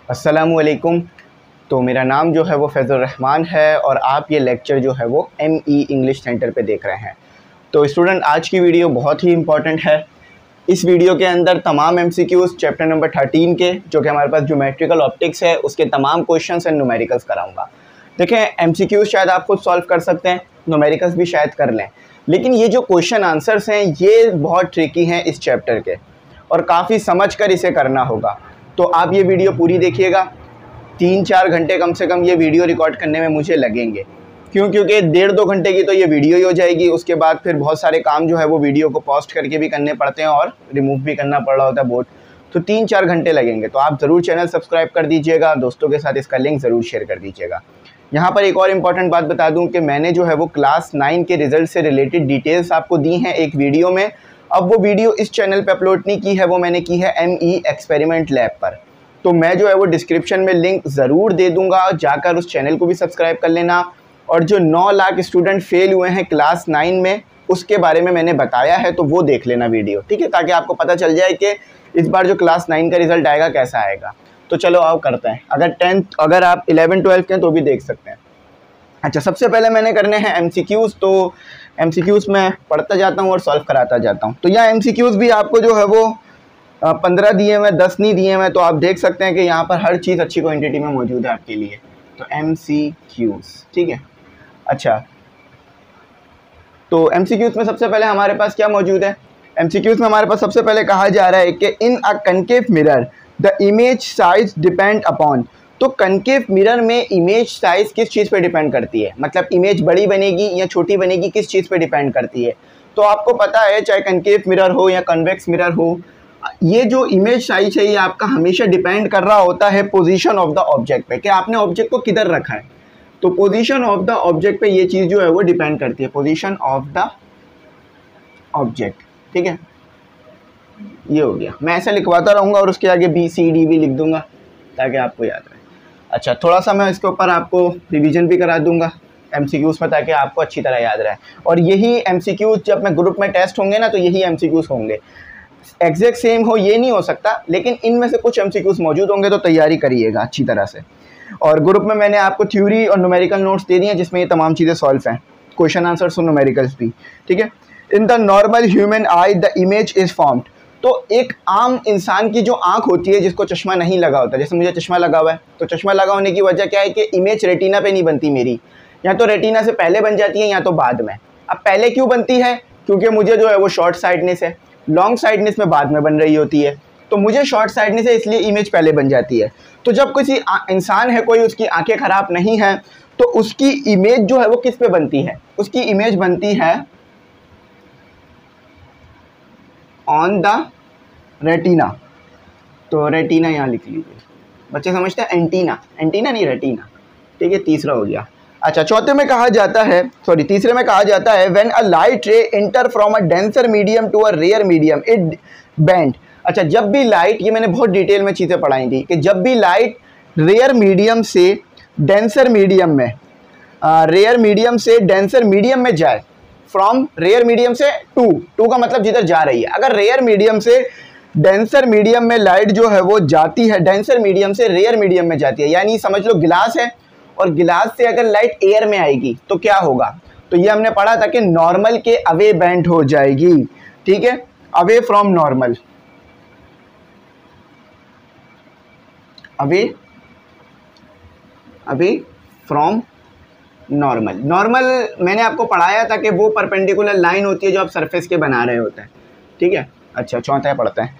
अस्सलामुअलैकुम। तो मेरा नाम जो है वो फैज़ुर रहमान है और आप ये लेक्चर जो है वो ME इंग्लिश सेंटर पे देख रहे हैं। तो स्टूडेंट, आज की वीडियो बहुत ही इंपॉर्टेंट है। इस वीडियो के अंदर तमाम MCQs चैप्टर नंबर 13 के, जो कि हमारे पास ज्योमेट्रिकल ऑप्टिक्स है, उसके तमाम क्वेश्चंस एंड न्यूमेरिकल्स कराऊंगा। देखें, MCQs शायद आप खुद सॉल्व कर सकते हैं, न्यूमेरिकल्स भी शायद कर लें, लेकिन ये जो क्वेश्चन आंसर्स हैं ये बहुत ट्रिकी हैं इस चैप्टर के और काफ़ी समझ कर इसे करना होगा। तो आप ये वीडियो पूरी देखिएगा। 3-4 घंटे कम से कम ये वीडियो रिकॉर्ड करने में मुझे लगेंगे। क्योंकि 1.5-2 घंटे की तो ये वीडियो ही हो जाएगी। उसके बाद फिर बहुत सारे काम जो है वो वीडियो को पॉस्ट करके भी करने पड़ते हैं और रिमूव भी करना पड़ रहा होता है बोर्ड, तो 3-4 घंटे लगेंगे। तो आप ज़रूर चैनल सब्सक्राइब कर दीजिएगा, दोस्तों के साथ इसका लिंक ज़रूर शेयर कर दीजिएगा। यहाँ पर एक और इम्पॉर्टेंट बात बता दूँ कि मैंने जो है वो क्लास 9 के रिज़ल्ट से रिलेटेड डिटेल्स आपको दी हैं एक वीडियो में। अब वो वीडियो इस चैनल पे अपलोड नहीं की है, वो मैंने की है ME एक्सपेरिमेंट लैब पर। तो मैं जो है वो डिस्क्रिप्शन में लिंक ज़रूर दे दूंगा, जाकर उस चैनल को भी सब्सक्राइब कर लेना। और जो 9 लाख स्टूडेंट फेल हुए हैं क्लास 9 में, उसके बारे में मैंने बताया है, तो वो देख लेना वीडियो, ठीक है, ताकि आपको पता चल जाए कि इस बार जो क्लास 9 का रिज़ल्ट आएगा कैसा आएगा। तो चलो आओ करते हैं। अगर आप 11-12 के हैं तो भी देख सकते हैं। अच्छा, सबसे पहले मैंने करने हैं MCQs। तो MCQs मैं पढ़ता जाता हूँ और सॉल्व कराता जाता हूँ। तो यहाँ MCQs भी आपको जो है वो 15 दिए हुए, 10 नहीं दिए हुए, तो आप देख सकते हैं कि यहाँ पर हर चीज़ अच्छी क्वांटिटी में मौजूद है आपके लिए। तो MCQs, ठीक है। अच्छा, तो MCQs में सबसे पहले हमारे पास क्या मौजूद है? MCQs में हमारे पास सबसे पहले कहा जा रहा है कि in a concave mirror the image size depend upon. तो कनकेव मिरर में इमेज साइज किस चीज़ पे डिपेंड करती है, मतलब इमेज बड़ी बनेगी या छोटी बनेगी, किस चीज़ पे डिपेंड करती है? तो आपको पता है, चाहे कनकेव मिरर हो या कन्वेक्स मिरर हो, ये जो इमेज साइज है ये आपका हमेशा डिपेंड कर रहा होता है पोजीशन ऑफ द ऑब्जेक्ट पे, कि आपने ऑब्जेक्ट को किधर रखा है। तो पोजीशन ऑफ द ऑब्जेक्ट पे ये चीज़ जो है वो डिपेंड करती है, पोजीशन ऑफ द ऑब्जेक्ट, ठीक है। ये हो गया, मैं ऐसे लिखवाता रहूँगा और उसके आगे BCD भी लिख दूंगा ताकि आपको याद रहे। अच्छा, थोड़ा सा मैं इसके ऊपर आपको रिवीजन भी करा दूंगा MCQs में, ताकि आपको अच्छी तरह याद रहे। और यही MCQs जब मैं ग्रुप में टेस्ट होंगे ना, तो यही MCQs होंगे। एग्जैक्ट सेम हो ये नहीं हो सकता, लेकिन इनमें से कुछ MCQs मौजूद होंगे, तो तैयारी करिएगा अच्छी तरह से। और ग्रुप में मैंने आपको थ्योरी और न्यूमेरिकल नोट्स दे दिए हैं, जिसमें ये तमाम चीज़ें सॉल्व हैं, क्वेश्चन आंसर्स और न्यूमेरिकल्स भी, ठीक है। In the normal human I the image is formed. तो एक आम इंसान की जो आंख होती है, जिसको चश्मा नहीं लगा होता, जैसे मुझे चश्मा लगा हुआ है, तो चश्मा लगा होने की वजह क्या है कि इमेज रेटिना पे नहीं बनती मेरी, या तो रेटिना से पहले बन जाती है या तो बाद में। अब पहले क्यों बनती है? क्योंकि मुझे जो है वो शॉर्ट साइडनेस है, लॉन्ग साइडनेस में बाद में बन रही होती है। तो मुझे शॉर्ट साइडनेस है, इसलिए इमेज पहले बन जाती है। तो जब किसी इंसान है कोई, उसकी आंखें खराब नहीं है, तो उसकी इमेज जो है वो किस पे बनती है? उसकी इमेज बनती है ऑन द रेटिना। तो रेटिना यहाँ लिख लीजिए, बच्चे समझते हैं एंटीना, एंटीना नहीं रेटिना, ठीक है। तीसरा हो गया। अच्छा, तीसरे में कहा जाता है when a light ray enter from a denser medium to a rarer medium it bend. अच्छा, जब भी लाइट, ये मैंने बहुत डिटेल में चीज़ें पढ़ाई थी कि जब भी लाइट रेयर मीडियम से डेंसर मीडियम में डेंसर मीडियम में जाए, फ्रॉम रेयर मीडियम से टू का मतलब जिधर जा रही है। अगर रेयर मीडियम से डेंसर मीडियम में लाइट जो है वो जाती है, डेंसर मीडियम से रेयर मीडियम में जाती है, यानी समझ लो गिलास है और गिलास से अगर लाइट एयर में आएगी तो क्या होगा? तो ये हमने पढ़ा था कि नॉर्मल के अवे बेंड हो जाएगी, ठीक है, away from normal, away from normal मैंने आपको पढ़ाया था कि वो परपेंडिकुलर लाइन होती है जो आप सरफेस के बना रहे होते हैं, ठीक है। अच्छा, चौथा पढ़ते हैं।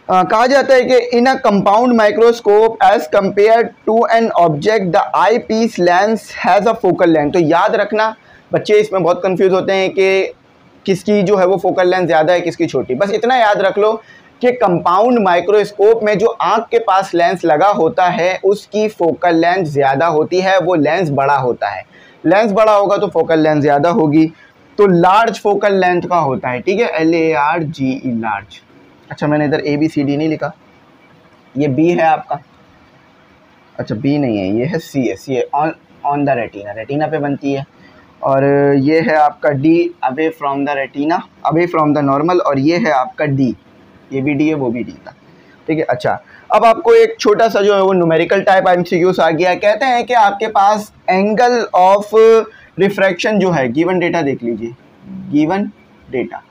कहा जाता है कि in a compound microscope as compare to an object the eyepiece lens has a focal length. तो याद रखना बच्चे, इसमें बहुत कंफ्यूज होते हैं कि किसकी जो है वो फोकल लेंथ ज़्यादा है, किसकी छोटी। बस इतना याद रख लो कि कंपाउंड माइक्रोस्कोप में जो आँख के पास लेंस लगा होता है उसकी फोकल लेंथ ज़्यादा होती है, वो लेंस बड़ा होता है। लेंस बड़ा होगा तो फोकल लेंथ ज़्यादा होगी। तो लार्ज फोकल लेंथ का होता है, ठीक है, LARGE, लार्ज। अच्छा, मैंने इधर ABCD नहीं लिखा, ये B है आपका। अच्छा, B नहीं है, ये है C है ऑन द रेटिना, रेटिना पे बनती है। और ये है आपका D, away from the retina, away from the normal. और ये है आपका D, ये भी D है, वो भी D था। ठीक है। अच्छा, अब आपको एक छोटा सा जो है वो न्यूमेरिकल टाइप एमसीक्यूज आ गया। कहते हैं कि आपके पास एंगल ऑफ रिफ्रैक्शन जो है, गिवन डेटा देख लीजिए, गिवन डेटा,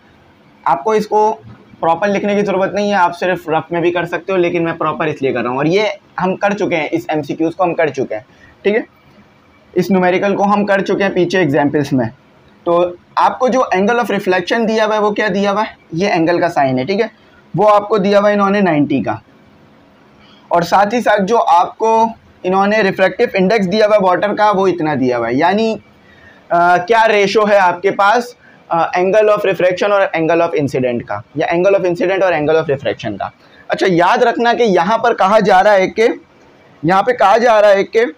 आपको इसको प्रॉपर लिखने की ज़रूरत नहीं है, आप सिर्फ रफ में भी कर सकते हो, लेकिन मैं प्रॉपर इसलिए कर रहा हूँ। और ये हम कर चुके हैं, इस एमसीक्यूज को हम कर चुके हैं, ठीक है, इस न्यूमेरिकल को हम कर चुके हैं पीछे एग्जाम्पल्स में। तो आपको जो एंगल ऑफ रिफ्लेक्शन दिया हुआ है वो क्या दिया हुआ है, ये एंगल का साइन है, ठीक है, वो आपको दिया हुआ है इन्होंने 90 का, और साथ ही साथ जो आपको इन्होंने रिफ्रैक्टिव इंडेक्स दिया हुआ है वाटर का, वो इतना दिया हुआ है। यानी क्या रेशो है आपके पास एंगल ऑफ रिफ्रैक्शन और एंगल ऑफ इंसिडेंट का, या एंगल ऑफ इंसिडेंट और एंगल ऑफ रिफ्रैक्शन का। अच्छा, याद रखना कि यहाँ पर कहा जा रहा है कि, यहाँ पे कहा जा रहा है कि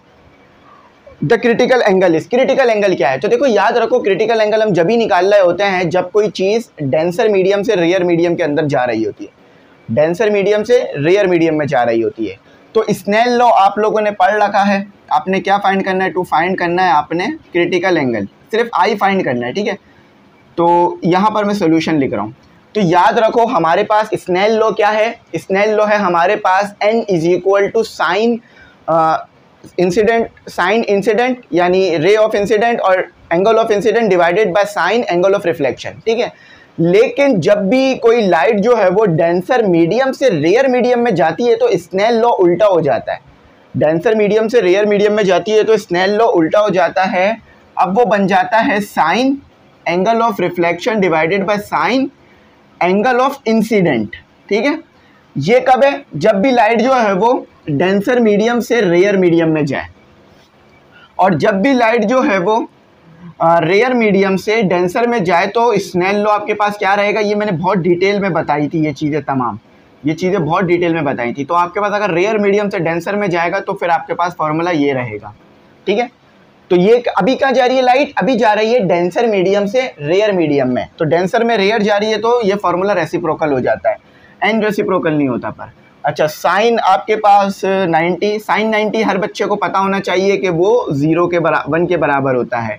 the critical angle is, critical angle क्या है। तो देखो याद रखो, क्रिटिकल एंगल हम जब ही निकाल रहे होते हैं जब कोई चीज़ डेंसर मीडियम से रेयर मीडियम के अंदर जा रही होती है, डेंसर मीडियम से रेयर मीडियम में जा रही होती है। तो स्नेल लॉ आप लोगों ने पढ़ रखा है, आपने क्या फाइंड करना है, टू फाइंड करना है आपने क्रिटिकल एंगल, सिर्फ आई फाइंड करना है, ठीक है। तो यहाँ पर मैं सोल्यूशन लिख रहा हूँ। तो याद रखो हमारे पास स्नेल लॉ क्या है, स्नेल लॉ है हमारे पास n is equal to sine incident, sine incident यानी रे ऑफ इंसिडेंट और angle of incident divided by sine angle of reflection, ठीक है। लेकिन जब भी कोई लाइट जो है वो डेंसर मीडियम से रेयर मीडियम में जाती है तो स्नेल लॉ उल्टा हो जाता है। डेंसर मीडियम से रेयर मीडियम में जाती है तो स्नेल लॉ उल्टा हो जाता है। अब वो बन जाता है sign angle of reflection divided by sine angle of incident, ठीक है। ये कब है, जब भी लाइट जो है वो डेंसर मीडियम से रेयर मीडियम में जाए, और जब भी लाइट जो है वो रेयर मीडियम से डेंसर में जाए तो स्नेल लॉ आपके पास क्या रहेगा। ये मैंने बहुत डिटेल में बताई थी, ये चीज़ें तमाम, ये चीज़ें बहुत डिटेल में बताई थी। तो आपके पास अगर रेयर मीडियम से डेंसर में जाएगा तो फिर आपके पास फॉर्मूला ये रहेगा, ठीक है। तो ये अभी कहाँ जा रही है लाइट, अभी जा रही है डेंसर मीडियम से रेयर मीडियम में, तो डेंसर में रेयर जा रही है तो ये फॉर्मूला रेसिप्रोकल हो जाता है, एन रेसिप्रोकल नहीं होता पर। अच्छा, साइन आपके पास 90, साइन 90 हर बच्चे को पता होना चाहिए कि वो 0 के बराबर 1 के बराबर होता है।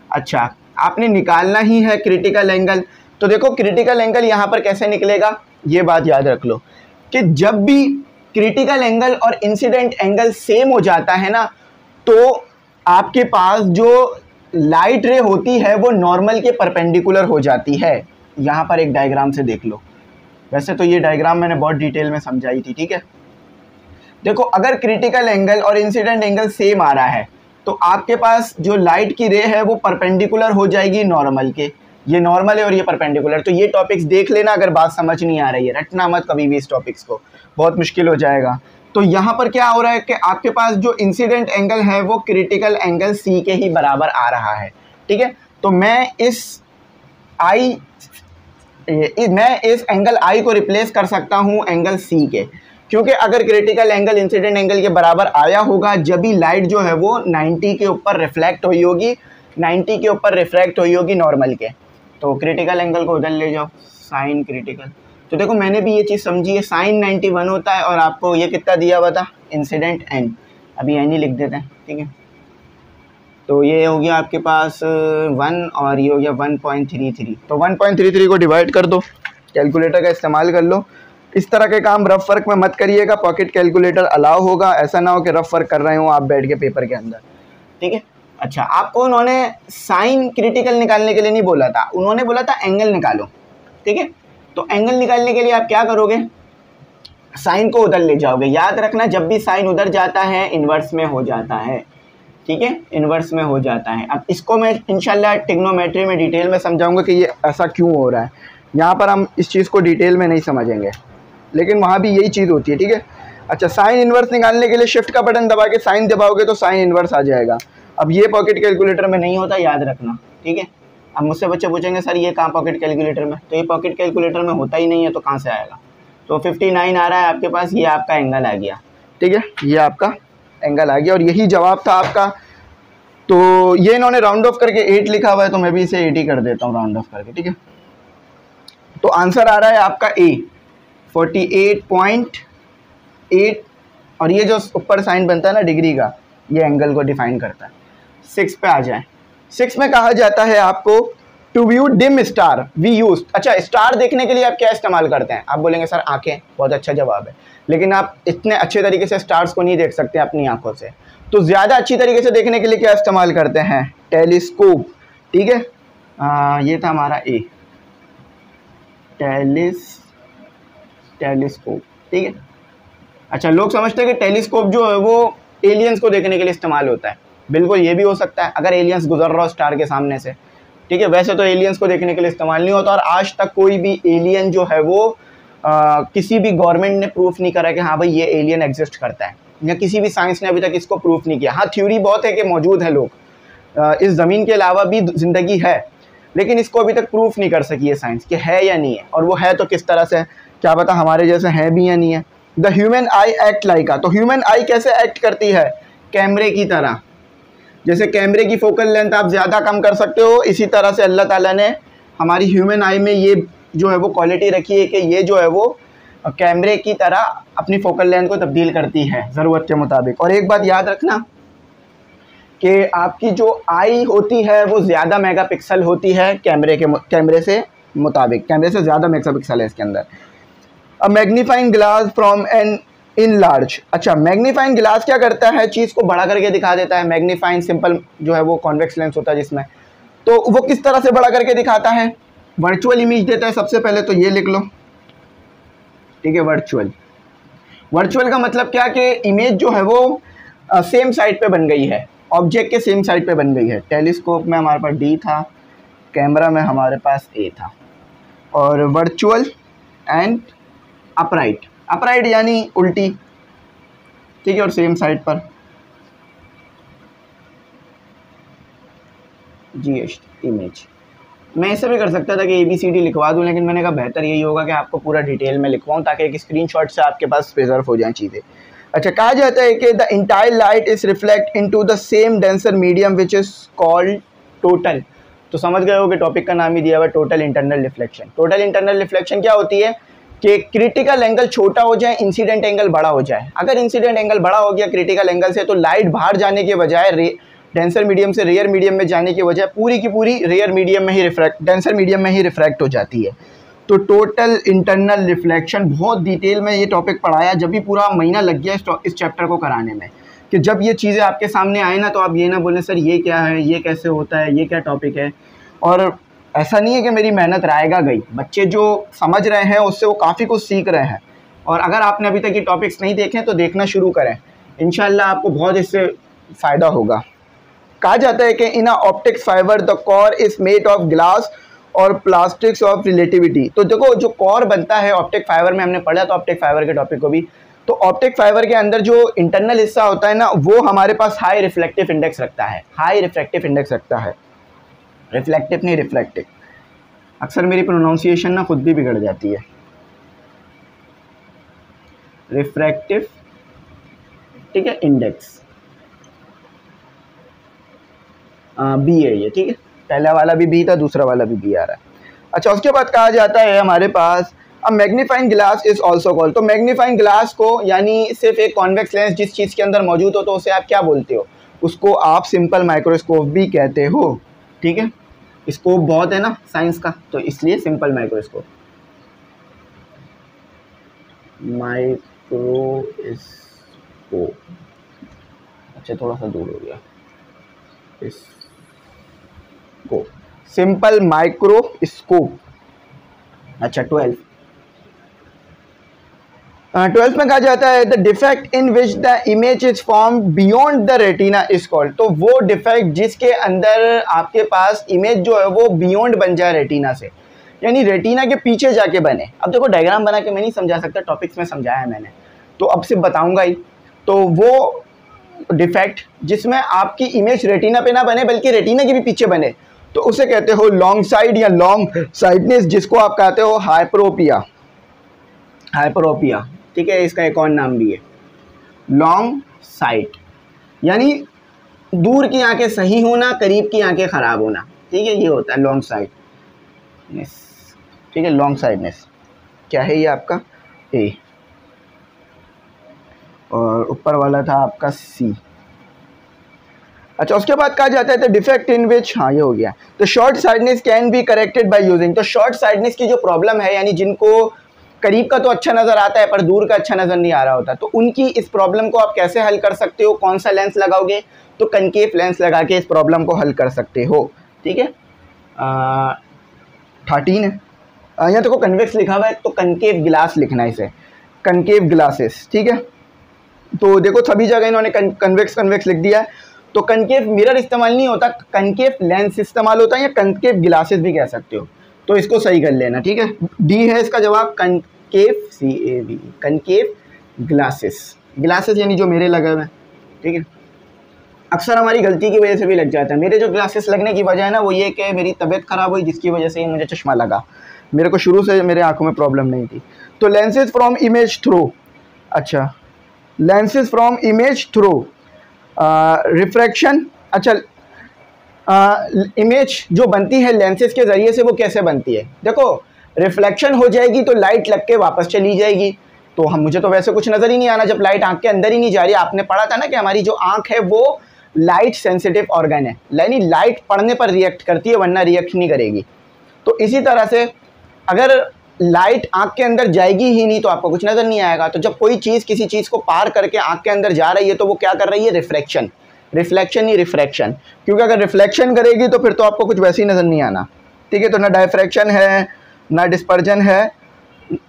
अच्छा, आपने निकालना ही है क्रिटिकल एंगल। तो देखो क्रिटिकल एंगल यहाँ पर कैसे निकलेगा, ये बात याद रख लो कि जब भी क्रिटिकल एंगल और इंसिडेंट एंगल सेम हो जाता है ना, तो आपके पास जो लाइट रे होती है वो नॉर्मल के परपेंडिकुलर हो जाती है। यहाँ पर एक डायग्राम से देख लो, वैसे तो ये डायग्राम मैंने बहुत डिटेल में समझाई थी, ठीक है। देखो अगर क्रिटिकल एंगल और इंसिडेंट एंगल सेम आ रहा है तो आपके पास जो लाइट की रे है वो परपेंडिकुलर हो जाएगी नॉर्मल के, ये नॉर्मल है और ये परपेंडिकुलर। तो ये टॉपिक्स देख लेना, अगर बात समझ नहीं आ रही है रटना मत कभी भी इस टॉपिक्स को, बहुत मुश्किल हो जाएगा। तो यहाँ पर क्या हो रहा है कि आपके पास जो इंसिडेंट एंगल है वो क्रिटिकल एंगल सी के ही बराबर आ रहा है, ठीक है। तो मैं इस एंगल आई को रिप्लेस कर सकता हूँ एंगल सी के, क्योंकि अगर क्रिटिकल एंगल इंसिडेंट एंगल के बराबर आया होगा जब भी लाइट जो है वो 90 के ऊपर रिफ्लेक्ट हुई होगी, 90 के ऊपर रिफ्रैक्ट हुई होगी नॉर्मल के। तो क्रिटिकल एंगल को उधर ले जाओ, साइन क्रिटिकल। तो देखो मैंने भी ये चीज़ समझी है, साइन 91 होता है और आपको ये कितना दिया हुआ था, इंसिडेंट एन, अभी एन ही लिख देते हैं, ठीक है। तो ये हो गया आपके पास 1 और ये हो गया 1.33। तो 1.33 को डिवाइड कर दो, कैलकुलेटर का इस्तेमाल कर लो। इस तरह के काम रफ वर्क में मत करिएगा, पॉकेट कैलकुलेटर अलाउ होगा, ऐसा ना हो कि रफ वर्क कर रहे हो आप बैठ के पेपर के अंदर, ठीक है। अच्छा, आपको उन्होंने साइन क्रिटिकल निकालने के लिए नहीं बोला था, उन्होंने बोला था एंगल निकालो, ठीक है। तो एंगल निकालने के लिए आप क्या करोगे, साइन को उधर ले जाओगे। याद रखना जब भी साइन उधर जाता है इन्वर्स में हो जाता है, ठीक है, इन्वर्स में हो जाता है। अब इसको मैं इंशाल्लाह ट्रिग्नोमेट्री में डिटेल में समझाऊंगा कि ये ऐसा क्यों हो रहा है। यहाँ पर हम इस चीज़ को डिटेल में नहीं समझेंगे, लेकिन वहाँ भी यही चीज़ होती है, ठीक है। अच्छा, साइन इन्वर्स निकालने के लिए शिफ्ट का बटन दबा के साइन दबाओगे तो साइन इन्वर्स आ जाएगा। अब ये पॉकेट कैलकुलेटर में नहीं होता, याद रखना, ठीक है। अब मुझसे बच्चे पूछेंगे सर ये कहाँ पॉकेट कैलकुलेटर में, तो ये पॉकेट कैलकुलेटर में होता ही नहीं है, तो कहाँ से आएगा। तो 59 आ रहा है आपके पास, ये आपका एंगल आ गया, ठीक है, ये आपका एंगल आ गया और यही जवाब था आपका। तो ये इन्होंने राउंड ऑफ करके 8 लिखा हुआ है, तो मैं भी इसे 8 ही कर देता हूँ राउंड ऑफ करके, ठीक है। तो आंसर आ रहा है आपका ए 48.8, और ये जो ऊपर साइन बनता है ना डिग्री का, ये एंगल को डिफाइन करता है। 6 पे आ जाए। 6 में कहा जाता है आपको to view dim star we use. अच्छा, स्टार देखने के लिए आप क्या इस्तेमाल करते हैं? आप बोलेंगे सर आंखें। बहुत अच्छा जवाब है, लेकिन आप इतने अच्छे तरीके से स्टार्स को नहीं देख सकते अपनी आंखों से, तो ज़्यादा अच्छी तरीके से देखने के लिए क्या इस्तेमाल करते हैं? टेलीस्कोप। ठीक है, ये था हमारा ए, टेलीस्कोप। ठीक है। अच्छा, लोग समझते हैं कि टेलीस्कोप जो है वो एलियंस को देखने के लिए इस्तेमाल होता है। बिल्कुल ये भी हो सकता है, अगर एलियंस गुजर रहा हो स्टार के सामने से। ठीक है, वैसे तो एलियंस को देखने के लिए इस्तेमाल नहीं होता, और आज तक कोई भी एलियन जो है वो किसी भी गवर्नमेंट ने प्रूफ नहीं करा कि हाँ भाई ये एलियन एग्जिस्ट करता है, या किसी भी साइंस ने अभी तक इसको प्रूफ नहीं किया। हाँ, थ्योरी बहुत है कि मौजूद है लोग, इस ज़मीन के अलावा भी ज़िंदगी है, लेकिन इसको अभी तक प्रूफ नहीं कर सकी है साइंस कि है या नहीं है, और वो है तो किस तरह से, क्या पता हमारे जैसे हैं भी या नहीं है। The human I act like तो ह्यूमन आई कैसे एक्ट करती है? कैमरे की तरह। जैसे कैमरे की फोकल लेंथ आप ज़्यादा कम कर सकते हो, इसी तरह से अल्लाह ताला ने हमारी ह्यूमन आई में ये जो है वो क्वालिटी रखी है कि ये जो है वो कैमरे की तरह अपनी फोकल लेंथ को तब्दील करती है ज़रूरत के मुताबिक। और एक बात याद रखना कि आपकी जो आई होती है वो ज़्यादा मेगापिक्सल होती है कैमरे से मुताबिक, कैमरे से ज़्यादा मेगापिक्सल है इसके अंदर। A magnifying glass from an enlarge. अच्छा, मैग्नीफाइंग ग्लास क्या करता है? चीज़ को बड़ा करके दिखा देता है। मैग्नीफाइंग सिंपल जो है वो कॉन्वेक्स लेंस होता है जिसमें, तो वो किस तरह से बड़ा करके दिखाता है? वर्चुअल इमेज देता है। सबसे पहले तो ये लिख लो, ठीक है, वर्चुअल का मतलब क्या कि इमेज जो है वो सेम साइड पे बन गई है, ऑब्जेक्ट के सेम साइड पे बन गई है। टेलीस्कोप में हमारे पास डी था, कैमरा में हमारे पास ए था। और वर्चुअल एंड अपराइट यानी उल्टी, ठीक है, और सेम साइड पर GH इमेज। मैं ऐसे भी कर सकता था कि ABCD लिखवा दूं, लेकिन मैंने कहा बेहतर यही होगा कि आपको पूरा डिटेल में लिखवाऊं ताकि एक स्क्रीनशॉट से आपके पास प्रिजर्व हो जाएं चीज़ें। अच्छा, कहा जाता है कि the entire light is reflect into the same denser medium which is called total. तो समझ गए हो कि टॉपिक का नाम ही दिया हुआ है total internal reflection. Total internal reflection क्या होती है कि क्रिटिकल एंगल छोटा हो जाए, इंसिडेंट एंगल बड़ा हो जाए। अगर इंसिडेंट एंगल बड़ा हो गया क्रिटिकल एंगल से, तो लाइट बाहर जाने के बजाय डेंसर मीडियम से रेयर मीडियम में जाने की बजाय पूरी की पूरी रेयर मीडियम में ही डेंसर मीडियम में ही रिफ्रैक्ट हो जाती है। तो टोटल इंटरनल रिफ्लेक्शन बहुत डिटेल में ये टॉपिक पढ़ाया, जब भी पूरा महीना लग गया इस चैप्टर को कराने में, कि जब ये चीज़ें आपके सामने आए ना तो आप ये ना बोलें सर ये क्या है, ये कैसे होता है, ये क्या टॉपिक है। और ऐसा नहीं है कि मेरी मेहनत रायगा गई, बच्चे जो समझ रहे हैं उससे वो काफ़ी कुछ सीख रहे हैं। और अगर आपने अभी तक ये टॉपिक्स नहीं देखे तो देखना शुरू करें, इंशाल्लाह आपको बहुत इससे फ़ायदा होगा। कहा जाता है कि in optics fiber the core is made of glass और प्लास्टिक्स ऑफ रिलेटिविटी। तो देखो जो कोर बनता है ऑप्टिक फाइबर में, हमने पढ़ा तो ऑप्टिक फाइबर के टॉपिक को भी, तो ऑप्टिक फाइबर के अंदर जो इंटरनल हिस्सा होता है ना वो हमारे पास हाई रिफ्लेक्टिव इंडेक्स रखता है, हाई रिफ्रैक्टिव इंडेक्स रखता है, रिफ्लेक्टिव नहीं रिफ्लेक्टिव। अक्सर मेरी प्रोनाउंसिएशन ना खुद भी बिगड़ जाती है। रिफ्रैक्टिव, ठीक है, इंडेक्स बी है ये, ठीक है, पहला वाला भी बी था, दूसरा वाला भी बी आ रहा है। अच्छा, उसके बाद कहा जाता है हमारे पास अब magnifying glass is also called. तो मैग्नीफाइंग ग्लास को यानी सिर्फ एक कॉन्वेक्स लेंस जिस चीज़ के अंदर मौजूद हो तो उसे आप क्या बोलते हो? उसको आप सिंपल माइक्रोस्कोप भी कहते हो, ठीक है। स्कोप बहुत है ना साइंस का, तो इसलिए सिंपल माइक्रोस्कोप, माइक्रोस्कोप। अच्छा, थोड़ा सा दूर हो गया, इसको सिंपल माइक्रोस्कोप। अच्छा, 12th में कहा जाता है the defect in which the image is form beyond the retina is called. तो वो डिफेक्ट जिसके अंदर आपके पास इमेज जो है वो बियॉन्ड बन जाए रेटिना से, यानी रेटिना के पीछे जाके बने। अब देखो डायग्राम बना के मैं नहीं समझा सकता, टॉपिक्स में समझाया है मैंने, तो अब सिर्फ बताऊंगा ही। तो वो डिफेक्ट जिसमें आपकी इमेज रेटिना पे ना बने बल्कि रेटिना के भी पीछे बने, तो उसे कहते हो लॉन्ग साइड या लॉन्ग साइडनेस, जिसको आप कहते हो हाइपरोपिया। हाइपरोपिया, ठीक है, इसका एक और नाम भी है लॉन्ग साइट, यानी दूर की आंखें सही होना, करीब की आंखें खराब होना, ठीक है, ये होता है लॉन्ग साइडनेस, ठीक है, लॉन्ग साइडनेस। क्या है ये आपका ए, और ऊपर वाला था आपका सी। अच्छा, उसके बाद कहा जाता है द डिफेक्ट इन विच, हाँ ये हो गया, तो short sightedness can be corrected by using. तो शॉर्ट साइडनेस की जो प्रॉब्लम है, यानी जिनको करीब का तो अच्छा नज़र आता है पर दूर का अच्छा नज़र नहीं आ रहा होता, तो उनकी इस प्रॉब्लम को आप कैसे हल कर सकते हो, कौन सा लेंस लगाओगे, तो कनकेव लेंस लगा के इस प्रॉब्लम को हल कर सकते हो। ठीक है, 13 है, यहाँ देखो कन्वेक्स लिखा हुआ है तो कनकेव ग्लास लिखना है इसे, कनकेव ग्लासेस। ठीक है, तो देखो सभी जगह इन्होंने कन्वेक्स कन्वेक्स लिख दिया है, तो कनकेव मिरर इस्तेमाल नहीं होता, कनकेव लेंस इस्तेमाल होता है, या कनकेव ग्लासेस भी कह सकते हो, तो इसको सही कर लेना। ठीक है, डी है इसका जवाब, concave, CAV, concave glasses, glasses यानी जो मेरे लगे हुए हैं। ठीक है, अक्सर हमारी गलती की वजह से भी लग जाता है। मेरे जो ग्लासेस लगने की वजह है ना वो ये कि मेरी तबीयत ख़राब हुई जिसकी वजह से ही मुझे चश्मा लगा, मेरे को शुरू से मेरे आंखों में प्रॉब्लम नहीं थी। तो लेंसेज फ्रॉम इमेज थ्रू, अच्छा lenses from image through refraction, अच्छा इमेज जो बनती है लेंसेज के ज़रिए से वो कैसे बनती है, देखो रिफ्लेक्शन हो जाएगी तो लाइट लग के वापस चली जाएगी, तो हम मुझे तो वैसे कुछ नज़र ही नहीं आना जब लाइट आँख के अंदर ही नहीं जा रही। आपने पढ़ा था ना कि हमारी जो आँख है वो लाइट सेंसिटिव ऑर्गन है, यानी लाइट पड़ने पर रिएक्ट करती है वरना रिएक्ट नहीं करेगी। तो इसी तरह से अगर लाइट आँख के अंदर जाएगी ही नहीं तो आपको कुछ नज़र नहीं आएगा। तो जब कोई चीज़ किसी चीज़ को पार करके आँख के अंदर जा रही है तो वो क्या कर रही है, रिफ्रैक्शन, रिफ्लेक्शन ही रिफ्रैक्शन, क्योंकि अगर रिफ्लेक्शन करेगी तो फिर तो आपको कुछ वैसे ही नज़र नहीं आना। ठीक है, तो ना डायफ्रैक्शन है, ना डिस्पर्जन है,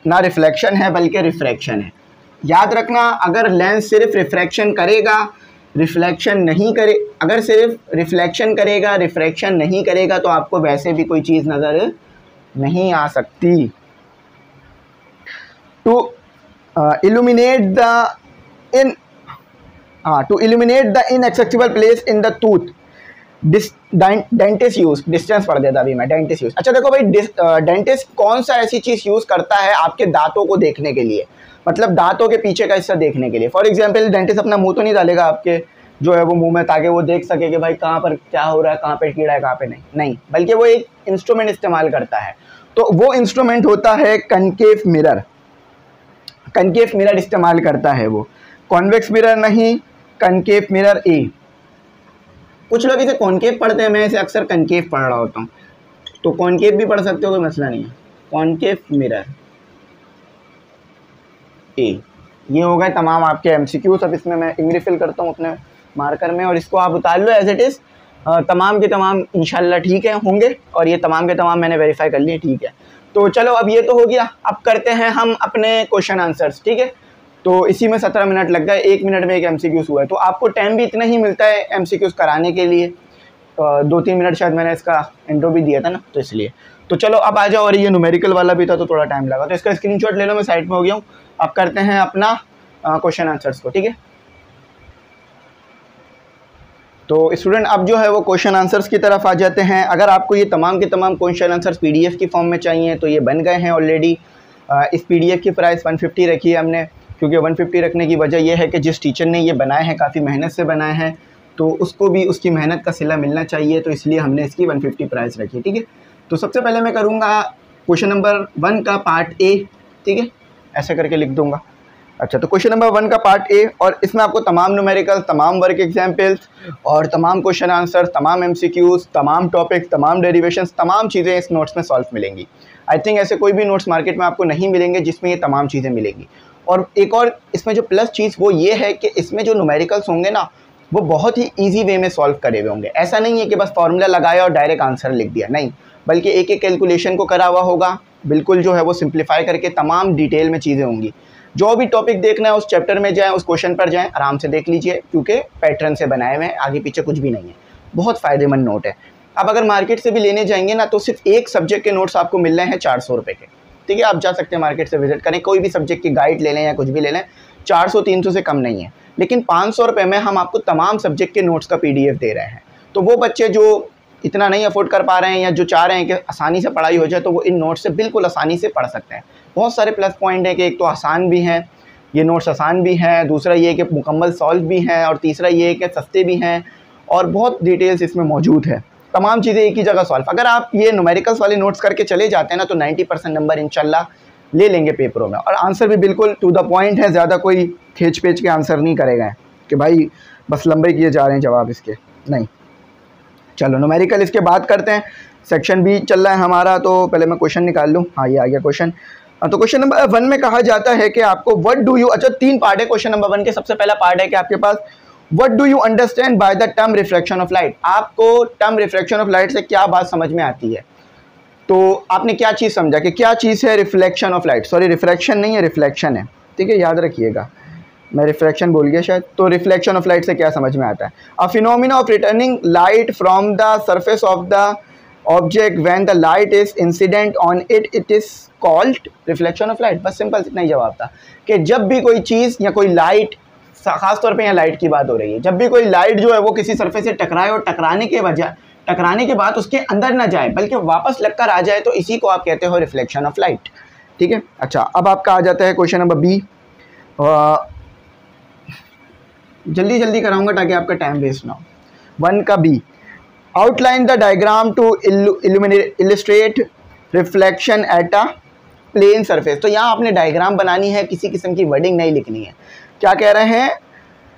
ना रिफ्लेक्शन है, बल्कि रिफ्रैक्शन है। याद रखना, अगर लेंस सिर्फ रिफ्रैक्शन करेगा, रिफ्लेक्शन नहीं करे, अगर सिर्फ रिफ्लेक्शन करेगा रिफ्रैक्शन नहीं करेगा तो आपको वैसे भी कोई चीज़ नज़र नहीं आ सकती। To illuminate the inaccessible place in the tooth, dentist use, distance पढ़ देता अभी मैं, डेंटिस्ट यूज। अच्छा देखो भाई, डेंटिस्ट कौन सा ऐसी चीज़ यूज़ करता है आपके दांतों को देखने के लिए, मतलब दांतों के पीछे का हिस्सा देखने के लिए। फॉर एग्जांपल डेंटिस्ट अपना मुंह तो नहीं डालेगा आपके जो है वो मुंह में ताकि वो देख सके कि भाई कहाँ पर क्या हो रहा है, कहाँ पे कीड़ा है कहाँ पे नहीं, बल्कि वो एक इंस्ट्रूमेंट इस्तेमाल करता है, तो वो इंस्ट्रूमेंट होता है कनकेव मिरर, कनकेव मिरर इस्तेमाल करता है वो, कॉन्वेक्स मिरर नहीं, कनकेव मिरर ए। कुछ लोग इसे कॉनकेव पढ़ते हैं, मैं इसे अक्सर कनकेव पढ़ रहा होता हूँ, तो कॉनकेव भी पढ़ सकते हो, कोई मसला नहीं है। कॉनकेव मिरर ए, ये हो गए तमाम आपके MCQs। अब इसमें मैं इंक रिफिल करता हूँ अपने मार्कर में और इसको आप उतार लो एज इट इज़। तमाम के तमाम इंशाल्लाह ठीक है होंगे, और ये तमाम के तमाम मैंने वेरीफाई कर लिए, ठीक है। तो चलो अब ये तो हो गया, अब करते हैं हम अपने क्वेश्चन आंसर्स। ठीक है, तो इसी में 17 मिनट लग गए, 1 मिनट में एक MCQs हुआ है, तो आपको टाइम भी इतना ही मिलता है MCQs कराने के लिए, 2-3 मिनट शायद मैंने इसका इंट्रो भी दिया था ना, तो इसलिए। तो चलो अब आ जाओ, और ये न्यूमेरिकल वाला भी था तो थोड़ा टाइम लगा, तो इसका स्क्रीनशॉट ले लो, मैं साइड में हो गया हूँ। अब करते हैं अपना क्वेश्चन आंसर्स को। ठीक है, तो स्टूडेंट अब जो है वो क्वेश्चन आंसर्स की तरफ आ जाते हैं। अगर आपको ये तमाम के तमाम क्वेश्चन आंसर्स PDF की फॉर्म में चाहिए तो ये बन गए हैं ऑलरेडी। इस PDF की प्राइस 150 रखी है हमने, क्योंकि 150 रखने की वजह यह है कि जिस टीचर ने ये बनाए हैं काफ़ी मेहनत से बनाए हैं, तो उसको भी उसकी मेहनत का सिला मिलना चाहिए, तो इसलिए हमने इसकी 150 प्राइस रखी। ठीक है, तो सबसे पहले मैं करूँगा क्वेश्चन नंबर 1 का पार्ट ए। ठीक है, ऐसे करके लिख दूँगा। अच्छा, तो क्वेश्चन नंबर 1 का पार्ट ए, और इसमें आपको तमाम न्यूमेरिकल, तमाम वर्क एग्जाम्पल्स और तमाम क्वेश्चन आंसर, तमाम MCQs, तमाम टॉपिक्स, तमाम डेरिवेशंस, तमाम चीज़ें इस नोट्स में सॉल्व मिलेंगी। आई थिंक ऐसे कोई भी नोट्स मार्केट में आपको नहीं मिलेंगे जिसमें ये तमाम चीज़ें मिलेंगी। और एक और इसमें जो प्लस चीज़ वो ये है कि इसमें जो न्यूमेरिकल्स होंगे ना वो बहुत ही ईजी वे में सॉल्व करे हुए होंगे। ऐसा नहीं है कि बस फार्मूला लगाया और डायरेक्ट आंसर लिख दिया, नहीं, बल्कि एक एक कैलकुलेशन को करा हुआ होगा, बिल्कुल जो है वो सिंप्लीफाई करके तमाम डिटेल में चीज़ें होंगी। जो भी टॉपिक देखना है उस चैप्टर में जाएं, उस क्वेश्चन पर जाएं, आराम से देख लीजिए, क्योंकि पैटर्न से बनाए हुए हैं, आगे पीछे कुछ भी नहीं है, बहुत फ़ायदेमंद नोट है। अब अगर मार्केट से भी लेने जाएंगे ना तो सिर्फ एक सब्जेक्ट के नोट्स आपको मिल रहे हैं 400 रुपये के। ठीक है, आप जा सकते हैं मार्केट से विजिट करें, कोई भी सब्जेक्ट की गाइड ले लें या कुछ भी ले लें, 400-300 से कम नहीं है। लेकिन 500 रुपये में हम आपको तमाम सब्जेक्ट के नोट्स का PDF दे रहे हैं। तो वो बच्चे जो इतना नहीं अफोर्ड कर पा रहे हैं या जो चाह रहे हैं कि आसानी से पढ़ाई हो जाए, तो वो इन नोट्स से बिल्कुल आसानी से पढ़ सकते हैं। बहुत सारे प्लस पॉइंट हैं कि एक तो आसान भी हैं, ये नोट्स आसान भी हैं, दूसरा ये कि मुकम्मल सॉल्व भी हैं, और तीसरा ये कि सस्ते भी हैं, और बहुत डिटेल्स इसमें मौजूद है, तमाम चीज़ें एक ही जगह सॉल्व। अगर आप ये न्यूमेरिकल्स वाले नोट्स करके चले जाते हैं ना तो 90% नंबर इंशाल्लाह ले लेंगे पेपरों में, और आंसर भी बिल्कुल टू द पॉइंट है, ज़्यादा कोई खींच पेच के आंसर नहीं करेगा कि भाई बस लंबे किए जा रहे हैं जवाब इसके। नहीं। चलो न्यूमेरिकल इसके बाद करते हैं, सेक्शन बी चल रहा है हमारा, तो पहले मैं क्वेश्चन निकाल लूँ। हाँ ये आ गया क्वेश्चन। तो क्वेश्चन नंबर 1 में कहा जाता है कि आपको व्हाट डू यू, अच्छा 3 पार्ट है क्वेश्चन नंबर 1 के। सबसे पहला पार्ट है कि आपके पास what do you understand by the term reflection of light, आपको टर्म रिफ्लेक्शन ऑफ लाइट से क्या बात समझ में आती है। तो आपने क्या चीज़ समझा कि क्या चीज़ है reflection of light, sorry reflection नहीं है रिफ्लेक्शन है, ठीक है, याद रखिएगा, मैं रिफ्लेक्शन बोल गया शायद। तो रिफ्लेक्शन ऑफ लाइट से क्या समझ में आता है, a phenomena of returning light from the surface of the object when the light is incident on it, it is called reflection of light. बस सिंपल इतना ही जवाब था कि जब भी कोई चीज़ या कोई लाइट, खासतौर पे यहाँ लाइट की बात हो रही है, जब भी कोई लाइट जो है वो किसी सरफेस से टकराए और टकराने के बाद उसके अंदर ना जाए बल्कि वापस लगकर आ जाए, तो इसी को आप कहते हो रिफ्लेक्शन ऑफ लाइट, ठीक है। अच्छा अब आपका आ जाता है क्वेश्चन नंबर बी, जल्दी जल्दी कराऊंगा ताकि आपका टाइम वेस्ट ना हो। 1 का B, outline the diagram to illustrate reflection at a plane surface. तो यहाँ आपने डायग्राम बनानी है, किसी किस्म की वर्डिंग नहीं लिखनी है। क्या कह रहे हैं,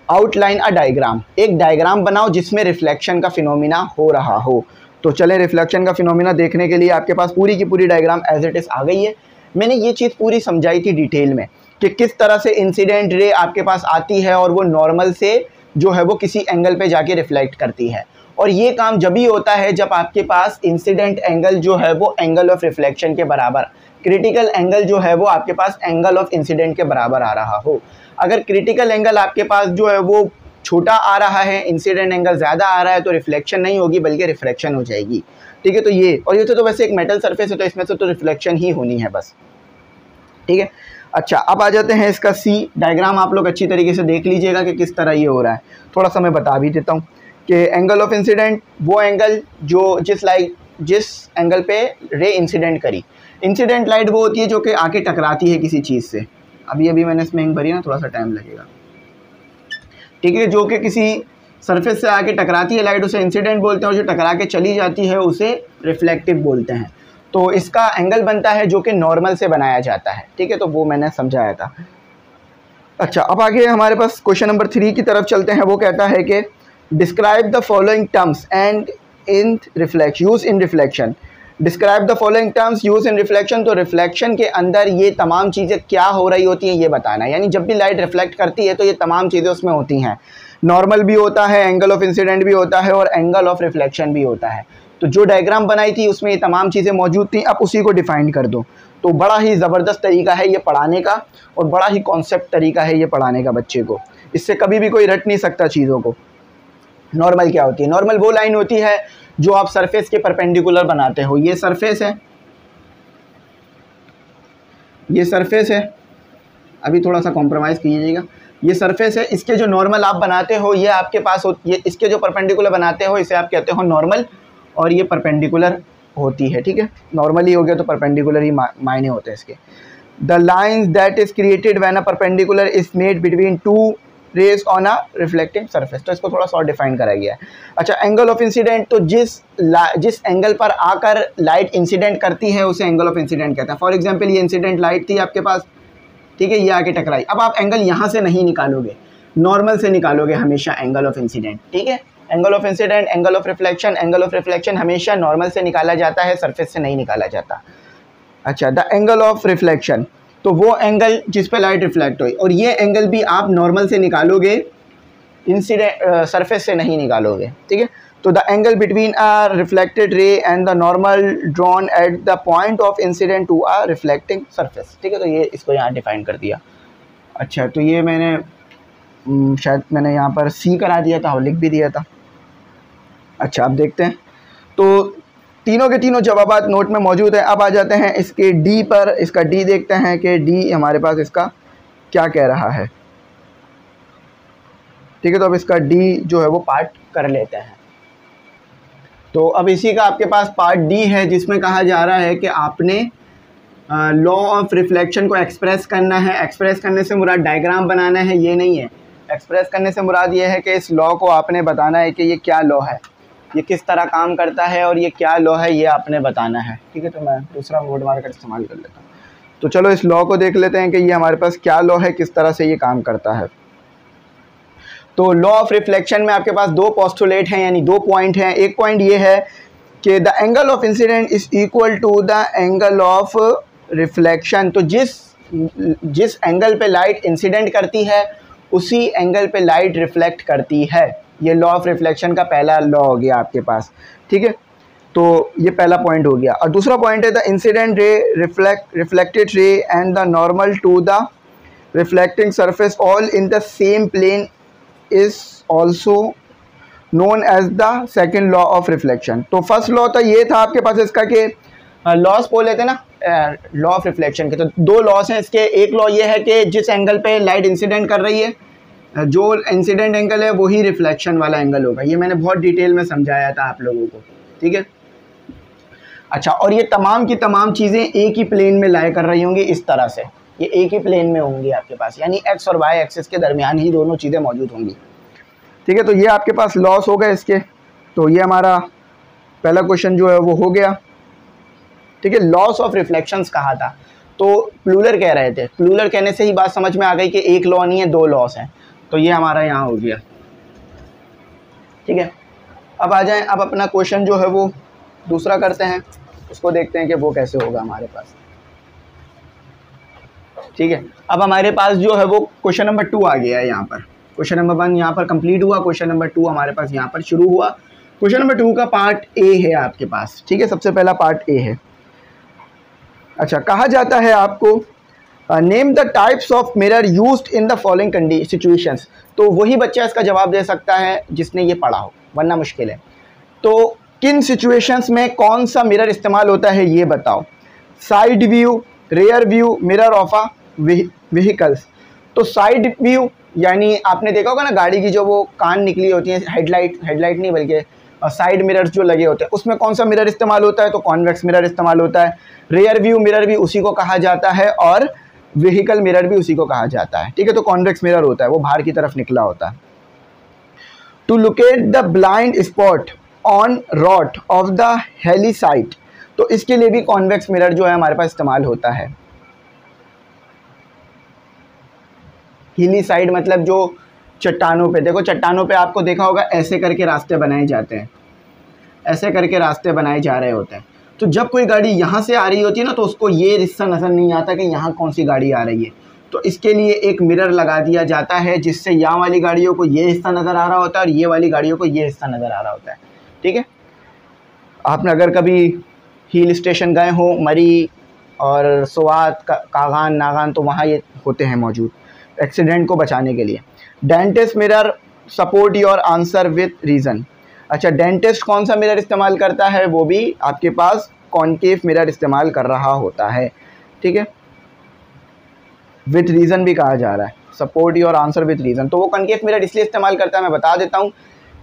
आउटलाइन अ डायग्राम, एक डायग्राम बनाओ जिसमें रिफ्लेक्शन का फिनोमिना हो रहा हो। तो चलें रिफ्लेक्शन का फिनोमिना देखने के लिए आपके पास पूरी की पूरी डायग्राम एज इट इज़ आ गई है। मैंने ये चीज़ पूरी समझाई थी डिटेल में कि किस तरह से इंसिडेंट रे आपके पास आती है और वो नॉर्मल से जो है वो किसी एंगल पे जाके रिफ्लेक्ट करती है। और ये काम जब ही होता है जब आपके पास इंसिडेंट एंगल जो है वो एंगल ऑफ रिफ्लेक्शन के बराबर, क्रिटिकल एंगल जो है वो आपके पास एंगल ऑफ इंसिडेंट के बराबर आ रहा हो। अगर क्रिटिकल एंगल आपके पास जो है वो छोटा आ रहा है, इंसिडेंट एंगल ज़्यादा आ रहा है, तो रिफ्लेक्शन नहीं होगी बल्कि रिफ्रैक्शन हो जाएगी, ठीक है। तो ये, और ये तो वैसे एक मेटल सरफेस है तो इसमें से तो रिफ्लेक्शन ही होनी है बस, ठीक है। अच्छा अब आ जाते हैं इसका सी, डायग्राम आप लोग अच्छी तरीके से देख लीजिएगा कि किस तरह ये हो रहा है। थोड़ा सा मैं बता भी देता हूँ कि एंगल ऑफ इंसिडेंट वो एंगल जो जिस एंगल पे रे इंसिडेंट करी, इंसिडेंट लाइट वो होती है जो कि आके टकराती है किसी चीज़ से। अभी मैंने इसमें इंक भरी ना, थोड़ा सा टाइम लगेगा, ठीक है। जो कि किसी सरफेस से आके टकराती है लाइट, उसे इंसिडेंट बोलते हैं, और जो टकरा के चली जाती है उसे रिफ्लेक्टिव बोलते हैं। तो इसका एंगल बनता है जो कि नॉर्मल से बनाया जाता है, ठीक है। तो वो मैंने समझाया था। अच्छा अब आगे हमारे पास क्वेश्चन नंबर 3 की तरफ चलते हैं। वो कहता है कि describe the following terms and in reflection use in reflection, describe the following terms use in reflection. तो रिफ्लेक्शन के अंदर ये तमाम चीज़ें क्या हो रही होती हैं ये बताना है। यानी जब भी लाइट रिफ्लेक्ट करती है तो ये तमाम चीज़ें उसमें होती हैं, नॉर्मल भी होता है, एंगल ऑफ इंसिडेंट भी होता है और एंगल ऑफ रिफ्लेक्शन भी होता है। तो जो डायग्राम बनाई थी उसमें ये तमाम चीज़ें मौजूद थी, अब उसी को डिफाइन कर दो। तो बड़ा ही ज़बरदस्त तरीका है ये पढ़ाने का और बड़ा ही कॉन्सेप्ट तरीका है ये पढ़ाने का बच्चे को, इससे कभी भी कोई रट नहीं सकता चीज़ों को। नॉर्मल क्या होती है, नॉर्मल वो लाइन होती है जो आप सरफेस के परपेंडिकुलर बनाते हो। ये सरफेस है, ये सरफेस है, अभी थोड़ा सा कॉम्प्रोमाइज़ कीजिएगा, ये सरफेस है, इसके जो नॉर्मल आप बनाते हो ये आपके पास ये इसके जो परपेंडिकुलर बनाते हो इसे आप कहते हो नॉर्मल, और ये परपेंडिकुलर होती है, ठीक है। नॉर्मल ही हो गया तो परपेंडिकुलर ही मायने होते हैं इसके। The lines that is created when a perpendicular is made between two rays on a reflecting surface. तो इसको थोड़ा सा और डिफाइन करा गया है। अच्छा एंगल ऑफ इंसिडेंट, तो जिस एंगल पर आकर लाइट इंसिडेंट करती है उसे एंगल ऑफ इंसिडेंट कहते हैं। फॉर एग्जांपल ये इंसिडेंट लाइट थी आपके पास, ठीक है, ये आके टकराई। अब आप एंगल यहाँ से नहीं निकालोगे, नॉर्मल से निकालोगे हमेशा एंगल ऑफ इंसिडेंट, ठीक है। Angle of incident, angle of reflection हमेशा नॉर्मल से निकाला जाता है, सरफेस से नहीं निकाला जाता। अच्छा द एंगल ऑफ रिफ्लेक्शन, तो वो एंगल जिस पे लाइट रिफ्लेक्ट हुई, और ये एंगल भी आप नॉर्मल से निकालोगे, इंसिडेंट सरफेस से नहीं निकालोगे, ठीक है। तो the angle between a reflected ray and the normal drawn at the point of incident to a reflecting surface, ठीक है। तो ये इसको यहाँ डिफाइन कर दिया। अच्छा तो ये मैंने शायद मैंने यहाँ पर सी करा दिया था और लिख भी दिया था। अच्छा अब देखते हैं, तो तीनों के तीनों जवाबात नोट में मौजूद है। अब आ जाते हैं इसके डी पर, इसका डी देखते हैं कि डी हमारे पास इसका क्या कह रहा है, ठीक है। तो अब इसका डी जो है वो पार्ट कर लेते हैं। तो अब इसी का आपके पास पार्ट डी है जिसमें कहा जा रहा है कि आपने लॉ ऑफ रिफ्लेक्शन को एक्सप्रेस करना है। एक्सप्रेस करने से मुराद डायग्राम बनाना है ये नहीं है, एक्सप्रेस करने से मुराद ये है कि इस लॉ को आपने बताना है कि ये क्या लॉ है, ये किस तरह काम करता है और ये क्या लॉ है ये आपने बताना है, ठीक है। तो मैं दूसरा वर्ड मार्कर इस्तेमाल कर लेता हूँ। तो चलो इस लॉ को देख लेते हैं कि ये हमारे पास क्या लॉ है, किस तरह से ये काम करता है। तो लॉ ऑफ रिफ्लेक्शन में आपके पास दो पोस्टुलेट हैं, यानी दो पॉइंट हैं। एक पॉइंट ये है कि the angle of incident is equal to the angle of reflection. तो जिस एंगल पे लाइट इंसिडेंट करती है उसी एंगल पे लाइट रिफ्लेक्ट करती है। ये लॉ ऑफ रिफ्लेक्शन का पहला लॉ हो गया आपके पास, ठीक है। तो ये पहला पॉइंट हो गया। और दूसरा पॉइंट है the incident ray reflected ray and the normal to the reflecting surface all in the same plane is also known as the second law of reflection. तो फर्स्ट लॉ था ये था आपके पास इसका कि लॉस बोल लेते ना लॉ ऑफ रिफ्लेक्शन के। तो दो लॉस हैं इसके। एक लॉ ये है कि जिस एंगल पे लाइट इंसिडेंट कर रही है, जो इंसिडेंट एंगल है वही रिफ्लेक्शन वाला एंगल होगा। ये मैंने बहुत डिटेल में समझाया था आप लोगों को, ठीक है। अच्छा, और ये तमाम की तमाम चीज़ें एक ही प्लेन में लाई कर रही होंगी इस तरह से, ये एक ही प्लेन में होंगी आपके पास, यानी एक्स और वाई एक्सिस के दरमियान ही दोनों चीज़ें मौजूद होंगी, ठीक है। तो ये आपके पास लॉस हो गए इसके। तो ये हमारा पहला क्वेश्चन जो है वो हो गया, ठीक है। लॉस ऑफ रिफ्लेक्शंस कहा था, तो प्लूरल कह रहे थे। प्लूरल कहने से ही बात समझ में आ गई कि एक लॉ नहीं है, दो लॉस हैं। तो ये हमारा यहाँ हो गया, ठीक है। अब आ जाएं, अब अपना क्वेश्चन जो है वो दूसरा करते हैं, उसको देखते हैं कि वो कैसे होगा हमारे पास, ठीक है। अब हमारे पास जो है वो क्वेश्चन नंबर 2 आ गया है यहाँ पर। क्वेश्चन नंबर 1 यहाँ पर कंप्लीट हुआ, क्वेश्चन नंबर 2 हमारे पास यहाँ पर शुरू हुआ। क्वेश्चन नंबर 2 का पार्ट ए है आपके पास, ठीक है। सबसे पहला पार्ट ए है। अच्छा, कहा जाता है आपको name the types of mirror used in the following situations. तो वही बच्चा इसका जवाब दे सकता है जिसने ये पढ़ा हो, वरना मुश्किल है। तो किन सिचुएशंस में कौन सा मिरर इस्तेमाल होता है ये बताओ। Side view, rear view, mirror of a vehicles. तो साइड व्यू यानी आपने देखा होगा ना, गाड़ी की जो वो कान निकली होती हैं, हेडलाइट नहीं बल्कि साइड मिरर्स जो लगे होते हैं, उसमें कौन सा मिरर इस्तेमाल होता है, तो कॉन्वेक्स मिरर इस्तेमाल होता है। रेयर व्यू मिरर भी उसी को कहा जाता है और व्हीकल मिरर भी उसी को कहा जाता है, ठीक है। तो कॉन्वेक्स मिरर होता है, वो बाहर की तरफ निकला होता है। To locate the blind spot on rod of the heli sight. तो इसके लिए भी कॉन्वेक्स मिरर जो है हमारे पास इस्तेमाल होता है। हिली साइड मतलब जो चट्टानों पे, देखो चट्टानों पे आपको देखा होगा ऐसे करके रास्ते बनाए जाते हैं, ऐसे करके रास्ते बनाए जा रहे होते हैं। तो जब कोई गाड़ी यहाँ से आ रही होती है ना, तो उसको ये रिश्ता नज़र नहीं आता कि यहाँ कौन सी गाड़ी आ रही है। तो इसके लिए एक मिरर लगा दिया जाता है जिससे यहाँ वाली गाड़ियों को ये हिस्सा नज़र आ रहा होता है और ये वाली गाड़ियों को ये हिस्सा नज़र आ रहा होता है, ठीक है। आपने अगर कभी हिल स्टेशन गए हो, मरी और सोआत, कागान, नागान, तो वहाँ ये होते हैं मौजूद एक्सीडेंट को बचाने के लिए। Dentist mirror support your answer with reason. अच्छा, डेंटिस्ट कौन सा मिरर इस्तेमाल करता है, वो भी आपके पास कॉनकेव मिरर इस्तेमाल कर रहा होता है, ठीक है। विथ रीज़न भी कहा जा रहा है, support your answer with reason. तो वो कॉनकेव मिरर इसलिए इस्तेमाल करता है, मैं बता देता हूँ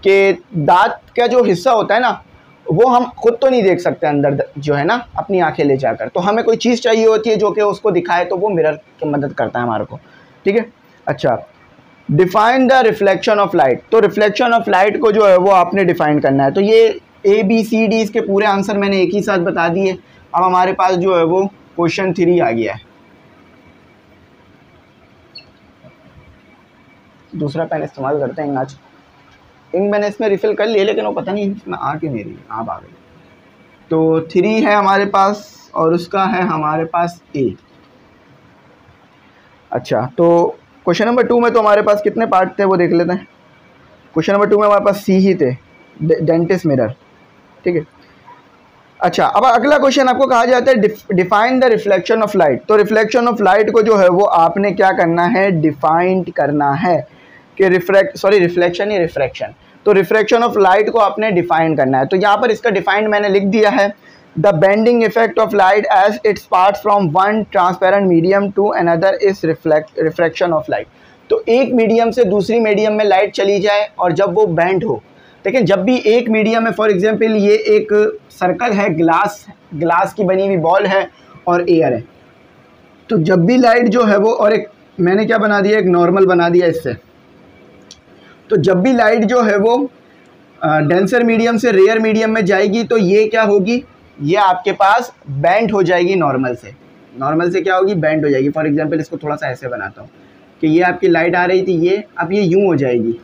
कि दांत का जो हिस्सा होता है ना, वो हम खुद तो नहीं देख सकते अंदर जो है ना, अपनी आंखें ले जाकर। तो हमें कोई चीज़ चाहिए होती है जो कि उसको दिखाए, तो वो मिरर की मदद करता है हमारे को, ठीक है। अच्छा, define the reflection of light. तो रिफ्लेक्शन ऑफ लाइट को जो है वो आपने डिफाइन करना है। तो ये ABCD इसके पूरे आंसर मैंने एक ही साथ बता दिए। अब हमारे पास जो है वो क्वेश्चन 3 आ गया है। दूसरा पेन इस्तेमाल करते हैं आज। इंक मैंने इसमें रिफ़िल कर लिया, लेकिन वो पता नहीं इसमें आ क्यों नहीं रही, आप आ गई। तो 3 है हमारे पास और उसका है हमारे पास A। अच्छा, तो क्वेश्चन नंबर 2 में तो हमारे पास कितने पार्ट थे वो देख लेते हैं। क्वेश्चन नंबर 2 में हमारे पास C ही थे, डेंटिस्ट मिरर, ठीक है। अच्छा, अब अगला क्वेश्चन आपको कहा जाता है define the reflection of light. तो रिफ्लेक्शन ऑफ लाइट को जो है वो आपने क्या करना है, डिफाइन करना है कि रिफ्लेक्शन ही रिफ्रैक्शन। तो रिफ्रैक्शन ऑफ लाइट को आपने डिफाइन करना है। तो यहाँ पर इसका डिफाइन मैंने लिख दिया है, the bending effect of light as its parts from one transparent medium to another is refraction of light. तो एक मीडियम से दूसरी मीडियम में लाइट चली जाए और जब वो बेंड हो, लेकिन जब भी एक मीडियम में, फॉर एग्जांपल ये एक सर्कल है, ग्लास की बनी हुई बॉल है और एयर है, तो जब भी लाइट जो है वो, और एक मैंने क्या बना दिया, एक नॉर्मल बना दिया इससे। तो जब भी लाइट जो है वो डेंसर मीडियम से रेयर मीडियम में जाएगी तो ये क्या होगी, ये आपके पास बेंड हो जाएगी नॉर्मल से। नॉर्मल से क्या होगी, बेंड हो जाएगी। फॉर एग्जांपल इसको थोड़ा सा ऐसे बनाता हूँ कि ये आपकी लाइट आ रही थी, ये अब ये यूँ हो जाएगी,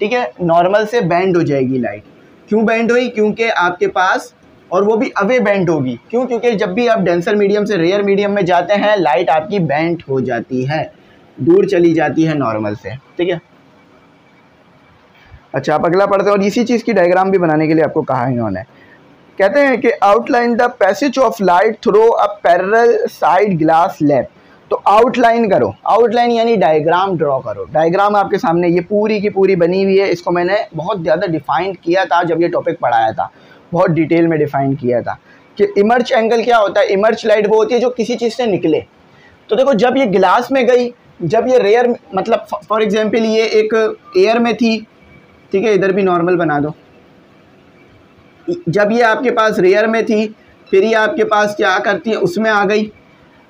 ठीक है, नॉर्मल से बेंड हो जाएगी लाइट। क्यों बेंड हुई? क्योंकि आपके पास, और वो भी अवे बेंड होगी। क्यों? क्योंकि जब भी आप डेंसर मीडियम से रेयर मीडियम में जाते हैं लाइट आपकी बेंड हो जाती है, दूर चली जाती है नॉर्मल से, ठीक है। अच्छा, आप अगला पढ़ते हैं और इसी चीज़ की डायग्राम भी बनाने के लिए आपको कहा इन्होंने। कहते हैं कि outline the passage of light through a parallel side glass lap. तो आउटलाइन करो, आउटलाइन यानी डायग्राम ड्रॉ करो। डायग्राम आपके सामने ये पूरी की पूरी बनी हुई है। इसको मैंने बहुत ज़्यादा डिफाइन किया था जब ये टॉपिक पढ़ाया था, बहुत डिटेल में डिफाइन किया था कि इमर्ज एंगल क्या होता है। इमर्ज लाइट वो होती है जो किसी चीज़ से निकले। तो देखो, जब ये ग्लास में गई, जब ये रेयर, मतलब फॉर एग्जाम्पल ये एक एयर में थी, ठीक है, इधर भी नॉर्मल बना दो। जब ये आपके पास रेयर में थी, फिर ये आपके पास क्या करती है, उसमें आ गई,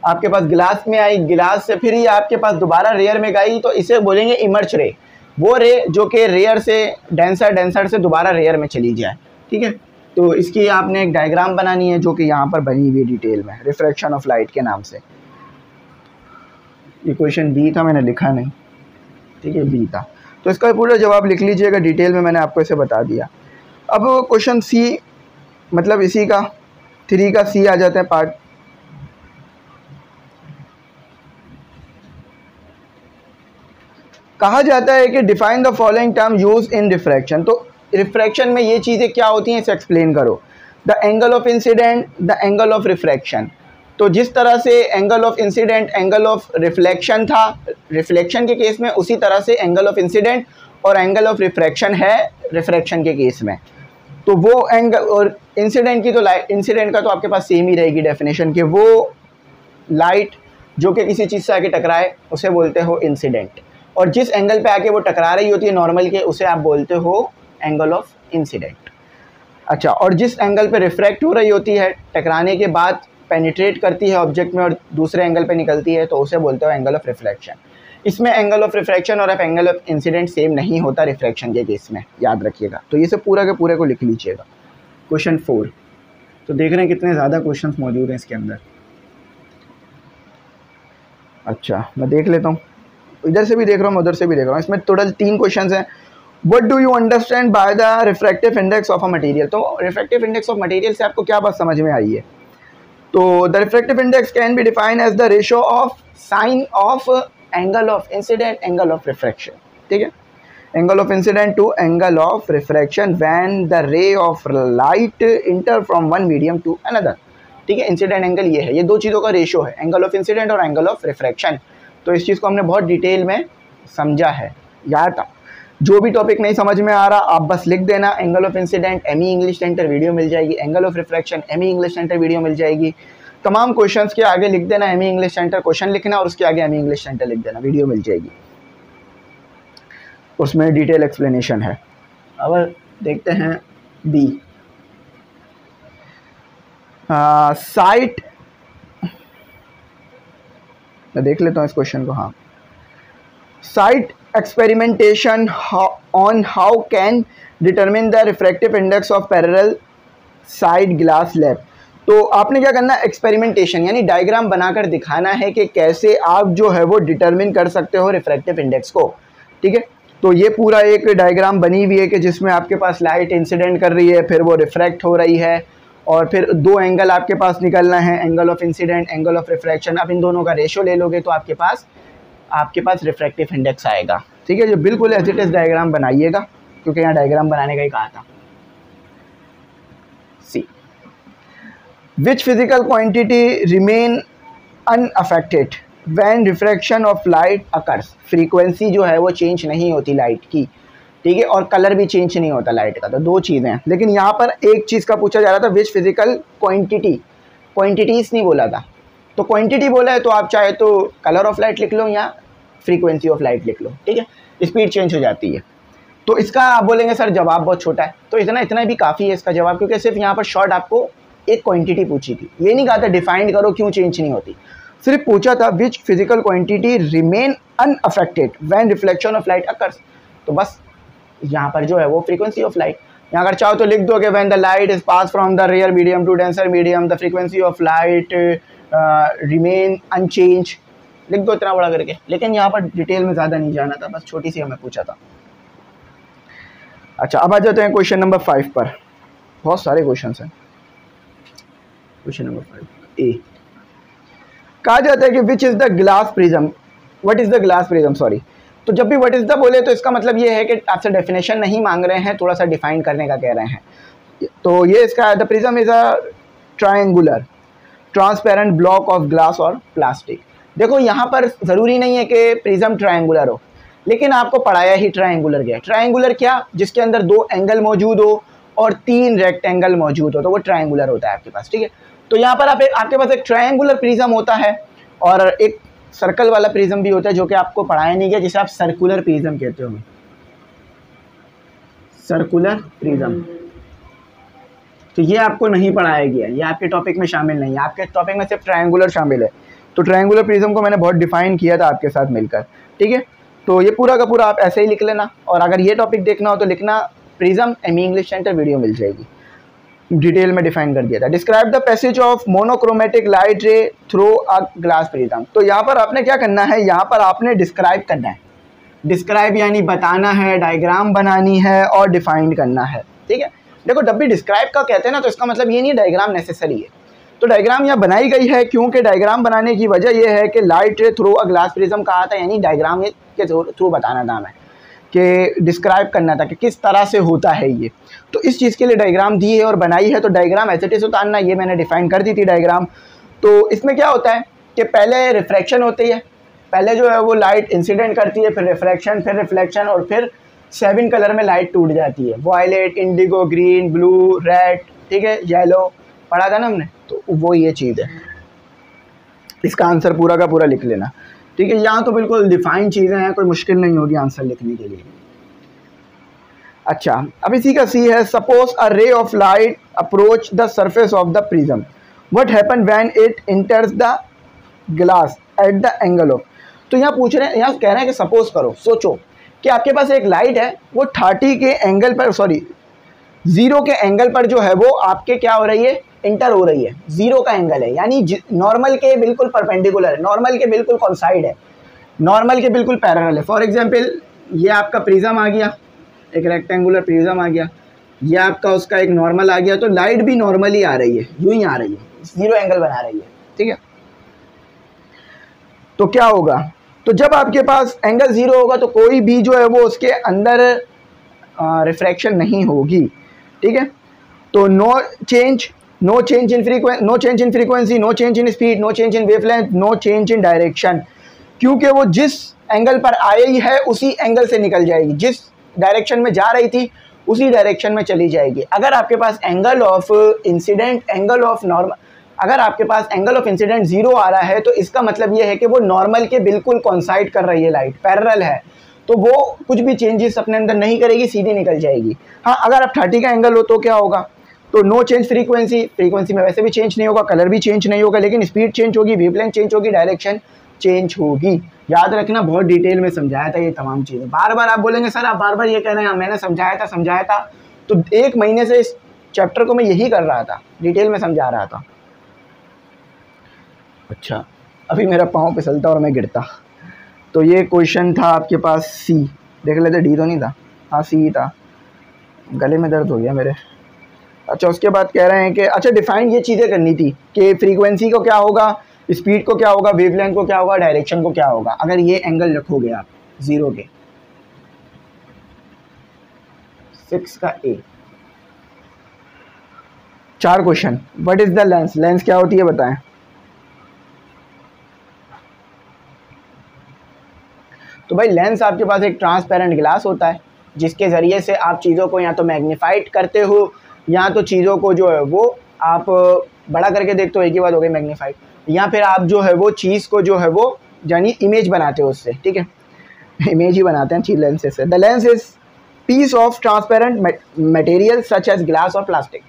आपके पास ग्लास में आई, ग्लास से फिर ये आपके पास दोबारा रेयर में गई, तो इसे बोलेंगे इमर्ज रे। वो रे जो कि रेयर से डेंसर, डेंसर से दोबारा रेयर में चली जाए, ठीक है। तो इसकी आपने एक डायग्राम बनानी है जो कि यहाँ पर बनी हुई डिटेल में, रिफ्रैक्शन ऑफ लाइट के नाम से। ये क्वेश्चन बी था, मैंने लिखा नहीं, ठीक है, बी था। तो इसका पूरा जवाब लिख लीजिएगा, डिटेल में मैंने आपको इसे बता दिया। अब क्वेश्चन सी, मतलब इसी का 3 का सी आ जाते हैं पार्ट। कहा जाता है कि define the following term use in refraction. तो रिफ्रैक्शन में ये चीज़ें क्या होती हैं, इसे एक्सप्लेन करो। The angle of incident, the angle of refraction. तो जिस तरह से angle of incident angle of reflection था रिफ्लेक्शन के केस में, उसी तरह से एंगल ऑफ इंसिडेंट और एंगल ऑफ रिफ्रैक्शन है रिफ्रैक्शन के केस में। तो वो एंगल और इंसिडेंट की, तो लाइट, इंसिडेंट का तो आपके पास सेम ही रहेगी डेफिनेशन के, वो लाइट जो कि किसी चीज़ से आके टकराए उसे बोलते हो इंसिडेंट, और जिस एंगल पे आके वो टकरा रही होती है नॉर्मल के, उसे आप बोलते हो एंगल ऑफ इंसिडेंट। अच्छा, और जिस एंगल पे रिफ्रैक्ट हो रही होती है, टकराने के बाद पेनिट्रेट करती है ऑब्जेक्ट में और दूसरे एंगल पे निकलती है, तो उसे बोलते हो एंगल ऑफ रिफ्रैक्शन। इसमें एंगल ऑफ रिफ्रैक्शन और एंगल ऑफ इंसिडेंट सेम नहीं होता रिफ्रैक्शन के केस में, याद रखिएगा। तो ये सब पूरा के पूरे को लिख लीजिएगा। क्वेश्चन 4, तो देख रहे हैं कितने ज़्यादा क्वेश्चन मौजूद हैं इसके अंदर। अच्छा, मैं देख लेता हूँ, इधर से भी देख रहा हूँ, उधर से भी देख रहा हूँ। इसमें टोटल 3 क्वेश्चन हैं। What do you understand by the refractive index of a material. तो रिफ्रैक्टिव इंडेक्स ऑफ मटेरियल से आपको क्या बात समझ में आई है? तो the refractive index can be defined as the ratio of sine of angle of incident angle of refraction, ठीक है, angle of incident to angle of refraction when the ray of light enter from one medium to another, ठीक है। Incident angle ये है, ये 2 चीज़ों का ratio है, एंगल ऑफ इंसिडेंट और एंगल ऑफ रिफ्रैक्शन। तो इस चीज़ को हमने बहुत डिटेल में समझा है, याद था। जो भी टॉपिक नहीं समझ में आ रहा आप बस लिख देना, angle of incident ME English centre video मिल जाएगी, angle of refraction ME English centre video मिल जाएगी। तमाम क्वेश्चंस के आगे लिख देना एमई इंग्लिश सेंटर क्वेश्चन लिखना, और उसके आगे एमई इंग्लिश सेंटर लिख देना, वीडियो मिल जाएगी, उसमें डिटेल एक्सप्लेनेशन है। अब देखते हैं बी, साइट, मैं देख लेता हूँ इस क्वेश्चन को। हाँ, site experimentation on how can determine the refractive index of parallel side glass lap. तो आपने क्या करना है, एक्सपेरिमेंटेशन यानी डायग्राम बनाकर दिखाना है कि कैसे आप जो है वो डिटरमिन कर सकते हो रिफ्रैक्टिव इंडेक्स को, ठीक है। तो ये पूरा एक डायग्राम बनी हुई है कि जिसमें आपके पास लाइट इंसिडेंट कर रही है, फिर वो रिफ्रैक्ट हो रही है, और फिर 2 एंगल आपके पास निकलना है, angle of incident angle of refraction. अब इन दोनों का रेशियो ले लोगे तो आपके पास रिफ्रैक्टिव इंडेक्स आएगा, ठीक है। जो बिल्कुल एज इट इज डायग्राम बनाइएगा, क्योंकि यहाँ डायग्राम बनाने का ही कहा था। C, which physical quantity remain unaffected when refraction of light occurs. Frequency जो है वो चेंज नहीं होती लाइट की, ठीक है, और कलर भी चेंज नहीं होता लाइट का। तो 2 चीज़ें हैं, लेकिन यहाँ पर एक चीज़ का पूछा जा रहा था, विच फिजिकल क्वांटिटी, क्वांटिटीज़ नहीं बोला था। तो क्वांटिटी बोला है तो आप चाहे तो कलर ऑफ लाइट लिख लो या फ्रीक्वेंसी ऑफ लाइट लिख लो, ठीक है, स्पीड चेंज हो जाती है। तो इसका आप बोलेंगे सर जवाब बहुत छोटा है, तो इतना भी काफ़ी है इसका जवाब, क्योंकि सिर्फ यहाँ पर शॉर्ट आपको एक क्वांटिटी पूछी थी, ये नहीं कहा था डिफाइंड करो क्यों चेंज नहीं होती, सिर्फ पूछा था विच physical quantity remain unaffected when reflection of light occurs. तो बस यहाँ पर जो है वो फ्रीक्वेंसी ऑफ लाइट, यहाँ अगर चाहो तो लिख दो कि when the light is pass from the rare medium to denser medium the frequency of light remain unchange, लिख दो इतना बड़ा करके। लेकिन यहाँ पर डिटेल में ज़्यादा नहीं जाना था, बस छोटी सी हमें पूछा था। अच्छा, अब आ जाते हैं क्वेश्चन नंबर 5 पर। बहुत सारे क्वेश्चन हैं। क्वेश्चन नंबर 5 ए, कहा जाता है कि which is the glass prism, what is the glass prism, sorry. तो जब भी व्हाट इज़ द बोले तो इसका मतलब ये है कि आपसे डेफिनेशन नहीं मांग रहे हैं, थोड़ा सा डिफाइन करने का कह रहे हैं। तो ये इसका, the prism is a triangular transparent block of glass और प्लास्टिक। देखो यहाँ पर ज़रूरी नहीं है कि प्रिज्म ट्रायंगुलर हो, लेकिन आपको पढ़ाया ही ट्रायंगुलर गया। ट्रायंगुलर क्या, जिसके अंदर 2 एंगल मौजूद हो और 3 रेक्टेंगल मौजूद हो, तो वो ट्रायंगुलर होता है आपके पास, ठीक है। तो यहाँ पर आपके पास एक ट्रायंगुलर प्रिज्म होता है और एक सर्कल वाला प्रिज्म भी होता है, जो कि आपको पढ़ाया नहीं गया, जिसे आप सर्कुलर प्रिज्म कहते हो। सर्कुलर प्रिज्म, तो ये आपको नहीं पढ़ाया गया, ये आपके टॉपिक में शामिल नहीं है। आपके टॉपिक में सिर्फ ट्रायंगुलर शामिल है। तो ट्रायंगुलर प्रिज्म को मैंने बहुत डिफाइन किया था आपके साथ मिलकर, ठीक है। तो ये पूरा का पूरा आप ऐसे ही लिख लेना, और अगर ये टॉपिक देखना हो तो लिखना prism, ME English centre, video मिल जाएगी, डिटेल में डिफाइन कर दिया था। Describe the passage of monochromatic light ray through a glass prism. तो यहाँ पर आपने क्या करना है, यहाँ पर आपने डिस्क्राइब करना है। डिस्क्राइब यानी बताना है, डायग्राम बनानी है और डिफाइन करना है, ठीक है। देखो जब भी डिस्क्राइब का कहते हैं ना, तो इसका मतलब ये नहीं डायग्राम नेसेसरी है। तो डायग्राम यहाँ बनाई गई है, क्योंकि डायग्राम बनाने की वजह यह है कि light ray through a glass prism कहा था, यानी डायग्राम के थ्रू बताना था हमें, कि डिस्क्राइब करना था कि किस तरह से होता है ये। तो इस चीज़ के लिए डायग्राम दी है और बनाई है। तो डायग्राम एज इट इज़ उतारना, ये मैंने डिफाइन कर दी थी डायग्राम। तो इसमें क्या होता है कि पहले रिफ्रैक्शन होती है, पहले जो है वो लाइट इंसिडेंट करती है, फिर रिफ्रैक्शन, फिर रिफ्लेक्शन, और फिर 7 कलर में लाइट टूट जाती है। Violet, indigo, green, blue, red, ठीक है, येलो, पढ़ा था ना हमने। तो वो ये चीज़ है, इसका आंसर पूरा का पूरा लिख लेना, ठीक है। यहाँ तो बिल्कुल डिफाइन चीज़ें हैं, कोई मुश्किल नहीं होगी आंसर लिखने के लिए। अच्छा, अब इसी का सी है, suppose a ray of light approach the surface of the prism, what happen when it इंटर्स the glass at the angle of. तो यहाँ पूछ रहे हैं, यहाँ कह रहे हैं कि सपोज करो, सोचो कि आपके पास एक लाइट है, वो 30 के एंगल पर, सॉरी 0 के एंगल पर जो है वो आपके क्या हो रही है, इंटर हो रही है। 0 का एंगल है, यानी नॉर्मल के बिल्कुल परपेंडिकुलर है, नॉर्मल के बिल्कुल कॉन्साइड है, नॉर्मल के बिल्कुल पैरेलल है। फॉर एग्जांपल ये आपका प्रिज्म आ गया, एक रेक्टेंगुलर प्रिज्म आ गया, ये आपका उसका एक नॉर्मल आ गया। तो लाइट भी नॉर्मली आ रही है, यूं ही आ रही है, 0 एंगल बना रही है, ठीक है। तो क्या होगा, तो जब आपके पास एंगल 0 होगा तो कोई भी जो है वो उसके अंदर रिफ्रैक्शन नहीं होगी, ठीक है। तो no change in frequency, no change in speed, no change in wavelength, no change in direction, क्योंकि वो जिस एंगल पर आई है उसी एंगल से निकल जाएगी, जिस डायरेक्शन में जा रही थी उसी डायरेक्शन में चली जाएगी। अगर आपके पास angle of incident, angle of normal, अगर आपके पास एंगल ऑफ इंसिडेंट 0 आ रहा है, तो इसका मतलब ये है कि वो नॉर्मल के बिल्कुल कॉन्साइड कर रही है, लाइट पैरेलल है, तो वो कुछ भी चेंजेस अपने अंदर नहीं करेगी, सीधी निकल जाएगी। हाँ, अगर आप 30 का एंगल हो तो क्या होगा, तो नो चेंज फ्रीक्वेंसी में वैसे भी चेंज नहीं होगा, कलर भी चेंज नहीं होगा, लेकिन स्पीड चेंज होगी, वेवलेंथ चेंज होगी, डायरेक्शन चेंज होगी। याद रखना, बहुत डिटेल में समझाया था ये तमाम चीज़ें। बार बार आप बोलेंगे सर, आप बार बार ये कह रहे हैं मैंने समझाया था, तो 1 महीने से इस चैप्टर को मैं यही कर रहा था, डिटेल में समझा रहा था। अच्छा, अभी मेरा पाँव फिसलता और मैं गिरता। तो ये क्वेश्चन था आपके पास सी, देख लेते, डी तो नहीं था, हाँ सी था, गले में दर्द हो गया मेरे। अच्छा, उसके बाद कह रहे हैं कि अच्छा डिफाइन ये चीज़ें करनी थी कि फ्रीक्वेंसी को क्या होगा, स्पीड को क्या होगा, वेवलेंथ को क्या होगा, डायरेक्शन को क्या होगा, अगर ये एंगल रखोगे आप 0 के। 6 का ए, 4 question. What is the lens, lens क्या होती है बताएं। तो भाई लेंस आपके पास एक ट्रांसपेरेंट ग्लास होता है, जिसके ज़रिए से आप चीज़ों को या तो मैग्नीफाइड करते हो, या तो चीज़ों को जो है वो आप बड़ा करके देखते हो, एक ही बात हो गई मैग्नीफाइड, या फिर आप जो है वो चीज़ को जो है वो यानी इमेज बनाते हो उससे, ठीक है, इमेज ही बनाते हैं चीज लेंस से। The lens is piece of transparent material such as glass और प्लास्टिक।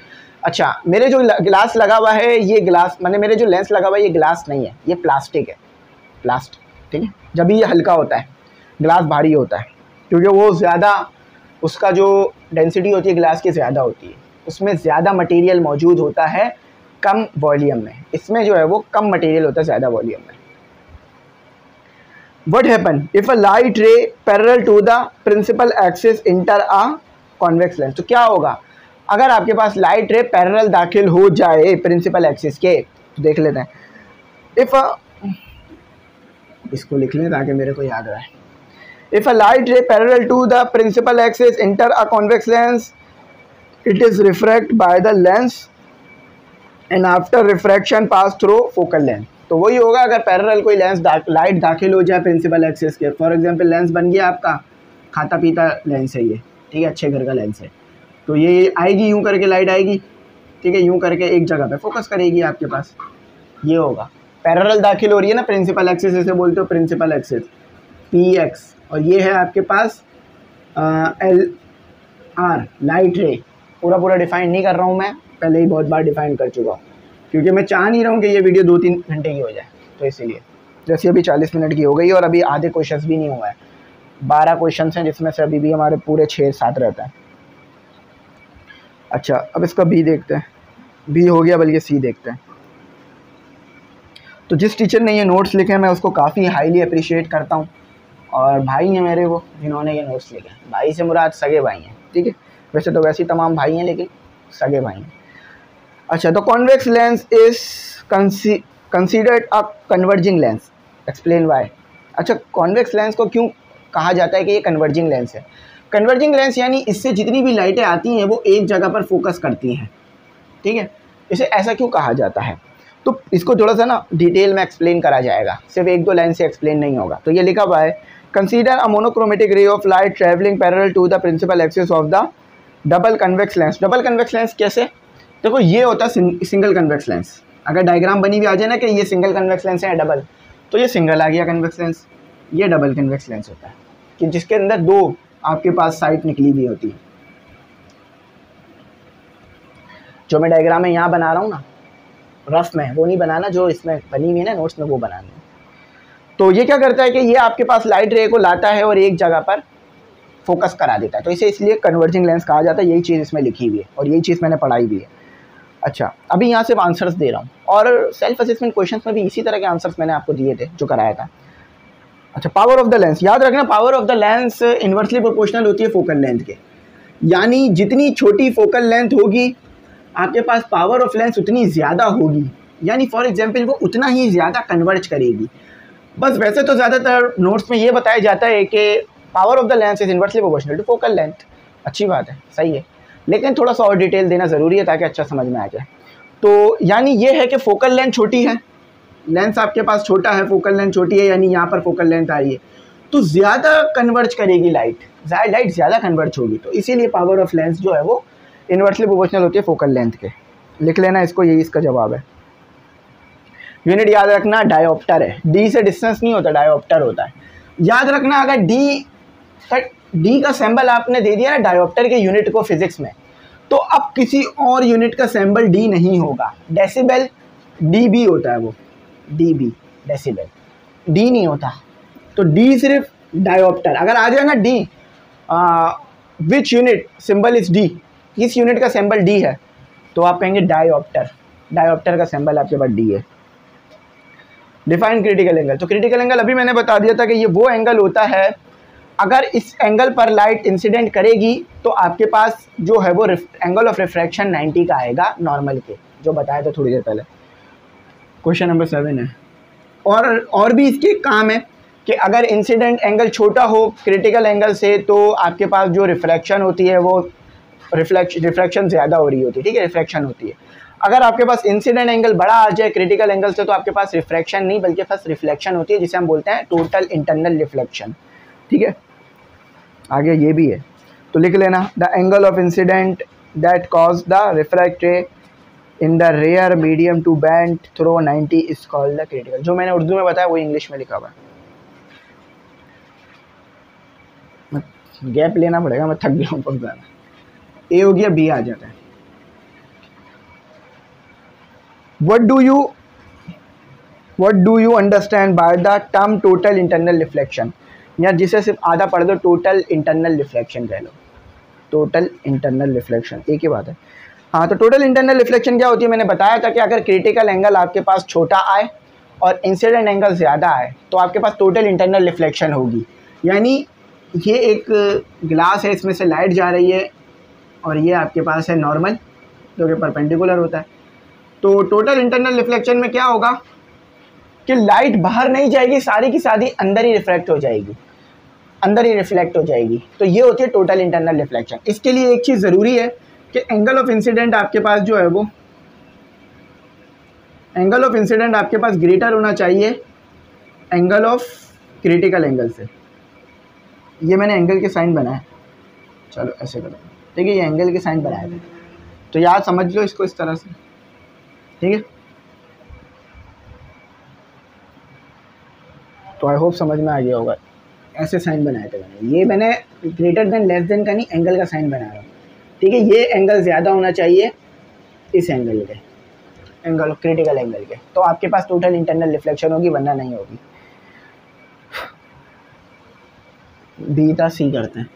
अच्छा, मेरे जो ग्लास लगा हुआ है ये ग्लास, मैंने मेरे जो लेंस लगा हुआ है ये ग्लास नहीं है, ये प्लास्टिक है, प्लास्टिक, ठीक है। जब भी ये हल्का होता है, ग्लास भारी होता है, क्योंकि वो ज़्यादा, उसका जो डेंसिटी होती है ग्लास की ज़्यादा होती है, उसमें ज़्यादा मटेरियल मौजूद होता है कम वॉल्यूम में। इसमें जो है वो कम मटेरियल होता है ज़्यादा वॉल्यूम में। What happen if a light ray parallel to the principal axis enter a convex lens. तो क्या होगा अगर आपके पास लाइट रे पैरेलल दाखिल हो जाए प्रिंसिपल एक्सिस के, तो देख लेते हैं। इफ इसको लिख लें ताकि मेरे को याद रहे। If a light ray parallel to the principal axis enter a convex lens, it is refract by the lens and after refraction pass through focal length. तो वही होगा अगर पैरेलल कोई लेंस लाइट दाखिल हो जाए प्रिंसिपल एक्सिस के। For example lens बन गया आपका, खाता पीता लेंस है ये, ठीक है, अच्छे घर का लेंस है। तो ये आएगी यूं करके लाइट आएगी, ठीक है, यूं करके एक जगह पे फोकस करेगी आपके पास, ये होगा। पैरेलल दाखिल हो रही है ना प्रिंसिपल एक्सिस, इसे बोलते हो प्रिंसिपल एक्सिस PX, और ये है आपके पास LR लाइट रे। पूरा डिफाइन नहीं कर रहा हूँ मैं, पहले ही बहुत बार डिफाइन कर चुका हूँ, क्योंकि मैं चाह नहीं रहा हूँ कि ये वीडियो 2-3 घंटे की हो जाए, तो इसीलिए। जैसे अभी 40 मिनट की हो गई और अभी आधे क्वेश्चंस भी नहीं हुआ है, 12 क्वेश्चंस हैं जिसमें से अभी भी हमारे पूरे 6-7 रहते हैं। अच्छा, अब इसका B देखते हैं। B हो गया, बल्कि C देखते हैं। तो जिस टीचर ने ये नोट्स लिखे हैं मैं उसको काफ़ी हाईली अप्रिशिएट करता हूँ, और भाई हैं मेरे वो जिन्होंने ये नोट्स लिखे हैं। भाई से मुराद सगे भाई हैं, ठीक है, वैसे तो वैसे ही तमाम भाई हैं लेकिन सगे भाई हैं। अच्छा, तो convex lens is considered a converging lens, explain why. अच्छा, कॉन्वेक्स लेंस को क्यों कहा जाता है कि ये कन्वर्जिंग लेंस है? कन्वर्जिंग लेंस यानी इससे जितनी भी लाइटें आती हैं वो एक जगह पर फोकस करती हैं, ठीक है। इसे ऐसा क्यों कहा जाता है? तो इसको थोड़ा सा ना डिटेल में एक्सप्लेन करा जाएगा, सिर्फ 1-2 लाइन से एक्सप्लेन नहीं होगा। तो ये लिखा हुआ है, consider a monochromatic ray of light travelling parallel to the principal axis of the double convex lens. Double convex lens कैसे? देखो, ये होता है सिंगल कन्वेक्स लेंस। अगर डायग्राम बनी हुई आ जाए ना कि ये सिंगल कन्वेक्स लेंस है या डबल, तो ये सिंगल आ गया कन्वेक्स लेंस। ये डबल कन्वेक्स लेंस होता है कि जिसके अंदर 2 आपके पास साइड निकली हुई होती है। जो मैं डायग्राम में यहाँ बना रहा हूँ ना रफ में, वो नहीं बनाना, जो इसमें बनी हुई है ना नोट्स में वो बनानी है। तो ये क्या करता है कि ये आपके पास लाइट रे को लाता है और एक जगह पर फोकस करा देता है, तो इसे इसलिए कन्वर्जिंग लेंस कहा जाता है। यही चीज़ इसमें लिखी हुई है और यही चीज़ मैंने पढ़ाई भी है। अच्छा, अभी यहाँ सिर्फ आंसर्स दे रहा हूँ, और सेल्फ असेसमेंट क्वेश्चंस में भी इसी तरह के आंसर्स मैंने आपको दिए थे जो कराया था। अच्छा, पावर ऑफ द लेंस याद रखना, power of the lens inversely proportional होती है फोकल लेंथ के, यानी जितनी छोटी फोकल लेंथ होगी आपके पास पावर ऑफ लेंस उतनी ज़्यादा होगी, यानी फॉर एग्जांपल वो उतना ही ज़्यादा कन्वर्ज करेगी। बस वैसे तो ज़्यादातर नोट्स में ये बताया जाता है कि power of the lens is inversely proportional to focal length. अच्छी बात है, सही है, लेकिन थोड़ा सा और डिटेल देना ज़रूरी है ताकि अच्छा समझ में आ जाए। तो यानी ये है कि फोकल लेंथ छोटी है, लेंस आपके पास छोटा है, फोकल लेंथ छोटी है, यानी यहाँ पर फोकल लेंथ आ रही है, तो ज़्यादा कन्वर्ज करेगी लाइट ज़्यादा कन्वर्ज होगी। तो इसीलिए पावर ऑफ लेंस जो है वो इन्वर्सली प्रोपोर्शनल होती है फोकल लेंथ के। लिख लेना इसको, यही इसका जवाब है। यूनिट याद रखना डायोप्टर है, डी से डिस्टेंस नहीं होता, डायोप्टर होता है। याद रखना, अगर डी का सिंबल आपने दे दिया ना डायोप्टर के यूनिट को फिजिक्स में, तो अब किसी और यूनिट का सिंबल डी नहीं होगा। डेसिबल डीबी होता है, वो डीबी डेसिबल डी नहीं होता। तो डी सिर्फ डायोप्टर। अगर आ जाए ना D which unit symbol is D, किस यूनिट का सिंबल डी है, तो आप कहेंगे डायोप्टर। डायोप्टर का सिंबल आपके पास डी है। डिफाइन क्रिटिकल एंगल, तो क्रिटिकल एंगल अभी मैंने बता दिया था कि ये वो एंगल होता है अगर इस एंगल पर लाइट इंसिडेंट करेगी तो आपके पास जो है वो एंगल ऑफ रिफ्रैक्शन 90 का आएगा नॉर्मल के, जो बताया था थोड़ी देर पहले। क्वेश्चन नंबर 7 है। और भी इसके काम है कि अगर इंसिडेंट एंगल छोटा हो क्रिटिकल एंगल से तो आपके पास जो रिफ्रैक्शन होती है वो रिफ्रैक्शन ज़्यादा हो रही होती है, ठीक है, रिफ्रैक्शन होती है। अगर आपके पास इंसिडेंट एंगल बड़ा आ जाए क्रिटिकल एंगल से तो आपके पास रिफ्रैक्शन नहीं बल्कि बस रिफ्लेक्शन होती है, जिसे हम बोलते हैं टोटल इंटरनल रिफ्लेक्शन, ठीक है। आगे ये भी है, तो लिख लेना, the angle of incident that cause the refract ray in the rare medium to bend through 90 is called the critical. जो मैंने उर्दू में बताया वो इंग्लिश में लिखा हुआ है। गैप लेना पड़ेगा, मैं थक गया हूँ बहुत ज़्यादा। ए हो गया, बी आ जाता है। What do you understand by the term total internal reflection? या जिसे सिर्फ आधा पढ़ दो, टोटल इंटरनल रिफ्लेक्शन कह लो। टोटल इंटरनल रिफ्लेक्शन एक ही बात है। हाँ, तो टोटल इंटरनल रिफ्लेक्शन क्या होती है, मैंने बताया था कि अगर क्रिटिकल एंगल आपके पास छोटा आए और इंसिडेंट एंगल ज़्यादा आए तो आपके पास टोटल इंटरनल रिफ्लेक्शन होगी। यानी ये एक ग्लास है, इसमें से लाइट जा रही है, और ये आपके पास है नॉर्मल जो कि परपेंडिकुलर होता है। तो टोटल इंटरनल रिफ्लेक्शन में क्या होगा कि लाइट बाहर नहीं जाएगी, सारी की सारी अंदर ही रिफ्लेक्ट हो जाएगी, अंदर ही रिफ्लेक्ट हो जाएगी। तो ये होती है टोटल इंटरनल रिफ्लेक्शन। इसके लिए एक चीज़ ज़रूरी है कि एंगल ऑफ इंसिडेंट आपके पास जो है वो एंगल ऑफ इंसिडेंट आपके पास ग्रेटर होना चाहिए एंगल ऑफ क्रिटिकल एंगल से। ये मैंने एंगल के साइन बनाया, चलो ऐसे करो, ठीक है, ये एंगल के साइन बनाए थे, तो याद समझ लो इसको इस तरह से, ठीक है। तो आई होप समझ में आ गया होगा, ऐसे साइन बनाए थे मैंने। ये मैंने ग्रेटर देन लेस देन का नहीं, एंगल का साइन बना रहा हूँ, ठीक है। ये एंगल ज़्यादा होना चाहिए इस एंगल के, एंगल क्रिटिकल एंगल के, तो आपके पास टोटल इंटरनल रिफ्लेक्शन होगी, वरना नहीं होगी। बी था सी करते हैं।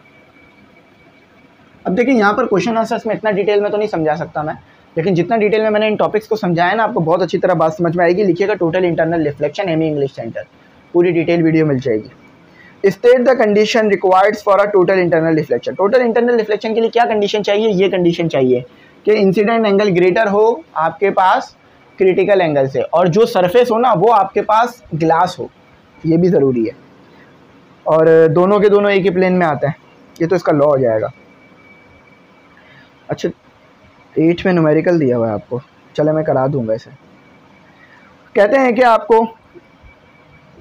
अब देखिए यहाँ पर क्वेश्चन आंसर्स में इतना डिटेल में तो नहीं समझा सकता मैं, लेकिन जितना डिटेल में मैंने इन टॉपिक्स को समझाया ना, आपको बहुत अच्छी तरह बात समझ में आएगी। लिखिएगा total internal reflection ME English centre, पूरी डिटेल वीडियो मिल जाएगी। State the condition required for a total internal reflection. Total internal reflection के लिए क्या कंडीशन चाहिए? ये कंडीशन चाहिए कि इंसिडेंट एंगल ग्रेटर हो आपके पास क्रिटिकल एंगल से, और जो सरफेस हो ना वो आपके पास ग्लास हो, ये भी ज़रूरी है, और दोनों के दोनों एक ही प्लेन में आते हैं, ये तो इसका लॉ हो जाएगा। अच्छा 8 में न्यूमेरिकल दिया हुआ है आपको, चले मैं करा दूंगा इसे। कहते हैं कि आपको,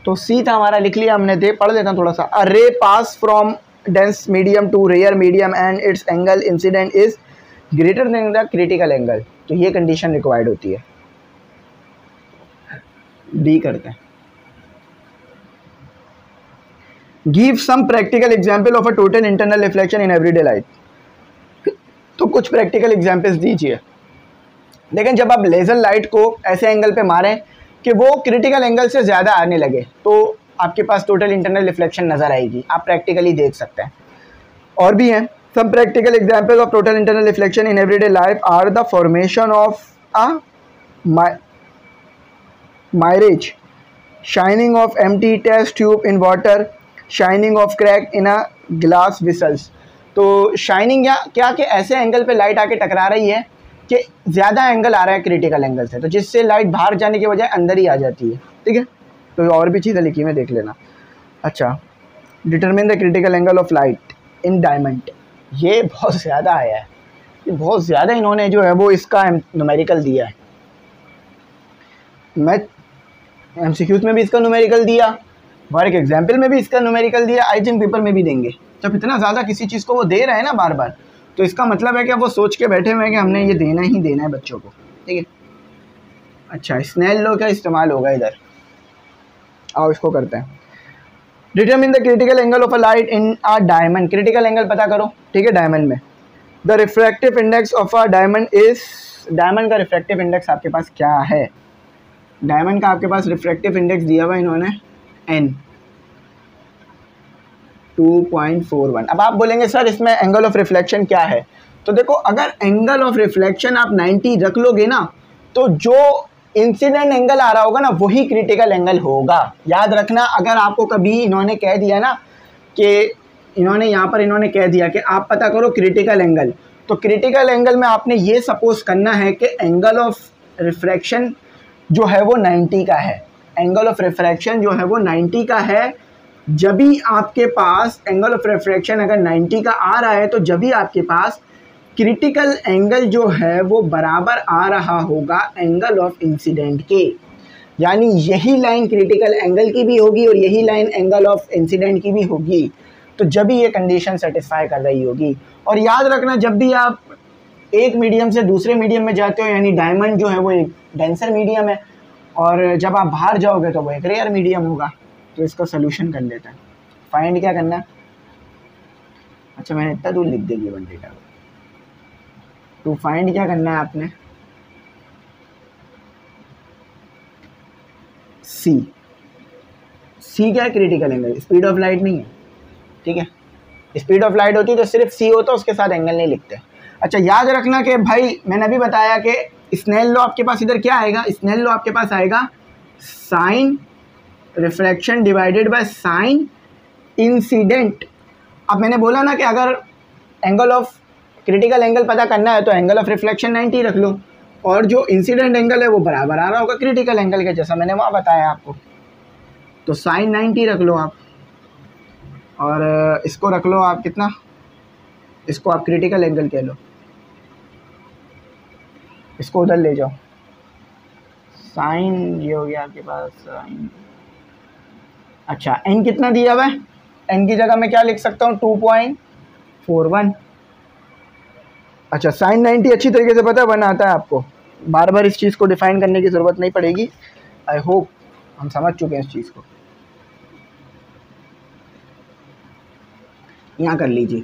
तो सी था हमारा, लिख लिया हमने, दे पढ़ लेता हूँ थोड़ा सा। A ray pass from dense medium to rare medium and its angle incident is greater than the critical angle. तो ये कंडीशन रिक्वायर्ड होती है। डी करते हैं। Give some practical example of a total internal reflection in everyday life. तो कुछ practical examples दीजिए। लेकिन जब आप लेज़र लाइट को ऐसे एंगल पे मारें कि वो क्रिटिकल एंगल से ज़्यादा आने लगे, तो आपके पास टोटल इंटरनल रिफ्लेक्शन नज़र आएगी, आप प्रैक्टिकली देख सकते हैं। और भी हैं some practical example of total internal reflection in everyday life are the formation of a mirage, shining of empty test tube in water, shining of crack in a glass vessels. तो shining या क्या कि ऐसे angle पे light आके टकरा रही है कि ज़्यादा एंगल आ रहा है क्रिटिकल एंगल से, तो जिससे लाइट बाहर जाने के बजाय अंदर ही आ जाती है, ठीक है। तो और भी चीज़ें लिखी में देख लेना। अच्छा, determine the critical angle of light in diamond. ये बहुत ज़्यादा आया है, ये बहुत ज़्यादा इन्होंने जो है वो इसका न्यूमेरिकल दिया है। मैं MCQs में भी इसका न्यूमेरिकल दिया, वर्क एग्जाम्पल में भी इसका न्यूमेरिकल दिया, IGM पेपर में भी देंगे। जब इतना ज़्यादा किसी चीज़ को वो दे रहे हैं ना बार बार, तो इसका मतलब है कि वो सोच के बैठे हुए हैं कि हमने ये देना ही देना है बच्चों को, ठीक है। अच्छा, स्नेल लॉ का इस्तेमाल होगा इधर, आओ इसको करते हैं। Determine the critical angle of a light in a diamond. Critical angle पता करो, ठीक है, डायमंड में। The refractive index of a diamond is, diamond का रिफ्रैक्टिव इंडेक्स आपके पास क्या है? डायमंड का आपके पास रिफ्रैक्टिव इंडेक्स दिया हुआ इन्होंने N 2.41। अब आप बोलेंगे सर इसमें एंगल ऑफ रिफ्लेक्शन क्या है? तो देखो, अगर एंगल ऑफ रिफ्लेक्शन आप 90 रख लोगे ना, तो जो इंसिडेंट एंगल आ रहा होगा ना वही क्रिटिकल एंगल होगा। याद रखना, अगर आपको कभी इन्होंने कह दिया ना कि यहाँ पर इन्होंने कह दिया कि आप पता करो क्रिटिकल एंगल, तो क्रिटिकल एंगल में आपने ये सपोज करना है कि एंगल ऑफ रिफ्रैक्शन जो है वो 90 का है। एंगल ऑफ रिफ्रैक्शन जो है वो 90 का है। जब भी आपके पास एंगल ऑफ रिफ्रैक्शन अगर 90 का आ रहा है, तो जब भी आपके पास क्रिटिकल एंगल जो है वो बराबर आ रहा होगा एंगल ऑफ इंसिडेंट के। यानी यही लाइन क्रिटिकल एंगल की भी होगी और यही लाइन एंगल ऑफ इंसिडेंट की भी होगी, तो जब भी ये कंडीशन सेटिस्फाई कर रही होगी। और याद रखना, जब भी आप एक मीडियम से दूसरे मीडियम में जाते हो, यानी डायमंड जो है वो एक डेंसर मीडियम है, और जब आप बाहर जाओगे तो वो एक रेयर मीडियम होगा। तो इसका सोल्यूशन कर लेते हैं। फाइंड क्या करना है? अच्छा, मैंने इतना दूर लिख दी गिवन डेटा। टू फाइंड क्या करना है आपने? सी क्या है? Critical angle. Speed of light नहीं है, ठीक है। स्पीड ऑफ लाइट होती तो सिर्फ सी होता, उसके साथ एंगल नहीं लिखते। अच्छा, याद रखना कि भाई मैंने अभी बताया कि स्नेल लॉ आपके पास इधर क्या आएगा? स्नेल लॉ आपके पास आएगा sine refraction divided by sine incident. अब मैंने बोला ना कि अगर एंगल ऑफ क्रिटिकल एंगल पता करना है तो एंगल ऑफ रिफ्लेक्शन 90 रख लो, और जो इंसिडेंट एंगल है वो बराबर आ रहा होगा क्रिटिकल एंगल के, जैसा मैंने वहाँ बताया आपको। तो साइन 90 रख लो आप, और इसको रख लो आप कितना, इसको आप क्रिटिकल एंगल कह लो, इसको उधर ले जाओ। साइन ये हो गया आपके पास साइन, अच्छा एन कितना दिया हुआ है, एन की जगह मैं क्या लिख सकता हूँ 2.41। अच्छा साइन 90 अच्छी तरीके से पता है 1 आता है आपको, बार बार इस चीज़ को डिफाइन करने की ज़रूरत नहीं पड़ेगी। आई होप हम समझ चुके हैं इस चीज़ को। यहाँ कर लीजिए,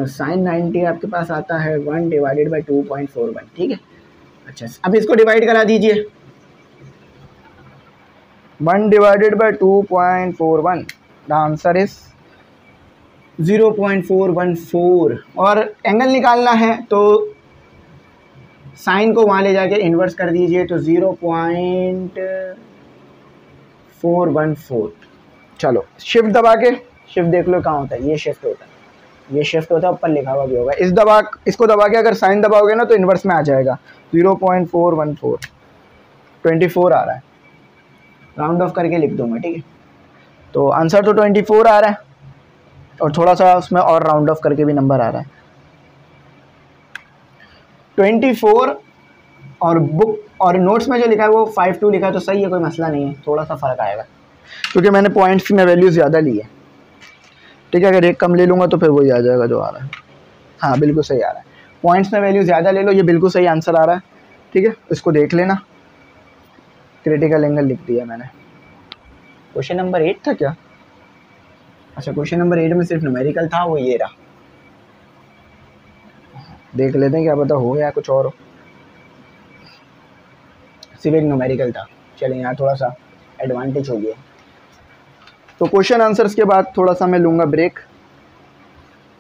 साइन 90 आपके पास आता है 1 डिवाइडेड बाई 2.41, ठीक है। अच्छा अब इसको डिवाइड करा दीजिए, 1 divided by 2.41, the answer is 0.414। और एंगल निकालना है तो साइन को वहाँ ले जाके इन्वर्स कर दीजिए, तो 0.414। चलो शिफ्ट दबा के, शिफ्ट देख लो कहाँ होता है, ये शिफ्ट होता है, ये शिफ्ट होता है, ऊपर लिखा हुआ भी होगा। इसको दबा के अगर साइन दबाओगे ना तो इन्वर्स में आ जाएगा 0.414, 24 आ रहा है, राउंड ऑफ करके लिख दूंगा, ठीक है। तो आंसर तो 24 आ रहा है, और थोड़ा सा उसमें और राउंड ऑफ करके भी नंबर आ रहा है 24, और बुक और नोट्स में जो लिखा है वो 52 लिखा है, तो सही है, कोई मसला नहीं है, थोड़ा सा फ़र्क आएगा क्योंकि मैंने पॉइंट्स में वैल्यू ज़्यादा ली है, ठीक है। अगर एक कम ले लूँगा तो फिर वही आ जाएगा जो आ रहा है। हाँ बिल्कुल सही आ रहा है, पॉइंट्स में वैल्यू ज़्यादा ले लो, ये बिल्कुल सही आंसर आ रहा है, ठीक है। इसको देख लेना, क्रिटिकल एंगल लिख दिया मैंने। क्वेश्चन नंबर 8 था क्या? अच्छा क्वेश्चन नंबर 8 में सिर्फ न्यूमेरिकल था, वो ये रहा, देख लेते हैं क्या पता हो या कुछ और हो। सिर्फ एक न्यूमेरिकल था, चलिए यहाँ थोड़ा सा एडवांटेज हो गया। तो क्वेश्चन आंसर्स के बाद थोड़ा सा मैं लूँगा ब्रेक।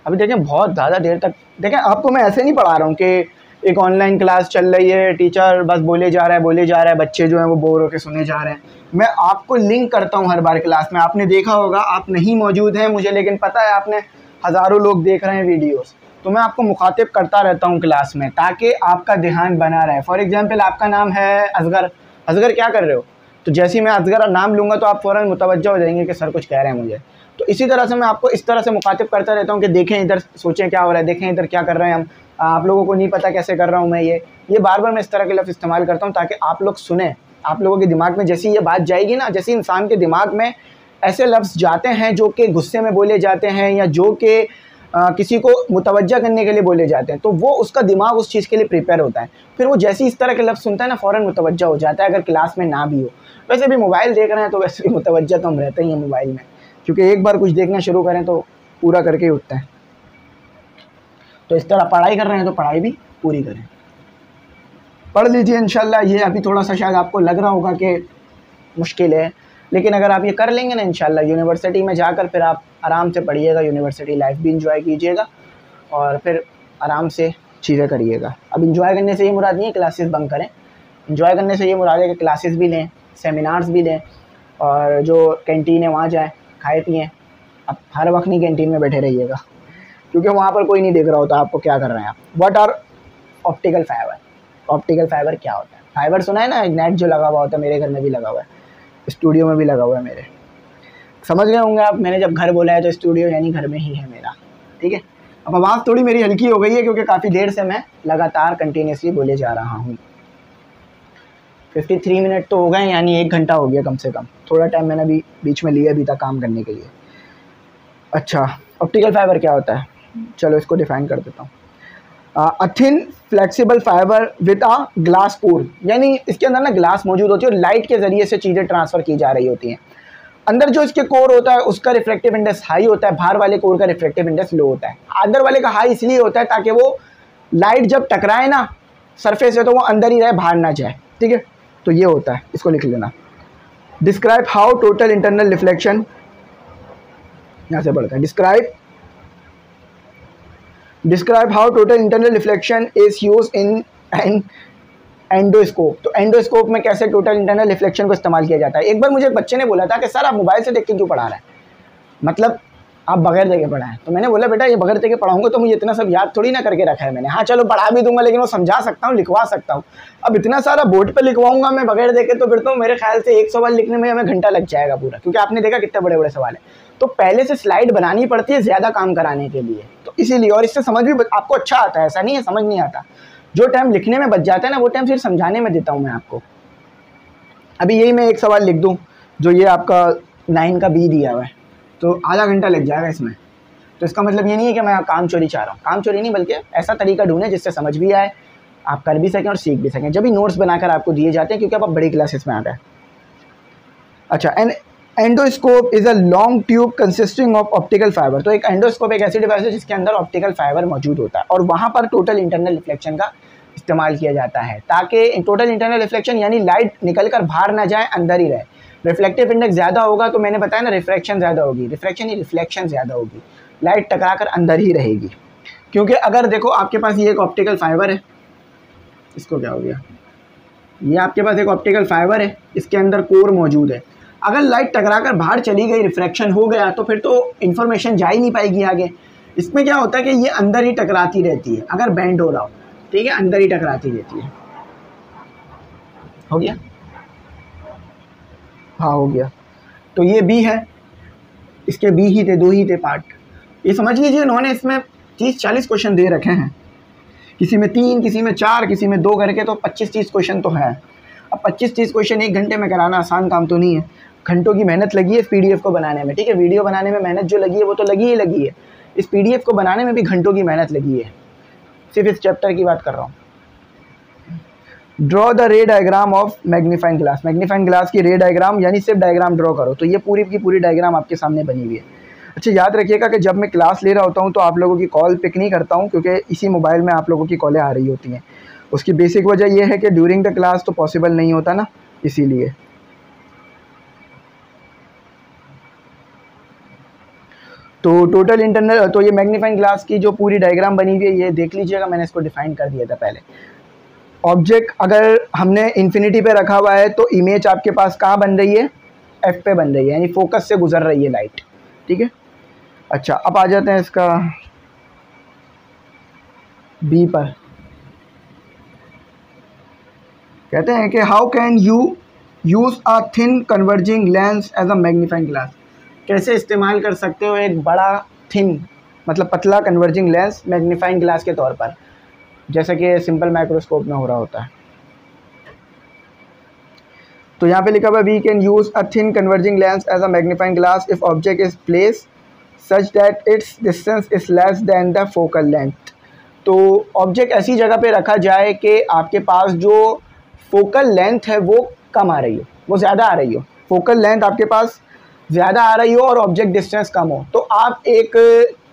अभी देखें बहुत ज़्यादा देर तक, देखें आपको मैं ऐसे नहीं पढ़ा रहा हूँ कि एक ऑनलाइन क्लास चल रही है, टीचर बस बोले जा रहा है, बच्चे जो हैं वो बोर होकर सुने जा रहे हैं। मैं आपको लिंक करता हूँ हर बार क्लास में, आपने देखा होगा, आप नहीं मौजूद हैं मुझे, लेकिन पता है आपने हज़ारों लोग देख रहे हैं वीडियोस, तो मैं आपको मुखातिब करता रहता हूँ क्लास में ताकि आपका ध्यान बना रहे। फॉर एग्जांपल आपका नाम है असगर, असगर क्या कर रहे हो, तो जैसे ही मैं असगर नाम लूँगा तो आप फ़ौरन मुतवज्जो हो जाएंगे कि सर कुछ कह रहे हैं मुझे। तो इसी तरह से मैं आपको इस तरह से मुखातिब करता रहता हूँ कि देखें इधर, सोचें क्या हो रहा है, देखें इधर क्या कर रहे हैं हम, आप लोगों को नहीं पता कैसे कर रहा हूँ मैं, ये बार बार मैं इस तरह के लफ्ज़ इस्तेमाल करता हूँ ताकि आप लोग सुने। आप लोगों के दिमाग में जैसी ये बात जाएगी ना, जैसे इंसान के दिमाग में ऐसे लफ्ज़ जाते हैं जो कि गुस्से में बोले जाते हैं या जो कि किसी को मुतवज्जा करने के लिए बोले जाते हैं, तो वो उसका दिमाग उस चीज़ के लिए प्रिपेयर होता है, फिर वो जैसे इस तरह के लफ्ज़ सुनता है ना फ़ौरन मुतवज्जा हो जाता है, अगर क्लास में ना भी हो। वैसे भी मोबाइल देख रहे हैं तो वैसे भी मुतवज्जा तो हम रहते ही हैं मोबाइल में, क्योंकि एक बार कुछ देखना शुरू करें तो पूरा करके ही उठते हैं। तो इस तरह पढ़ाई कर रहे हैं तो पढ़ाई भी पूरी करें, पढ़ लीजिए इंशाल्लाह। ये अभी थोड़ा सा शायद आपको लग रहा होगा कि मुश्किल है, लेकिन अगर आप ये कर लेंगे ना इंशाल्लाह, यूनिवर्सिटी में जाकर फिर आप आराम से पढ़िएगा, यूनिवर्सिटी लाइफ भी इंजॉय कीजिएगा और फिर आराम से चीज़ें करिएगा। अब इंजॉय करने से ये मुराद नहीं है क्लासेस बंक करें, इंजॉय करने से ये मुराद है कि क्लासेस भी लें, सेमिनार्स भी लें, और जो कैंटीन है वहाँ जाएँ, खाए पिएँ। अब हर वक्त नहीं कैंटीन में बैठे रहिएगा क्योंकि वहाँ पर कोई नहीं देख रहा होता आपको क्या कर रहे हैं आप। What are optical fibre? Optical fibre क्या होता है? फाइबर सुना है ना, नेट जो लगा हुआ होता है, मेरे घर में भी लगा हुआ है, स्टूडियो में भी लगा हुआ है मेरे, समझ गए होंगे आप। मैंने जब घर बोला है तो स्टूडियो यानी घर में ही है मेरा, ठीक है। अब आवाज़ थोड़ी मेरी हल्की हो गई है क्योंकि काफ़ी देर से मैं लगातार कंटिन्यूसली बोले जा रहा हूँ। 53 मिनट तो हो गए, यानी 1 घंटा हो गया कम से कम। थोड़ा टाइम मैंने अभी बीच में लिया भी था काम करने के लिए। अच्छा ऑप्टिकल फाइबर क्या होता है, चलो इसको डिफाइन कर देता हूँ। A thin flexible fibre with a glass core, यानी इसके अंदर ना ग्लास मौजूद होती है और लाइट के ज़रिए से चीज़ें ट्रांसफ़र की जा रही होती हैं। अंदर जो इसके कोर होता है उसका रिफ्लेक्टिव इंडेक्स हाई होता है, बाहर वाले कोर का रिफ्लेक्टिव इंडेक्स लो होता है। अंदर वाले का हाई इसलिए होता है ताकि वो लाइट जब टकराए ना सरफेस से तो वो अंदर ही रहे, बाहर ना जाए, ठीक है। तो ये होता है, इसको लिख लेना। Describe how total internal reflection, यहाँ से बढ़ता है, describe how total internal reflection is use in endoscope. तो एंडोस्कोप में कैसे टोटल इंटरनल रिफ्लेक्शन को इस्तेमाल किया जाता है। एक बार मुझे एक बच्चे ने बोला था कि सर आप मोबाइल से देख के क्यों पढ़ा रहे हैं, मतलब आप बगैर देखे पढ़ाएं। तो मैंने बोला बेटा ये बगैर देखे पढ़ाऊंगा तो मुझे इतना सब याद थोड़ी ना करके रखा है मैंने। हाँ चलो पढ़ा भी दूंगा लेकिन वो समझा सकता हूँ, लिखवा सकता हूँ। अब इतना सारा बोर्ड पे लिखवाऊंगा मैं बगैर देखे तो फिर तो मेरे ख्याल से एक सवाल लिखने में हमें घंटा लग जाएगा पूरा, क्योंकि आपने देखा कितने बड़े बड़े सवाल है। तो पहले से स्लाइड बनानी पड़ती है ज़्यादा काम कराने के लिए, तो इसीलिए। और इससे समझ भी आपको अच्छा आता है, ऐसा नहीं है समझ नहीं आता। जो टाइम लिखने में बच जाता है ना वो टाइम फिर समझाने में देता हूँ मैं आपको। अभी यही मैं एक सवाल लिख दूँ जो ये आपका 9 का बी दिया हुआ है, तो आधा घंटा लग जाएगा इसमें। तो इसका मतलब ये नहीं है कि मैं काम चोरी चाह रहा हूँ, काम चोरी नहीं, बल्कि ऐसा तरीका ढूंढें जिससे समझ भी आए, आप कर भी सकें और सीख भी सकें। जब भी नोट्स बनाकर आपको दिए जाते हैं क्योंकि आप बड़ी क्लासेस में आ गए। अच्छा, an endoscope is a long tube consisting of optical fibre. तो एक एंडोस्कोप एक ऐसी डिवाइस है जिसके अंदर ऑप्टिकल फाइबर मौजूद होता है और वहाँ पर टोटल इंटरनल रिफ्लेक्शन का इस्तेमाल किया जाता है, ताकि टोटल इंटरनल रिफ्लेक्शन यानी लाइट निकल कर बाहर ना जाए, अंदर ही रहे। रिफ्लेक्टिव इंडेक्स ज़्यादा होगा तो मैंने बताया ना रिफ्रैक्शन ज़्यादा होगी, रिफ्रैक्शन ही रिफ्लेक्शन ज़्यादा होगी, लाइट टकरा कर अंदर ही रहेगी। क्योंकि अगर देखो आपके पास ये एक ऑप्टिकल फाइबर है, इसको क्या हो गया, ये आपके पास एक ऑप्टिकल फाइबर है, इसके अंदर कोर मौजूद है। अगर लाइट टकरा कर बाहर चली गई, रिफ्रैक्शन हो गया, तो फिर तो इन्फॉर्मेशन जा ही नहीं पाएगी आगे। इसमें क्या होता है कि ये अंदर ही टकराती रहती है, अगर बेंड हो रहा हो, ठीक है, अंदर ही टकराती रहती है। हो गया? हाँ हो गया। तो ये बी है, इसके बी ही थे, 2 ही थे पार्ट। ये समझ लीजिए उन्होंने इसमें 30-40 क्वेश्चन दे रखे हैं, किसी में 3, किसी में 4, किसी में 2 करके, तो 25-30 क्वेश्चन तो है। अब 25-30 क्वेश्चन 1 घंटे में कराना आसान काम तो नहीं है, घंटों की मेहनत लगी है इस PDF को बनाने में, ठीक है। वीडियो बनाने में मेहनत जो लगी है वो तो लगी ही लगी है, इस PDF को बनाने में भी घंटों की मेहनत लगी है। सिर्फ इस चैप्टर की बात कर रहा हूँ। ड्रॉ द रे diagram of magnifying glass. Magnifying glass की रे डायग्राम यानी सिर्फ डायग्राम ड्रॉ करो। तो ये पूरी की पूरी डायग्राम आपके सामने बनी हुई है। अच्छा याद रखिएगा कि जब मैं क्लास ले रहा होता हूँ तो आप लोगों की कॉल पिक नहीं करता हूँ, क्योंकि इसी मोबाइल में आप लोगों की कॉलें आ रही होती हैं। उसकी बेसिक वजह यह है कि ड्यूरिंग द क्लास तो पॉसिबल नहीं होता ना, इसीलिए। तो टोटल इंटरनल, तो ये मैग्नीफाइंग ग्लास की जो पूरी डायग्राम बनी हुई है ये देख लीजिएगा, मैंने इसको डिफाइन कर दिया था पहले। ऑब्जेक्ट अगर हमने इन्फिनिटी पे रखा हुआ है तो इमेज आपके पास कहाँ बन रही है, F पे बन रही है, यानी फोकस से गुजर रही है लाइट, ठीक है। अच्छा अब आ जाते हैं इसका बी पर। कहते हैं कि how can you use a thin converging lens as a magnifying glass. कैसे इस्तेमाल कर सकते हो एक बड़ा थिन मतलब पतला कन्वर्जिंग लेंस मैग्नीफाइंग ग्लास के तौर पर, जैसा कि सिंपल माइक्रोस्कोप में हो रहा होता है। तो यहाँ पे लिखा हुआ we can use a thin converging lens as a magnifying glass if object is place such that its distance is less than the focal length. तो ऑब्जेक्ट ऐसी जगह पे रखा जाए कि आपके पास जो फोकल लेंथ है वो कम आ रही हो, वो ज़्यादा आ रही हो, फोकल लेंथ आपके पास ज़्यादा आ रही हो और ऑब्जेक्ट डिस्टेंस कम हो, तो आप एक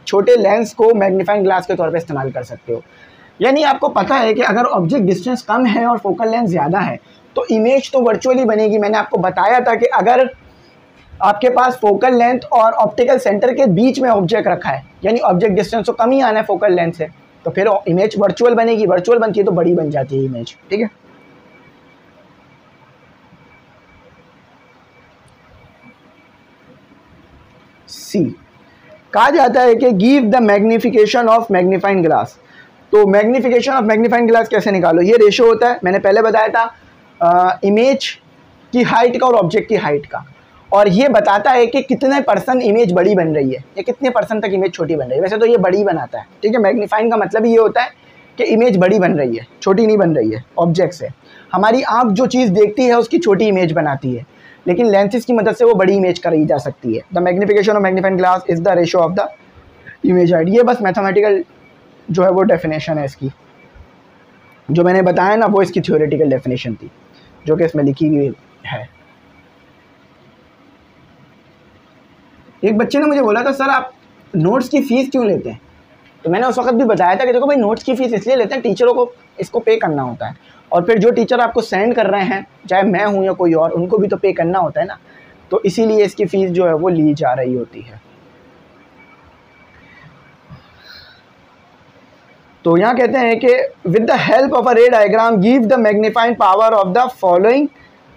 छोटे लेंस को मैग्नीफाइंग ग्लास के तौर पे इस्तेमाल कर सकते हो। यानी आपको पता है कि अगर ऑब्जेक्ट डिस्टेंस कम है और फोकल लेंथ ज़्यादा है तो इमेज तो वर्चुअली बनेगी। मैंने आपको बताया था कि अगर आपके पास फोकल लेंथ और ऑप्टिकल सेंटर के बीच में ऑब्जेक्ट रखा है, यानी ऑब्जेक्ट डिस्टेंस तो कम ही आना है फोकल लेंथ से, तो फिर इमेज वर्चुअल बनेगी, वर्चुअल बनती है तो बड़ी बन जाती है इमेज, ठीक है। सी कहा जाता है कि give the magnification of magnifying glass. तो मैग्निफिकेशन ऑफ मैग्नीफाइंग ग्लास कैसे निकालो, ये रेशो होता है, मैंने पहले बताया था इमेज की हाइट का और ऑब्जेक्ट की हाइट का, और ये बताता है कि कितने % इमेज बड़ी बन रही है या कितने % तक इमेज छोटी बन रही है। वैसे तो ये बड़ी बनाता है, ठीक है। मैग्नीफाइंग का मतलब ये होता है कि इमेज बड़ी बन रही है, छोटी नहीं बन रही है ऑब्जेक्ट से। हमारी आँख जो चीज़ देखती है उसकी छोटी इमेज बनाती है, लेकिन लेंसेज की मदद से वो बड़ी इमेज करी जा सकती है। The magnification of magnifying glass is the ratio of the image height. ये बस मैथमेटिकल जो है वो डेफिनेशन है इसकी, जो मैंने बताया ना वो इसकी थ्योरेटिकल डेफिनेशन थी जो कि इसमें लिखी हुई है। एक बच्चे ने मुझे बोला था सर आप नोट्स की फ़ीस क्यों लेते हैं, तो मैंने उस वक्त भी बताया था कि देखो भाई नोट्स की फ़ीस इसलिए लेते हैं, टीचरों को इसको पे करना होता है, और फिर जो टीचर आपको सेंड कर रहे हैं चाहे मैं हूँ या कोई और, उनको भी तो पे करना होता है ना, तो इसीलिए इसकी फ़ीस जो है वो ली जा रही होती है। तो यहाँ कहते हैं कि with the help of a रे diagram give the magnifying power of the following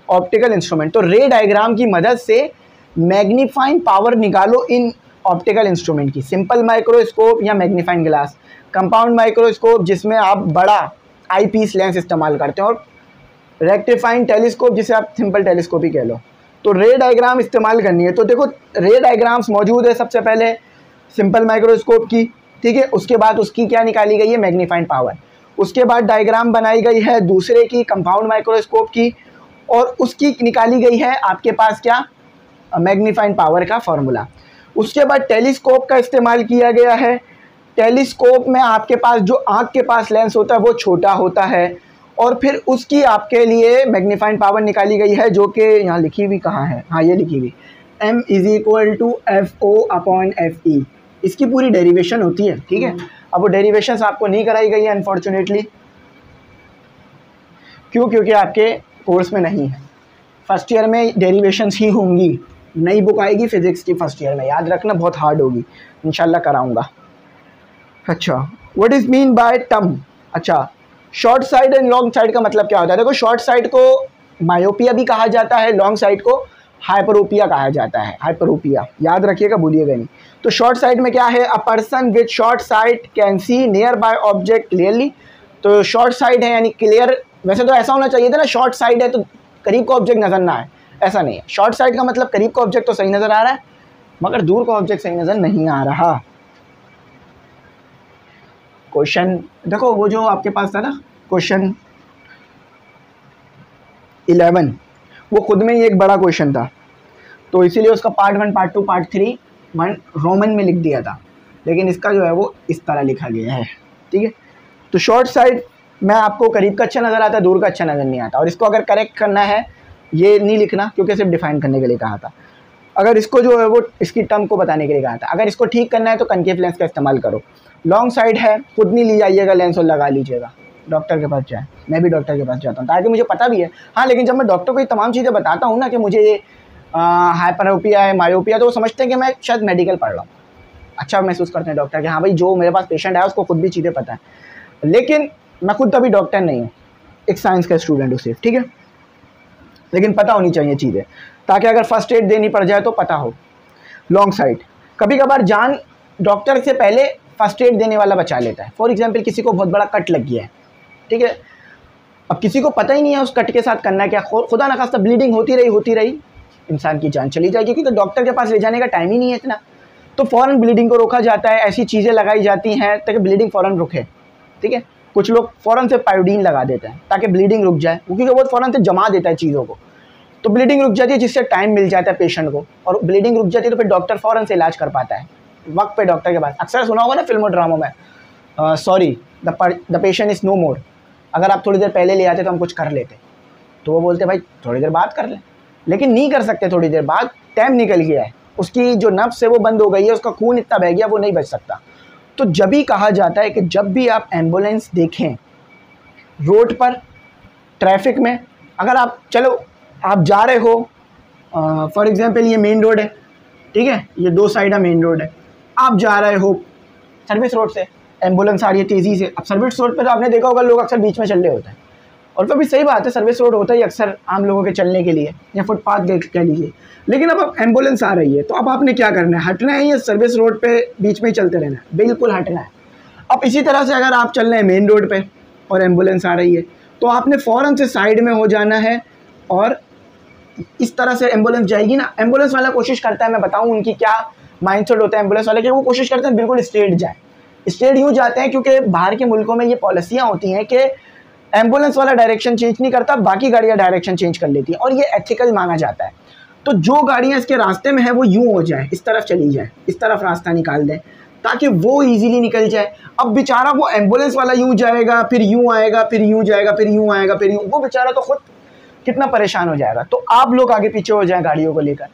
optical instrument. तो रे डायग्राम की मदद से मैग्नीफाइंग पावर निकालो इन ऑप्टिकल इंस्ट्रूमेंट की, सिंपल माइक्रोस्कोप या मैग्नीफाइंग ग्लास, कंपाउंड माइक्रोस्कोप जिसमें आप बड़ा आई पीस लेंस इस्तेमाल करते हैं, और रेक्टिफाइंग टेलीस्कोप जिसे आप सिंपल टेलीस्कोप ही कह लो। तो रे डायग्राम इस्तेमाल करनी है। तो देखो रे डायग्राम्स मौजूद है सबसे पहले सिंपल माइक्रोस्कोप की, ठीक है, उसके बाद उसकी क्या निकाली गई है, मैग्नीफाइंग पावर, उसके बाद डायग्राम बनाई गई है दूसरे की कंपाउंड माइक्रोस्कोप की, और उसकी निकाली गई है आपके पास क्या, मैग्नीफाइंग पावर का फॉर्मूला। उसके बाद टेलीस्कोप का इस्तेमाल किया गया है। टेलीस्कोप में आपके पास जो आँख के पास लेंस होता है वो छोटा होता है, और फिर उसकी आपके लिए मैग्नीफाइंग पावर निकाली गई है, जो कि यहाँ लिखी हुई कहाँ है, हाँ ये लिखी हुई, m = FO/FE। इसकी पूरी डेरिवेशन होती है, ठीक है। अब वो डेरिवेशंस आपको नहीं कराई गई है अनफॉर्चुनेटली, क्यों, क्योंकि आपके कोर्स में नहीं है। फर्स्ट ईयर में डेरिवेशंस ही होंगी, नई बुक आएगी फिजिक्स की फर्स्ट ईयर में, याद रखना बहुत हार्ड होगी, इंशाल्लाह कराऊंगा। अच्छा, what is mean by term, अच्छा short side and long side का मतलब क्या होता है। देखो शॉर्ट साइड को मायोपिया भी कहा जाता है, लॉन्ग साइड को हाइपरोपिया कहा जाता है, हाइपरोपिया याद रखिएगा, भूलिएगा नहीं। तो शॉर्ट साइड में क्या है, a person with short site can see near by object clearly. तो शॉर्ट साइड है यानी क्लियर, वैसे तो ऐसा होना चाहिए था ना, शॉर्ट साइड है तो करीब का ऑब्जेक्ट नजर ना आए, ऐसा नहीं है। शॉर्ट साइड का मतलब करीब का ऑब्जेक्ट तो सही नजर आ रहा है मगर दूर का ऑब्जेक्ट सही नजर नहीं आ रहा। क्वेश्चन देखो वो जो आपके पास था ना क्वेश्चन 11, वो खुद में ही एक बड़ा क्वेश्चन था, तो इसीलिए उसका पार्ट 1 पार्ट 2 पार्ट 3 रोमन में लिख दिया था, लेकिन इसका जो है वो इस तरह लिखा गया है, ठीक है। तो शॉर्ट साइड में आपको करीब का अच्छा नज़र आता है, दूर का अच्छा नज़र नहीं आता, और इसको अगर करेक्ट करना है ये नहीं लिखना क्योंकि सिर्फ डिफाइन करने के लिए कहा था, अगर इसको जो है वो इसकी टर्म को बताने के लिए कहा था। अगर इसको ठीक करना है तो कनकेव लेंस का इस्तेमाल करो। लॉन्ग साइड है, खुद नहीं ले जाइएगा लेंस और लगा लीजिएगा, डॉक्टर के पास जाए, मैं भी डॉक्टर के पास जाता हूँ ताकि मुझे पता भी है। हाँ लेकिन जब मैं डॉक्टर को ये तमाम चीज़ें बताता हूँ ना कि मुझे ये हाइपरोपिया है, मायोपिया, तो वो समझते हैं कि मैं शायद मेडिकल पढ़ रहा हूँ, अच्छा महसूस करते हैं डॉक्टर कि हाँ भाई जो मेरे पास पेशेंट है उसको खुद भी चीज़ें पता है, लेकिन मैं खुद अभी डॉक्टर नहीं हूँ, एक साइंस का स्टूडेंट हूँ सिर्फ, ठीक है। लेकिन पता होनी चाहिए चीज़ें ताकि अगर फर्स्ट एड देनी पड़ जाए तो पता हो। लॉन्ग साइड कभी कभार जान डॉक्टर से पहले फर्स्ट एड देने वाला बचा लेता है। फॉर एग्जांपल किसी को बहुत बड़ा कट लग गया है, ठीक है, अब किसी को पता ही नहीं है उस कट के साथ करना क्या, खुदा न खास्ता ब्लीडिंग होती रही इंसान की जान चली जाएगी, क्योंकि डॉक्टर के पास ले जाने का टाइम ही नहीं है इतना, तो फ़ौरन ब्लीडिंग को रोका जाता है, ऐसी चीज़ें लगाई जाती हैं ताकि ब्लीडिंग फ़ौरन रुके, ठीक है। कुछ लोग फ़ौरन से पायोडीन लगा देते हैं ताकि ब्लीडिंग रुक जाए, क्योंकि वो फ़ौरन से जमा देता है चीज़ों को, तो ब्लीडिंग रुक जाती है जिससे टाइम मिल जाता है पेशेंट को, और ब्लीडिंग रुक जाती है तो फिर डॉक्टर फ़ौरन से इलाज कर पाता है वक्त पे डॉक्टर के पास। अक्सर सुना होगा ना फिल्मों ड्रामों में, sorry the patient is no more, अगर आप थोड़ी देर पहले ले आते तो हम कुछ कर लेते, तो वो बोलते भाई थोड़ी देर बाद कर लें, लेकिन नहीं कर सकते, थोड़ी देर बाद टाइम निकल गया है, उसकी जो नब्ज़ है वो बंद हो गई है, उसका खून इतना बह गया वो नहीं बच सकता। तो जब भी कहा जाता है कि जब भी आप एम्बुलेंस देखें रोड पर, ट्रैफिक में, अगर आप चलो आप जा रहे हो, फॉर एग्जांपल ये मेन रोड है, ठीक है, ये दो साइड मेन रोड है, आप जा रहे हो सर्विस रोड से, एम्बुलेंस आ रही है तेज़ी से, अब सर्विस रोड पे तो आपने देखा होगा लोग अक्सर बीच में चल रहे होते हैं, और फिर भी सही बात है सर्विस रोड होता ही अक्सर आम लोगों के चलने के लिए या फुटपाथ कह लीजिए, लेकिन अब एम्बुलेंस आ रही है तो अब आपने क्या करना है, हटना है या सर्विस रोड पे बीच में ही चलते रहना है, बिल्कुल हटना है। अब इसी तरह से अगर आप चल रहे हैं मेन रोड पे और एम्बुलेंस आ रही है तो आपने फ़ौरन से साइड में हो जाना है, और इस तरह से एम्बुलेंस जाएगी ना, एम्बुलेंस वाला कोशिश करता है, मैं बताऊं उनकी क्या माइंडसेट होता है एम्बुलेंस वाले के, वो कोशिश करते हैं बिल्कुल स्ट्रेट जाए। स्ट्रेट यूँ जाते हैं क्योंकि बाहर के मुल्कों में ये पॉलिसियाँ होती हैं कि एम्बुलेंस वाला डायरेक्शन चेंज नहीं करता, बाकी गाड़ियाँ डायरेक्शन चेंज कर लेती हैं, और ये एथिकल माना जाता है। तो जो गाड़ियाँ इसके रास्ते में है वो यूँ हो जाए, इस तरफ चली जाए, इस तरफ रास्ता निकाल दें ताकि वो ईजिली निकल जाए। अब बेचारा वो एम्बुलेंस वाला यूँ जाएगा, फिर यूँ आएगा, फिर यूँ जाएगा, फिर यूँ आएगा, फिर यूँ, वो बेचारा तो खुद कितना परेशान हो जाएगा। तो आप लोग आगे पीछे हो जाएं गाड़ियों को लेकर।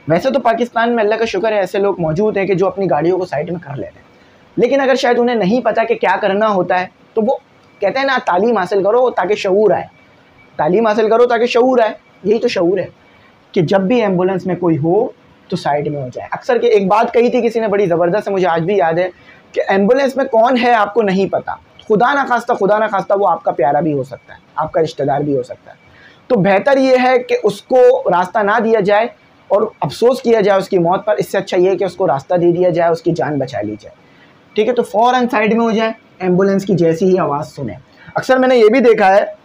वैसे तो पाकिस्तान में अल्लाह का शुक्र है ऐसे लोग मौजूद हैं कि जो अपनी गाड़ियों को साइड में कर लेते हैं, लेकिन अगर शायद उन्हें नहीं पता कि क्या करना होता है तो वो कहते हैं ना तालीम हासिल करो ताकि शऊर आए, तालीम हासिल करो ताकि शऊर आए, यही तो शऊर है कि जब भी एम्बुलेंस में कोई हो तो साइड में हो जाए। अक्सर के एक बात कही थी किसी ने बड़ी ज़बरदस्त, मुझे आज भी याद है कि एम्बुलेंस में कौन है आपको नहीं पता, खुदा ना खास्ता वो आपका प्यारा भी हो सकता है, आपका रिश्तेदार भी हो सकता है, तो बेहतर ये है कि उसको रास्ता ना दिया जाए और अफसोस किया जाए उसकी मौत पर, इससे अच्छा ये है कि उसको रास्ता दे दिया जाए, उसकी जान बचा ली जाए, ठीक है। तो फ़ौरन साइड में हो जाए, एम्बुलेंस की जैसी ही आवाज़ सुने। अक्सर मैंने ये भी देखा है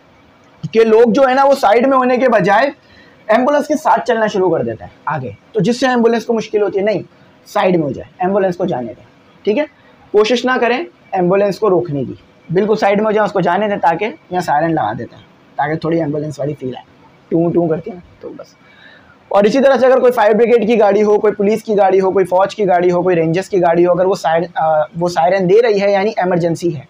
कि लोग जो है ना वो साइड में होने के बजाय एम्बुलेंस के साथ चलना शुरू कर देते हैं आगे, तो जिससे एम्बुलेंस को मुश्किल होती है। नहीं, साइड में हो जाए, एम्बुलेंस को जाने दें, ठीक है। कोशिश ना करें एम्बुलेंस को रोकने की, बिल्कुल साइड में हो जाए, उसको जाने दें, ताकि यहाँ सायरन लगा देते हैं ताकि थोड़ी एम्बुलेंस वाली फील आए, टू टू करती है ना, तो बस। और इसी तरह से अगर कोई फायर ब्रिगेड की गाड़ी हो, कोई पुलिस की गाड़ी हो, कोई फौज की गाड़ी हो, कोई रेंजर्स की गाड़ी हो, अगर वो सायरन दे रही है यानी एमरजेंसी है,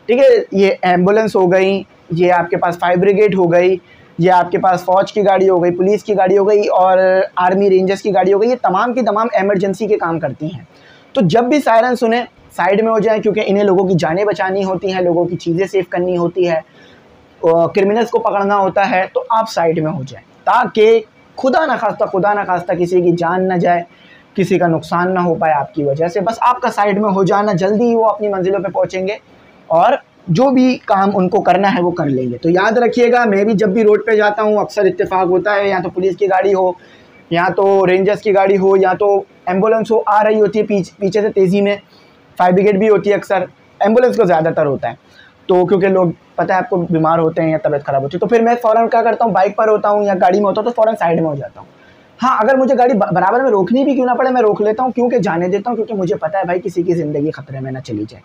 ठीक है। ये एम्बुलेंस हो गई, ये आपके पास फायर ब्रिगेड हो गई, ये आपके पास फ़ौज की गाड़ी हो गई, पुलिस की गाड़ी हो गई और आर्मी रेंजर्स की गाड़ी हो गई, ये तमाम की तमाम एमरजेंसी के काम करती हैं। तो जब भी सायरन सुने साइड में हो जाए, क्योंकि इन्हें लोगों की जानें बचानी होती हैं, लोगों की चीज़ें सेव करनी होती है, क्रिमिनल्स को पकड़ना होता है। तो आप साइड में हो जाएं ताकि खुदा ना खास्ता किसी की जान ना जाए, किसी का नुकसान ना हो पाए आपकी वजह से। बस आपका साइड में हो जाना, जल्दी ही वो अपनी मंजिलों पे पहुंचेंगे और जो भी काम उनको करना है वो कर लेंगे। तो याद रखिएगा, मैं भी जब भी रोड पे जाता हूँ अक्सर इत्तेफाक होता है, या तो पुलिस की गाड़ी हो, या तो रेंजर्स की गाड़ी हो, या तो एम्बुलेंस हो, आ रही होती है पीछे से तेज़ी में, फायर ब्रिगेड भी होती है, अक्सर एम्बुलेंस को ज़्यादातर होता है। तो क्योंकि लोग पता है आपको बीमार होते हैं या तबीयत ख़राब होती है, तो फिर मैं फ़ौरन क्या करता हूँ, बाइक पर होता हूँ या गाड़ी में होता हूँ तो फ़ौरन साइड में हो जाता हूँ। हाँ, अगर मुझे गाड़ी बराबर में रोकनी भी क्यों ना पड़े, मैं रोक लेता हूँ, क्योंकि जाने देता हूँ, क्योंकि मुझे पता है भाई किसी की ज़िंदगी ख़तरे में ना चली जाए,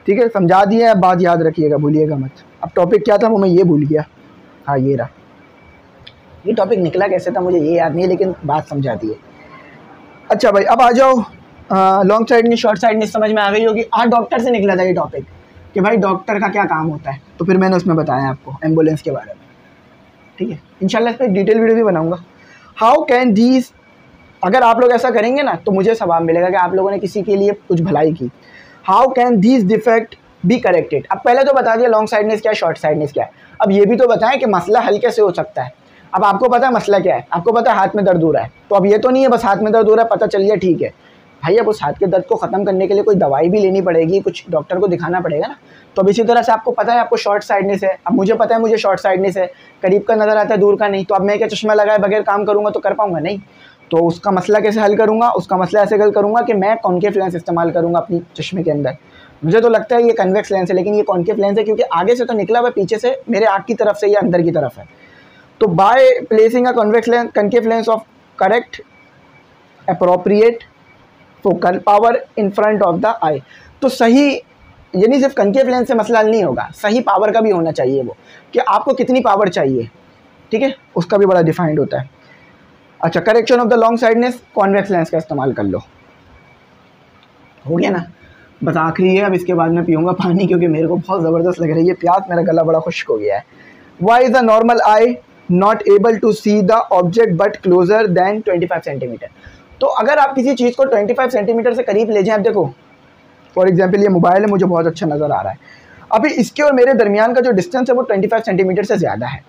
ठीक है। समझा दिया है, बात याद रखिएगा, भूलिएगा मत। अब टॉपिक क्या था वो मैं ये भूल गया, हाँ ये रहा। ये टॉपिक निकला कैसे था मुझे ये याद नहीं है, लेकिन बात समझा दी है। अच्छा भाई, अब आ जाओ लॉन्ग साइड में, शॉर्ट साइड में समझ में आ गई होगी। आज डॉक्टर से निकला था ये टॉपिक कि भाई डॉक्टर का क्या काम होता है, तो फिर मैंने उसमें बताया आपको एम्बुलेंस के बारे में, ठीक है। इंशाल्लाह इस पर डिटेल वीडियो भी बनाऊंगा। हाउ कैन दीज, अगर आप लोग ऐसा करेंगे ना तो मुझे सवाब मिलेगा कि आप लोगों ने किसी के लिए कुछ भलाई की। How can these defect be corrected. अब पहले तो बता दिया लॉन्ग साइडनेस क्या है, शॉर्ट साइडनेस क्या है। अब ये भी तो बताएं कि मसला हल कैसे हो सकता है। अब आपको पता है मसला क्या है, आपको पता है हाथ में दर्द हो रहा है, तो अब ये तो नहीं है बस हाथ में दर्द हो रहा है पता चल गया ठीक है भाई, अब उस हाथ के दर्द को ख़त्म करने के लिए कोई दवाई भी लेनी पड़ेगी, कुछ डॉक्टर को दिखाना पड़ेगा ना। तो अब इसी तरह से आपको पता है आपको शॉर्ट साइडनेस है, अब मुझे पता है मुझे शॉर्ट साइडनेस है, करीब का नज़र आता है दूर का नहीं, तो अब मैं क्या चश्मा लगाए बगैर काम करूँगा तो कर पाऊँगा नहीं। तो उसका मसला कैसे हल करूँगा, उसका मसला ऐसे हल करूँगा कि मैं कॉन्केव लेंस इस्तेमाल करूँगा अपनी चश्मे के अंदर। मुझे तो लगता है ये कन्वेक्स लेंस है, लेकिन ये कॉन्केव लेंस है क्योंकि आगे से तो निकला हुआ, पीछे से मेरे आँख की तरफ से या अंदर की तरफ है। तो by placing a concave lens of correct appropriate focal power in front of the eye, तो सही, यानी सिर्फ कॉन्केव लेंस से मसला हल नहीं होगा, सही पावर का भी होना चाहिए वो, कि आपको कितनी पावर चाहिए, ठीक है, उसका भी बड़ा डिफाइंड होता है। अच्छा, correction of the long sightedness, convex lens का इस्तेमाल कर लो। हो गया ना, बस आखिरी है, अब इसके बाद मैं पीऊँगा पानी क्योंकि मेरे को बहुत ज़बरदस्त लग रही है प्यास, मेरा गला बड़ा खुश्क हो गया है। Why is the normal eye not able to see the object but closer than 25 centimetre. तो अगर आप किसी चीज़ को 25 सेंटीमीटर से करीब ले जाएं, आप देखो फॉर एग्जांपल ये मोबाइल है, मुझे बहुत अच्छा नज़र आ रहा है, अभी इसके और मेरे दरमियान का जो डिस्टेंस है वो 25 सेंटीमीटर से ज़्यादा है।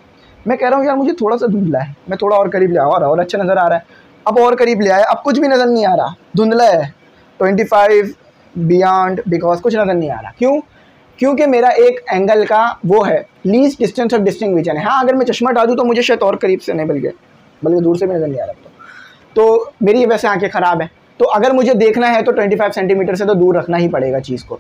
मैं कह रहा हूँ यार मुझे थोड़ा सा धुंधला है, मैं थोड़ा और करीब ले आया और अच्छा नज़र आ रहा है, अब और करीब ले आया, अब कुछ भी नज़र नहीं आ रहा, धुंधला है, 25 बियॉन्ड, बिकॉज कुछ नज़र नहीं आ रहा। क्यों? क्योंकि मेरा एक एंगल का वो है लीस्ट डिस्टेंस ऑफ डिस्टिंग्विशन है। हाँ, अगर मैं चश्मा डाल दूँ तो मुझे शायद और करीब से नहीं, बल्कि दूर से भी नज़र नहीं आ रहा। तो मेरी वैसे आंखें ख़राब हैं, तो अगर मुझे देखना है तो 25 सेंटीमीटर से तो दूर रखना ही पड़ेगा चीज़ को।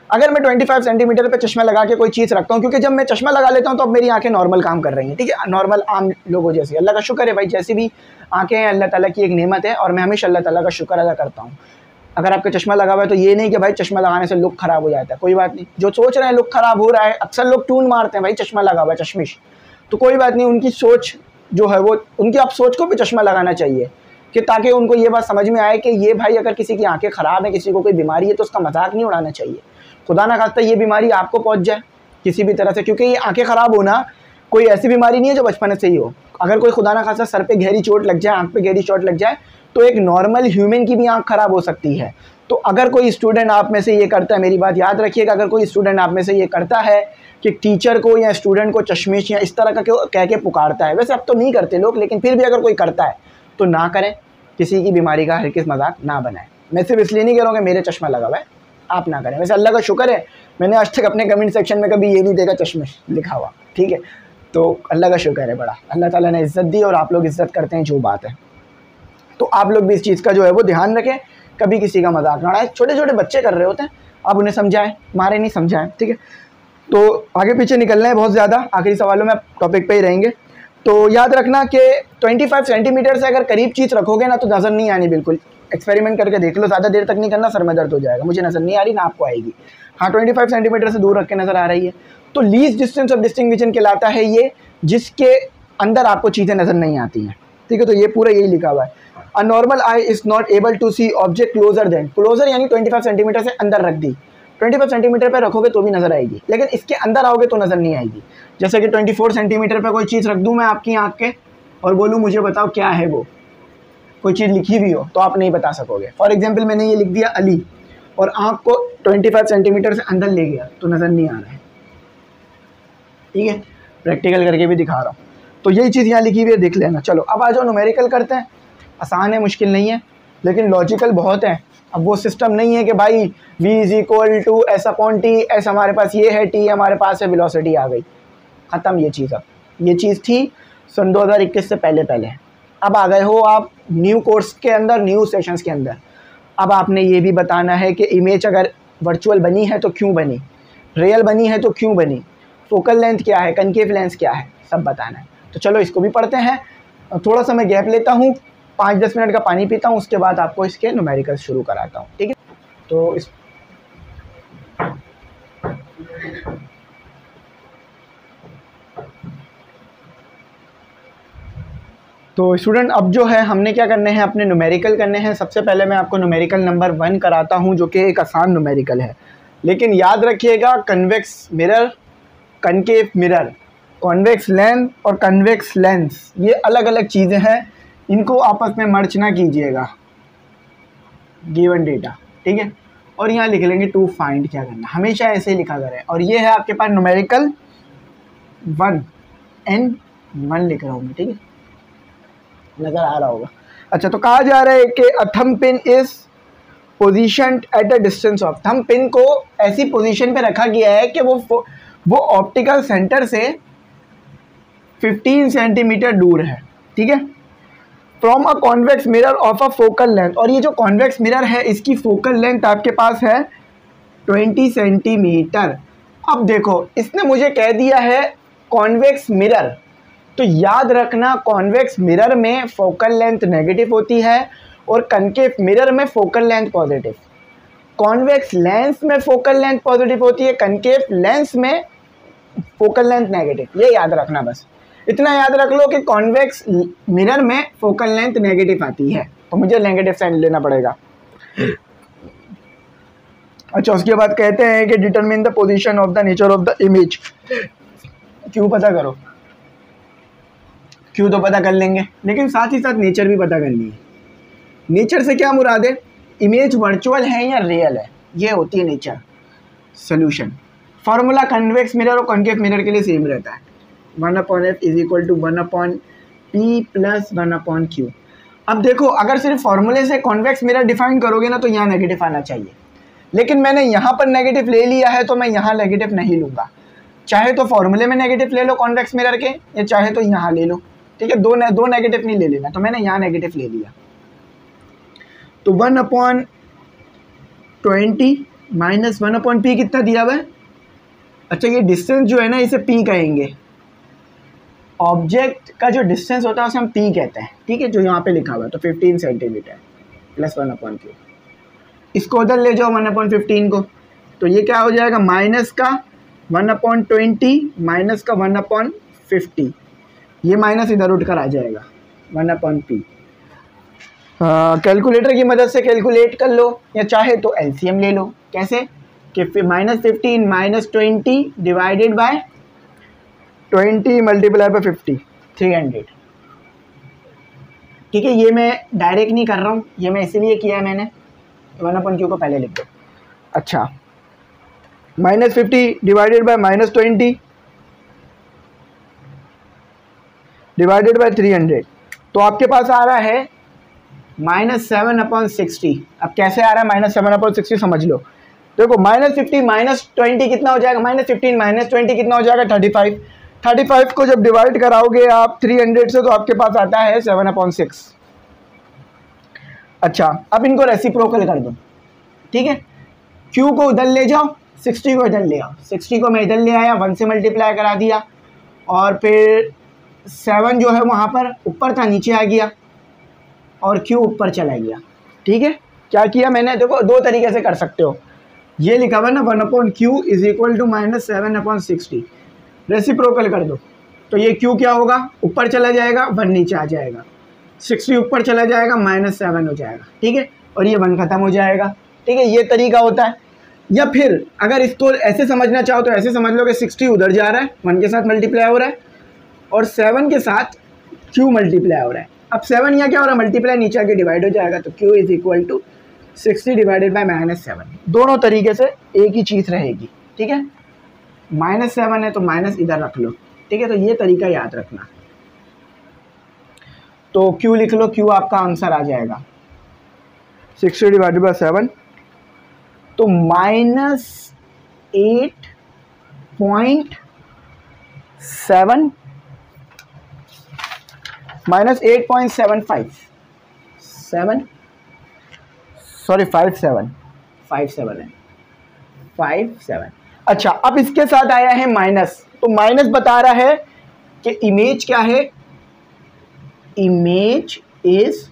अगर मैं 25 सेंटीमीटर पे चश्मा लगा के कोई चीज़ रखता हूँ, क्योंकि जब मैं चश्मा लगा लेता हूँ तो अब मेरी आंखें नॉर्मल काम कर रही हैं, ठीक है, नॉर्मल आम लोगों जैसी। अल्लाह का शुक्र है भाई, जैसी भी आंखें हैं अल्लाह ताला की एक नेमत है और मैं हमेशा अल्लाह ताला का शुक्र अदा करता हूँ। अगर आपका चश्मा लगा हुआ है तो ये नहीं कि भाई चश्मा लगाने से लुक ख़राब हो जाता है, कोई बात नहीं। जो सोच रहे हैं लुक ख़राब हो रहा है, अक्सर लोग टून मारते हैं भाई चश्मा लगा हुआ है, चश्मिश, तो कोई बात नहीं, उनकी सोच जो है वो, उनकी आप सोच को भी चश्मा लगाना चाहिए कि ताकि उनको ये बात समझ में आए कि ये भाई अगर किसी की आंखें ख़राब है, किसी को कोई बीमारी है तो उसका मजाक नहीं उड़ाना चाहिए। खुदा ना खास्ता ये बीमारी आपको पहुंच जाए किसी भी तरह से, क्योंकि ये आंखें ख़राब होना कोई ऐसी बीमारी नहीं है जो बचपन से ही हो। अगर कोई खुदा ना खास्ता सर पे गहरी चोट लग जाए, आंख पे गहरी चोट लग जाए, तो एक नॉर्मल ह्यूमन की भी आंख ख़राब हो सकती है। तो अगर कोई स्टूडेंट आप में से ये करता है, मेरी बात याद रखिएगा, अगर कोई स्टूडेंट आप में से ये करता है कि टीचर को या स्टूडेंट को चश्मिश या इस तरह का कह के पुकारता है, वैसे अब तो नहीं करते लोग, लेकिन फिर भी अगर कोई करता है तो ना करें, किसी की बीमारी का हरगिज़ मजाक ना बनाएं। मैं सिर्फ इसलिए नहीं कह रहा हूँ कि मेरे चश्मा लगा हुआ है, आप ना करें। वैसे अल्लाह का शुक्र है मैंने आज तक अपने कमेंट सेक्शन में कभी ये नहीं देखा चश्मिश लिखा हुआ, ठीक है, तो अल्लाह का शुक्र है बड़ा, अल्लाह ताला ने इज़्ज़त दी और आप लोग इज़्ज़त करते हैं, जो बात है। तो आप लोग भी इस चीज़ का जो है वो ध्यान रखें, कभी किसी का मजाक ना उड़ाएं। छोटे छोटे बच्चे कर रहे होते हैं, आप उन्हें समझाएं, मारे नहीं समझाएं, ठीक है। तो आगे पीछे निकलना है बहुत ज़्यादा, आखिरी सवालों में टॉपिक पे ही रहेंगे। तो याद रखना कि 25 सेंटीमीटर से अगर करीब चीज़ रखोगे ना तो नज़र नहीं आनी, बिल्कुल एक्सपेरिमेंट करके देख लो, ज़्यादा देर तक नहीं करना, सर में दर्द हो जाएगा, मुझे नज़र नहीं आ रही ना आपको आएगी। हाँ 25 सेंटीमीटर से दूर रख के नज़र आ रही है, तो लीस्ट डिस्टेंस ऑफ डिस्टिंग्विशन कहलाता है ये, जिसके अंदर आपको चीज़ें नज़र नहीं आती हैं, ठीक है। तो ये पूरा यही लिखा हुआ है, a normal eye is not able to see object closer then, closer यानी 25 सेंटीमीटर से अंदर रख दी, 25 सेंटीमीटर पर रखोगे तो भी नज़र आएगी, लेकिन इसके अंदर आओगे तो नज़र नहीं आएगी। जैसे कि 24 सेंटीमीटर पर कोई चीज़ रख दूँ मैं आपकी आँख के और बोलूँ मुझे बताओ क्या है वो, कोई चीज़ लिखी हुई हो तो आप नहीं बता सकोगे। फॉर एग्जांपल मैंने ये लिख दिया अली और आँख को 25 सेंटीमीटर से अंदर ले गया तो नज़र नहीं आ रहा है, ठीक है, प्रैक्टिकल करके भी दिखा रहा हूँ। तो यही चीज़ यहाँ लिखी हुई है, देख लेना। चलो अब आ जाओ न्यूमेरिकल करते हैं, आसान है, मुश्किल नहीं है, लेकिन लॉजिकल बहुत है। अब वो सिस्टम नहीं है कि भाई v is equal to S upon T, S हमारे पास ये है, टी हमारे पास है, वेलोसिटी आ गई, ख़त्म ये चीज़। अब ये चीज़ थी सन 2021 से पहले। अब आ गए हो आप न्यू कोर्स के अंदर, न्यू सेशंस के अंदर। अब आपने ये भी बताना है कि इमेज अगर वर्चुअल बनी है तो क्यों बनी, रियल बनी है तो क्यों बनी, फोकल लेंथ क्या है, कनकेव लेंस क्या है, सब बताना है। तो चलो इसको भी पढ़ते हैं। थोड़ा सा मैं गैप लेता हूँ, 5-10 मिनट का पानी पीता हूँ, उसके बाद आपको इसके न्यूमेरिकल शुरू कराता हूँ, ठीक है। तो इस स्टूडेंट अब जो है हमने क्या करने हैं, अपने न्यूमेरिकल करने हैं। सबसे पहले मैं आपको न्यूमेरिकल नंबर 1 कराता हूं, जो कि एक आसान न्यूमेरिकल है, लेकिन याद रखिएगा convex mirror, concave mirror, convex lens और कन्वेक्स लेंस ये अलग अलग चीज़ें हैं, इनको आपस में मर्ज ना कीजिएगा, गिवन डेटा, ठीक है। और यहाँ लिख लेंगे टू फाइंड, क्या करना, हमेशा ऐसे ही लिखा करें। और ये है आपके पास न्यूमेरिकल 1 N1 लिख रहा हूँ मैं, ठीक है, नज़र आ रहा होगा। अच्छा, तो कहा जा रहा है कि अ thumb pin is positioned at a distance of, thumb pin को ऐसी पोजीशन पे रखा गया है कि वो ऑप्टिकल सेंटर से 15 सेंटीमीटर दूर है, ठीक है, from a convex mirror of a focal length. और ये जो कॉन्वेक्स मिरर है इसकी फोकल लेंथ आपके पास है 20 सेंटीमीटर। अब देखो इसने मुझे कह दिया है कॉन्वेक्स मिरर, तो याद रखना कॉन्वेक्स मिरर में फोकल लेंथ नेगेटिव होती है और कनकेव मिरर में focal length positive. Convex lens में फोकल लेंथ पॉजिटिव होती है, कनकेव लेंस में फोकल लेंथ नेगेटिव। ये याद रखना, बस इतना याद रख लो कि कॉन्वेक्स मिरर में फोकल लेंथ नेगेटिव आती है, तो मुझे नेगेटिव साइन लेना पड़ेगा। अच्छा, उसके बाद कहते हैं कि determine the position of the nature of the image. क्यों पता करो, क्यों तो पता कर लेंगे, लेकिन साथ ही साथ नेचर भी पता करनी है। नेचर से क्या मुराद है, इमेज वर्चुअल है या रियल है, ये होती है nature. Solution formula convex mirror और कॉन्केव मिरर के लिए सेम रहता है, 1/f is equal to 1/p plus 1/q। अब देखो अगर सिर्फ फार्मूले से कॉन्वेक्स मिरर डिफाइन करोगे ना तो यहाँ नेगेटिव आना चाहिए, लेकिन मैंने यहाँ पर नेगेटिव ले लिया है तो मैं यहाँ नेगेटिव नहीं लूँगा। चाहे तो फॉर्मूले में नेगेटिव ले लो कॉन्वेक्स मिरर के, या चाहे तो यहाँ ले लो, ठीक है, दो नेगेटिव नहीं ले लेना, तो मैंने यहाँ नेगेटिव ले लिया। तो 1/20 माइनस 1/p कितना दिया हुआ है। अच्छा, ये डिस्टेंस जो है ना इसे p कहेंगे, ऑब्जेक्ट का जो डिस्टेंस होता है उसे हम p कहते हैं, ठीक है, जो यहाँ पे लिखा हुआ है। तो 15 सेंटीमीटर प्लस 1/q, इसको उधर ले जाओ 1/15 को, तो ये क्या हो जाएगा, माइनस का 1/20 माइनस का 1/50, ये माइनस इधर उठ कर आ जाएगा 1/p। कैलकुलेटर की मदद से कैलकुलेट कर लो, या चाहे तो एलसीएम ले लो। कैसे कि -15 minus 20 divided bye 20 multiply bye 50, 300, ठीक है। ये मैं डायरेक्ट नहीं कर रहा हूँ, ये मैं इसीलिए किया है मैंने, 1/q को पहले लिख दो। अच्छा, -50 डिवाइडेड बाय -20 डिवाइडेड बाय 300, तो आपके पास आ रहा है -7/60। अब कैसे आ रहा है -7/60 समझ लो। देखो -50 -20 कितना हो जाएगा, -15 -20 कितना हो जाएगा, 35। 35 को जब डिवाइड कराओगे आप 300 से तो आपके पास आता है 7/6। अच्छा अब इनको रेसिप्रोकल कर दो, ठीक है। Q को उधर ले जाओ, 60 को इधर ले आओ। 60 को मैं इधर ले आया, 1 से मल्टीप्लाई करा दिया, और फिर 7 जो है वहाँ पर ऊपर था, नीचे आ गया, और Q ऊपर चला गया, ठीक है। क्या किया मैंने, देखो दो तरीके से कर सकते हो। ये लिखा हुआ ना 1/Q is equal to -7/60, reciprocal कर दो तो ये Q क्या होगा, ऊपर चला जाएगा, 1 नीचे आ जाएगा, 60 ऊपर चला जाएगा, -7 हो जाएगा, ठीक है, और ये 1 खत्म हो जाएगा, ठीक है। ये तरीका होता है। या फिर अगर इसको ऐसे समझना चाहो तो ऐसे समझ लो कि 60 उधर जा रहा है, 1 के साथ मल्टीप्लाई हो रहा है, और 7 के साथ Q मल्टीप्लाई हो रहा है। अब 7 यहाँ क्या हो रहा है, मल्टीप्लाई नीचे आके डिवाइड हो जाएगा, तो Q is equal to 60 divided by -7। दोनों तरीके से एक ही चीज़ रहेगी, ठीक है। -7 है तो माइनस इधर रख लो, ठीक है। तो ये तरीका याद रखना। तो Q लिख लो, Q आपका आंसर आ जाएगा 60 डिवाइडेड बाई 7, तो -8.7 -8.75 7 सॉरी 57 है 57। अच्छा अब इसके साथ आया है माइनस, तो माइनस बता रहा है कि इमेज क्या है, इमेज इज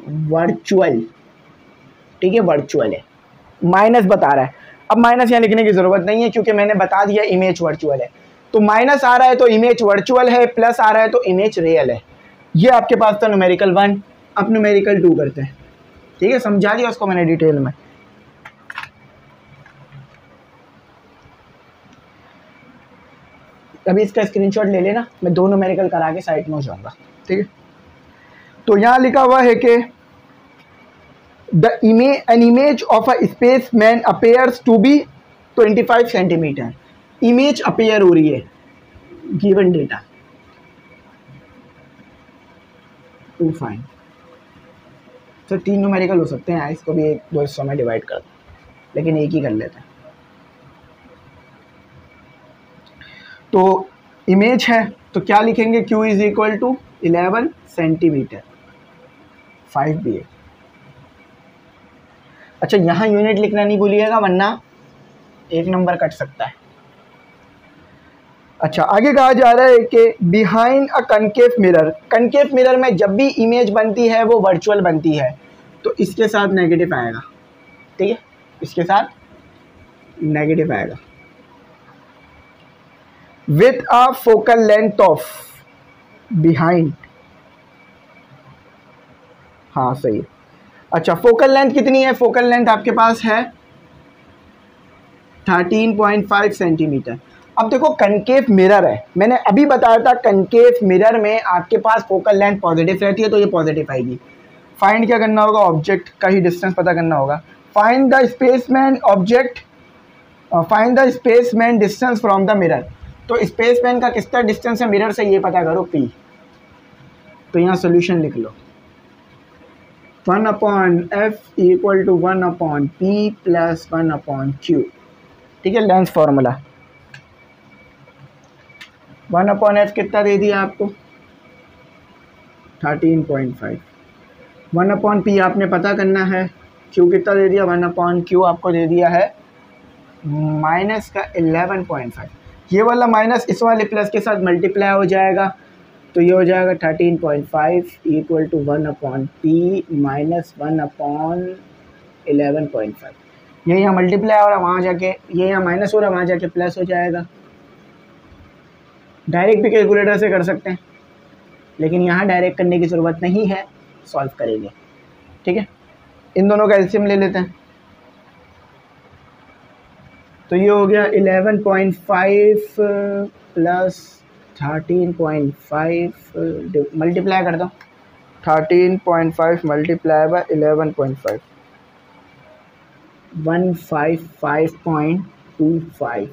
वर्चुअल, ठीक है, वर्चुअल है, माइनस बता रहा है। अब माइनस यहाँ लिखने की ज़रूरत नहीं है क्योंकि मैंने बता दिया इमेज वर्चुअल है। तो माइनस आ रहा है तो इमेज वर्चुअल है, प्लस आ रहा है तो इमेज रियल है। ये आपके पास था न्यूमेरिकल 1। अब न्यूमेरिकल 2 करते हैं, ठीक है, समझा दिया उसको मैंने डिटेल में। अभी इसका स्क्रीनशॉट ले लेना, मैं दो न्यूमेरिकल करा के साइड में हो जाऊंगा, ठीक है। तो यहाँ लिखा हुआ है कि an image of a spaceman appears to be 25 centimetre. Image appear हो रही है, गिवन डेटा टू फाइंड। तो 3 न्यूमेरिकल हो सकते हैं, इसको भी 2 हिस्सों में डिवाइड कर दो, लेकिन एक ही कर लेते हैं। तो इमेज है तो क्या लिखेंगे, Q is equal to 11 centimetre, 5 भी है। अच्छा यहाँ यूनिट लिखना नहीं भूलिएगा वरना 1 नंबर कट सकता है। अच्छा आगे कहा जा रहा है कि behind a concave mirror, concave mirror में जब भी इमेज बनती है वो वर्चुअल बनती है, तो इसके साथ नेगेटिव आएगा, ठीक है, इसके साथ नेगेटिव आएगा। With a focal length of behind, हाँ सही है। अच्छा फोकल लेंथ कितनी है, फोकल लेंथ आपके पास है 13.5 सेंटीमीटर। अब देखो कनकेव मिरर है, मैंने अभी बताया था कनकेव मिरर में आपके पास फोकल लेंथ पॉजिटिव रहती है, तो ये पॉजिटिव आएगी। फाइंड क्या करना होगा, ऑब्जेक्ट का ही डिस्टेंस पता करना होगा। Find the spaceman object, find the spaceman distance from the mirror. तो स्पेसमैन का कितना डिस्टेंस है मिरर से, ये पता करो P। तो यहाँ सोल्यूशन लिख लो, 1/f equal to 1/p plus 1/q, ठीक है, लेंथ फॉर्मूला। 1/f कितना दे दिया आपको 13.5, 1/p आपने पता करना है, q कितना दे दिया 1/q आपको दे दिया है माइनस का 11.5। ये वाला माइनस इस वाले प्लस के साथ मल्टीप्लाई हो जाएगा, तो ये हो जाएगा 13.5 इक्वल टू 1/p माइनस 1/11.5। ये यहाँ मल्टीप्लाई हो रहा है, वहाँ जाके ये यहाँ माइनस हो रहा है, वहाँ जाके प्लस हो जाएगा। डायरेक्ट भी कैलकुलेटर से कर सकते हैं, लेकिन यहाँ डायरेक्ट करने की ज़रूरत नहीं है, सॉल्व करेंगे, ठीक है। इन दोनों का एलसीएम ले लेते हैं, तो ये हो गया 11.5 प्लस 13.5 मल्टीप्लाई कर दो, 13.5 multiply by 11.5, 155.25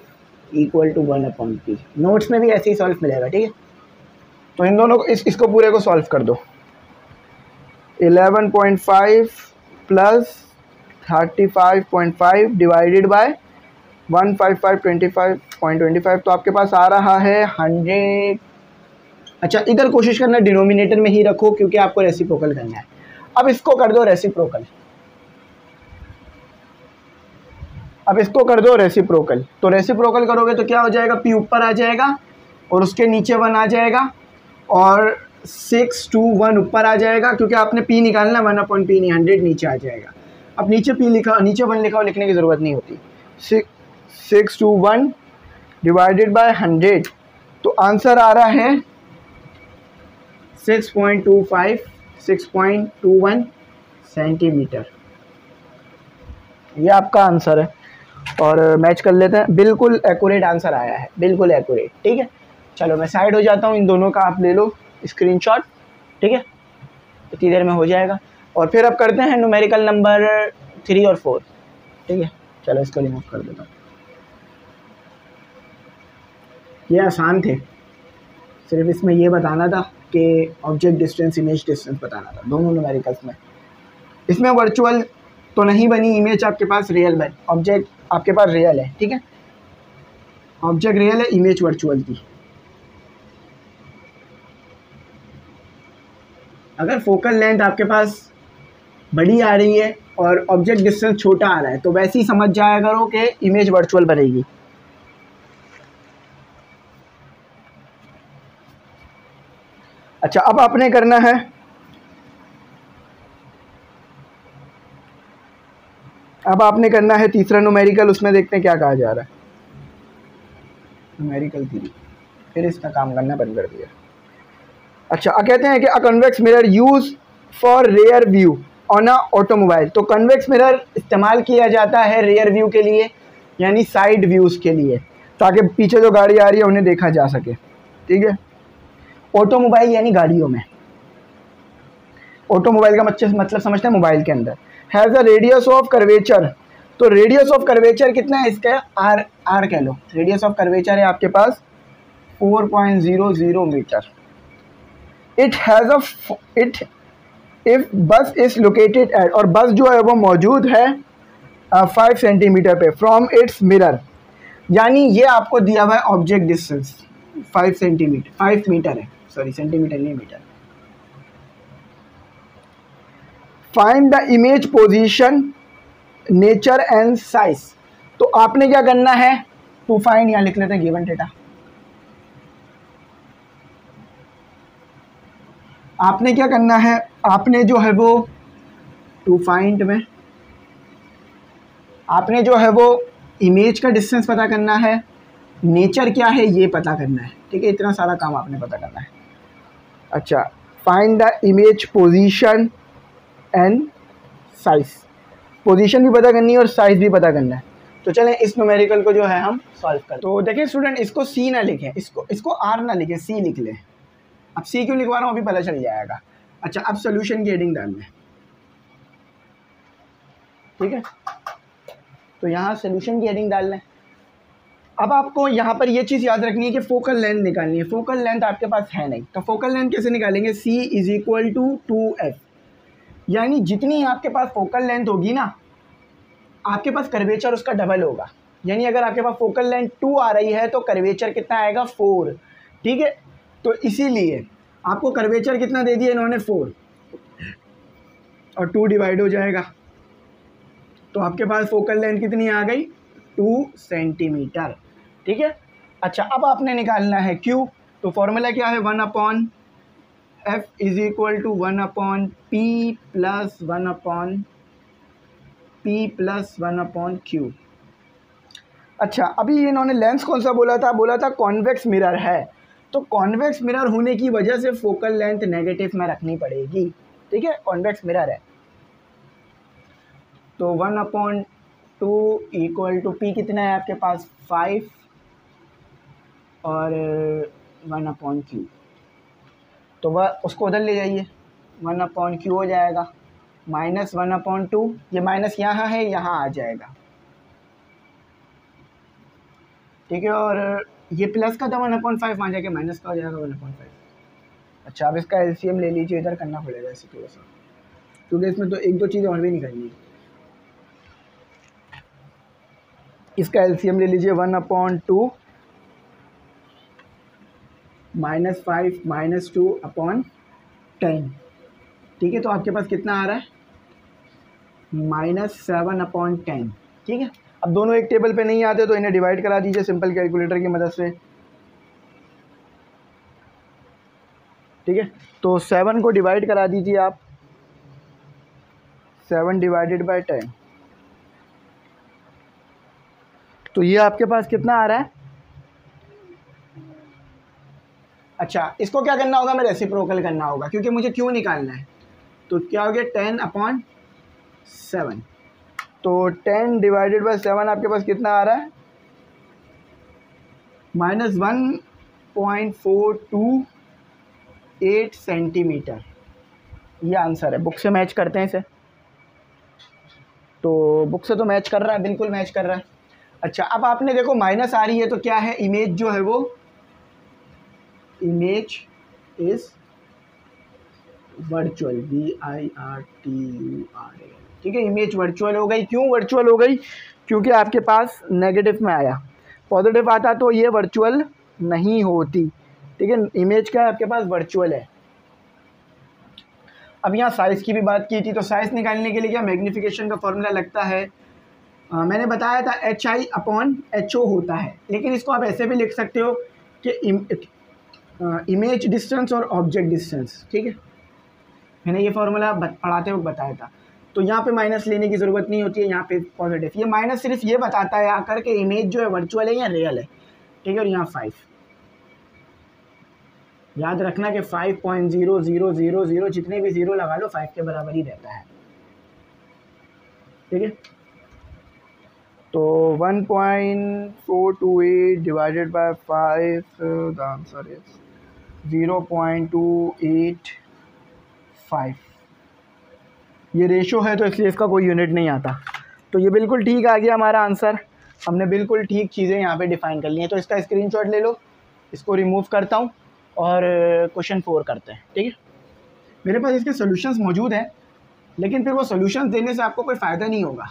equal to 1/p। Notes में भी ऐसे ही सॉल्व मिलेगा, ठीक है। तो इन दोनों को इसको पूरे को सॉल्व कर दो, 11.5 प्लस 35.5 डिवाइडेड बाय 155.25, तो आपके पास आ रहा है 100। अच्छा इधर कोशिश करना डिनोमिनेटर में ही रखो क्योंकि आपको रेसिप्रोकल करना है। अब इसको कर दो रेसिप्रोकल, अब इसको कर दो रेसिप्रोकल। तो रेसिप्रोकल करोगे तो क्या हो जाएगा, p ऊपर आ जाएगा और उसके नीचे 1 आ जाएगा और 6 2 1 ऊपर आ जाएगा, क्योंकि आपने p निकालना 1/p नहीं 100 नीचे आ जाएगा। अब नीचे p लिखा, नीचे 1 लिखा हो, लिखने की ज़रूरत नहीं होती। 6 2 1 डिवाइडेड बाय 100, तो आंसर आ रहा है 6.21 सेंटीमीटर। ये आपका आंसर है और मैच कर लेते हैं। बिल्कुल एक्यूरेट आंसर आया है, बिल्कुल एक्यूरेट। ठीक है, चलो मैं साइड हो जाता हूँ, इन दोनों का आप ले लो स्क्रीनशॉट। ठीक है, इतनी देर में हो जाएगा। और फिर अब करते हैं न्यूमेरिकल नंबर 3 और 4। ठीक है, चलो इसको रिमूव कर देता हूँ। ये आसान थे, सिर्फ इसमें ये बताना था कि ऑब्जेक्ट डिस्टेंस इमेज डिस्टेंस बताना था, दोनों न्यूमेरिकल्स में। इसमें वर्चुअल तो नहीं बनी इमेज, आपके पास रियल बनी, ऑब्जेक्ट आपके पास रियल है। ठीक है, ऑब्जेक्ट रियल है, इमेज वर्चुअल की। अगर फोकल लेंथ आपके पास बड़ी आ रही है और ऑब्जेक्ट डिस्टेंस छोटा आ रहा है तो वैसे ही समझ जाया करो कि इमेज वर्चुअल बनेगी। अच्छा, अब आपने करना है, अब आपने करना है तीसरा न्यूमेरिकल। उसमें देखते हैं क्या कहा जा रहा है। न्यूमेरिकल 3, फिर इसका काम करना बंद कर दिया। अच्छा, कहते हैं कि अ convex mirror use for rear view on a automobile. तो कन्वेक्स मिरर इस्तेमाल किया जाता है रेयर व्यू के लिए, यानी साइड व्यूज़ के लिए, ताकि पीछे जो गाड़ी आ रही है उन्हें देखा जा सके। ठीक है, ऑटोमोबाइल यानी गाड़ियों में, ऑटोमोबाइल का मतलब समझते हैं मोबाइल के अंदर। Has a radius of curvature, तो रेडियस ऑफ कर्वेचर कितना है इसका, आर कह लो। रेडियस ऑफ कर्वेचर है आपके पास 4.00 metre. It has it if bus is located at, और बस जो है वो मौजूद है 5 सेंटीमीटर पे फ्रॉम इट्स मिरर, यानी ये आपको दिया हुआ है ऑब्जेक्ट डिस्टेंस 5 सेंटीमीटर, 5 मीटर है, सॉरी सेंटीमीटर नहीं metre. Find the image position nature and size. तो आपने क्या करना है, टू फाइंड, यहाँ लिख लेते हैं गिवन डेटा। आपने क्या करना है, आपने जो है वो टू फाइंड में आपने जो है वो इमेज का डिस्टेंस पता करना है, नेचर क्या है ये पता करना है। ठीक है, इतना सारा काम आपने पता करना है। अच्छा, find the image position and size, position भी पता करनी है और साइज भी पता करना है। तो चलें इस न्यूमेरिकल को जो है हम सॉल्व करें। तो देखिए स्टूडेंट, इसको सी ना लिखें, इसको आर ना लिखें, सी लिख लें। अब सी क्यों लिखवा रहा हूँ अभी पता चल जाएगा। अच्छा, अब सोल्यूशन की हेडिंग डालना है। ठीक है, तो यहाँ सोल्यूशन की हेडिंग डालना है। अब आपको यहाँ पर ये चीज़ याद रखनी है कि फोकल लेंथ निकालनी है। फोकल लेंथ आपके पास है नहीं, तो फोकल लेंथ कैसे निकालेंगे, C = 2f, यानी जितनी आपके पास फोकल लेंथ होगी ना, आपके पास कर्वेचर उसका डबल होगा। यानी अगर आपके पास फोकल लेंथ 2 आ रही है तो कर्वेचर कितना आएगा, 4। ठीक है, तो इसीलिए आपको कर्वेचर कितना दे दिया इन्होंने, 4, और 2 डिवाइड हो जाएगा, तो आपके पास फोकल लेंथ कितनी आ गई, 2 सेंटीमीटर। ठीक है, अच्छा अब आपने निकालना है Q। तो फॉर्मूला क्या है, 1/f = 1/p + 1/q। अच्छा, अभी इन्होंने लेंस कौन सा बोला था कॉन्वेक्स मिरर है। तो कॉन्वेक्स मिरर होने की वजह से फोकल लेंथ नेगेटिव में रखनी पड़ेगी। ठीक है, कॉन्वेक्स मिरर है, तो 1/2 = p कितना है आपके पास, 5 और 1/q। तो वह उसको उधर ले जाइए, 1/q हो जाएगा, -1/2, ये माइनस यहाँ है, यहाँ आ जाएगा। ठीक है, और ये प्लस का था 1/5, वहाँ जाके माइनस का हो जाएगा 1/5। अच्छा, अब इसका एलसीएम ले लीजिए, इधर करना पड़ेगा ऐसे थोड़ा सा, क्योंकि इसमें तो एक दो चीज़ें और भी निकालनी है। इसका एलसीएम ले लीजिए, 1/2 -5 -2/10। ठीक है, तो आपके पास कितना आ रहा है, -7/10। ठीक है, अब दोनों एक टेबल पे नहीं आते तो इन्हें डिवाइड करा दीजिए सिंपल कैलकुलेटर की मदद से। ठीक है, तो 7 को डिवाइड करा दीजिए आप, 7 डिवाइडेड बाय 10, तो ये आपके पास कितना आ रहा है। अच्छा, इसको क्या करना होगा, मैं रेसिप्रोकल करना होगा क्योंकि मुझे क्यों निकालना है। तो क्या हो गया, 10/7, तो 10 डिवाइडेड बाय 7 आपके पास कितना आ रहा है, -1.428 सेंटीमीटर। ये आंसर है। बुक से मैच करते हैं इसे, तो बुक से तो मैच कर रहा है, बिल्कुल मैच कर रहा है। अच्छा, अब आपने देखो माइनस आ रही है तो क्या है, इमेज जो है वो, इमेज इज वर्चुअल, VIRTUAL। ठीक है, इमेज वर्चुअल हो गई। क्यों वर्चुअल हो गई, क्योंकि आपके पास नेगेटिव में आया, पॉजिटिव आता तो ये वर्चुअल नहीं होती। ठीक है, इमेज क्या है आपके पास, वर्चुअल है। अब यहाँ साइज़ की भी बात की थी, तो साइज़ निकालने के लिए क्या मैग्नीफिकेशन का फॉर्मूला लगता है, मैंने बताया था HI/HO होता है, लेकिन इसको आप ऐसे भी लिख सकते हो कि इमेज डिस्टेंस और ऑब्जेक्ट डिस्टेंस। ठीक है, मैंने ये फार्मूला पढ़ाते वक्त बताया था। तो यहाँ पे माइनस लेने की ज़रूरत नहीं होती है, यहाँ पे पॉजिटिव। ये माइनस सिर्फ ये बताता है आकर के इमेज जो है वर्चुअल है या रियल है। ठीक है, और यहाँ 5, याद रखना कि 5.0000 जितने भी ज़ीरो लगा लो 5 के बराबर ही रहता है। ठीक है, तो 1.428 divided by 5, the answer is 0.285। ये रेशो है तो इसलिए इसका कोई यूनिट नहीं आता। तो ये बिल्कुल ठीक आ गया हमारा आंसर, हमने बिल्कुल ठीक चीज़ें यहाँ पे डिफ़ाइन कर ली हैं। तो इसका स्क्रीनशॉट ले लो, इसको रिमूव करता हूँ और क्वेश्चन 4 करते हैं। ठीक है, मेरे पास इसके सॉल्यूशंस मौजूद हैं, लेकिन फिर वो सॉल्यूशंस देने से आपको कोई फ़ायदा नहीं होगा,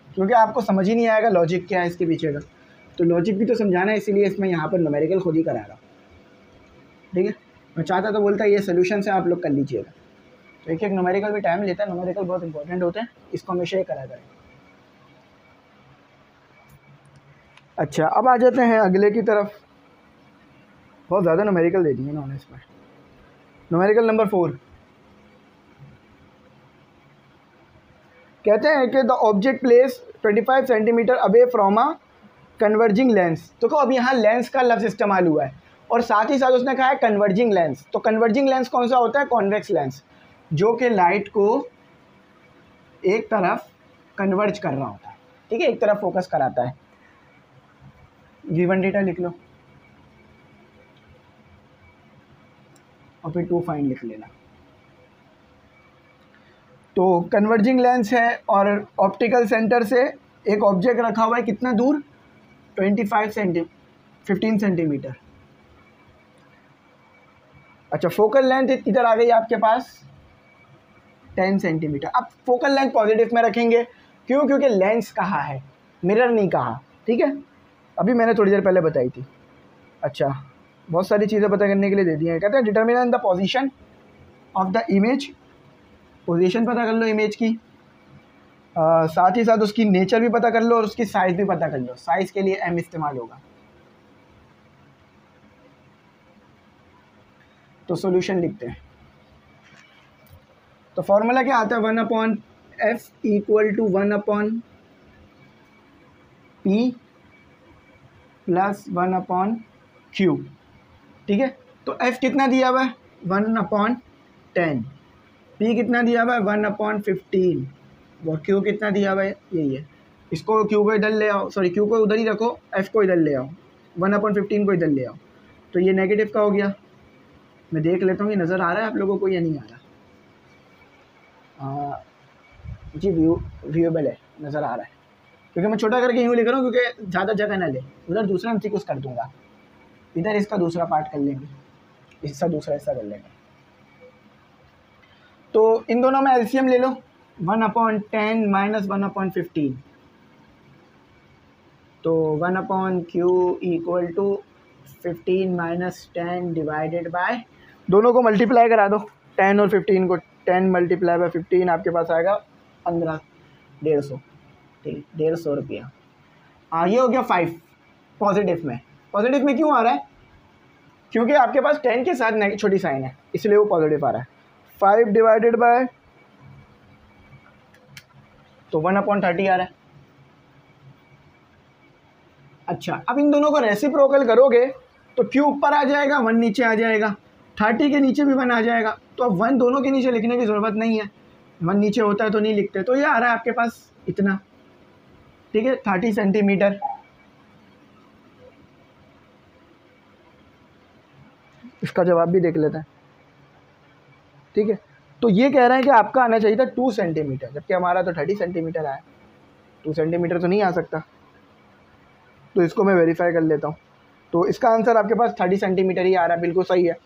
क्योंकि आपको समझ ही नहीं आएगा लॉजिक क्या है इसके पीछे का। तो लॉजिक भी तो समझाना है, इसीलिए इसमें यहाँ पर न्यूमेरिकल खुद ही करा रहा हूँ। ठीक है, मैं चाहता तो बोलता ये सोल्यूशन से आप लोग कर लीजिएगा, तो एक न्यूमेरिकल भी टाइम लेता है, न्यूमेरिकल बहुत इंपॉर्टेंट होते हैं, इसको हमेशा ही करा करें। अच्छा, अब आ जाते हैं अगले की तरफ। बहुत ज़्यादा न्यूमेरिकल दे दिए इन्होंने इसमें। न्यूमेरिकल नंबर 4 कहते हैं कि the object place 25 centimetre away from a converging lens. तो अब यहाँ लेंस का लफ्ज़ इस्तेमाल हुआ है और साथ ही साथ उसने कहा है कन्वर्जिंग लेंस। तो कन्वर्जिंग लेंस कौन सा होता है, कॉन्वेक्स लेंस, जो कि लाइट को एक तरफ कन्वर्ज कर रहा होता है। ठीक है, एक तरफ फोकस कराता है। गिवन डेटा लिख लो और फिर 2 फाइंड लिख लेना। तो कन्वर्जिंग लेंस है और ऑप्टिकल सेंटर से एक ऑब्जेक्ट रखा हुआ है, कितना दूर, 15 सेंटीमीटर। अच्छा, फोकल लेंथ इधर आ गई आपके पास 10 सेंटीमीटर। अब फोकल लेंथ पॉजिटिव में रखेंगे, क्यों, क्योंकि लेंस कहा है, मिरर नहीं कहा। ठीक है, अभी मैंने थोड़ी देर पहले बताई थी। अच्छा, बहुत सारी चीज़ें पता करने के लिए दे दी हैं। कहते हैं determine the position of the image, position पता कर लो इमेज की, साथ ही साथ उसकी नेचर भी पता कर लो और उसकी साइज़ भी पता कर लो। साइज़ के लिए m इस्तेमाल होगा। तो सॉल्यूशन लिखते हैं। तो फॉर्मूला क्या आता है, 1/f = 1/p + 1/q। ठीक है, तो f कितना दिया हुआ है, 1/10, p कितना दिया हुआ है, 1/15, और q कितना दिया हुआ है, यही है। इसको q को इधर ले आओ, सॉरी q को उधर ही रखो, f को इधर ले आओ, 1/15 को इधर ले आओ, तो ये नेगेटिव का हो गया। मैं देख लेता हूँ कि नज़र आ रहा है आप लोगों को या नहीं आ रहा। जी व्यूएबल है, नज़र आ रहा है, क्योंकि मैं छोटा करके यूँ लिख रहा हूँ क्योंकि ज़्यादा जगह ना ले। उधर दूसरा हम कुछ कर दूँगा, इधर इसका दूसरा पार्ट कर लेंगे, इसका दूसरा हिस्सा कर लेंगे। तो इन दोनों में एलसीएम ले लो, 1/10 - 1/15, तो 1/q = 15 - 10 डिवाइडेड बाय, दोनों को मल्टीप्लाई करा दो, 10 और 15 को 10 मल्टीप्लाई बाय 15 आपके पास आएगा 15, 150, ठीक, 150 रुपया। ये हो गया 5 पॉजिटिव में। पॉजिटिव में क्यों आ रहा है? क्योंकि आपके पास 10 के साथ छोटी साइन है, इसलिए वो पॉजिटिव आ रहा है। 5 डिवाइडेड बाय, तो 1/30 आ रहा है। अच्छा, अब इन दोनों को रेसिप्रोकल करोगे तो क्यू ऊपर आ जाएगा, 1 नीचे आ जाएगा, 30 के नीचे भी 1 आ जाएगा। तो अब 1 दोनों के नीचे लिखने की ज़रूरत नहीं है, 1 नीचे होता है तो नहीं लिखते। तो ये आ रहा है आपके पास इतना, ठीक है, 30 सेंटीमीटर। इसका जवाब भी देख लेते हैं, ठीक है। तो ये कह रहे हैं कि आपका आना चाहिए था 2 सेंटीमीटर, जबकि हमारा तो 30 सेंटीमीटर आया। 2 सेंटीमीटर तो नहीं आ सकता, तो इसको मैं वेरीफाई कर लेता हूँ। तो इसका आंसर आपके पास 30 सेंटीमीटर ही आ रहा है, बिल्कुल सही है।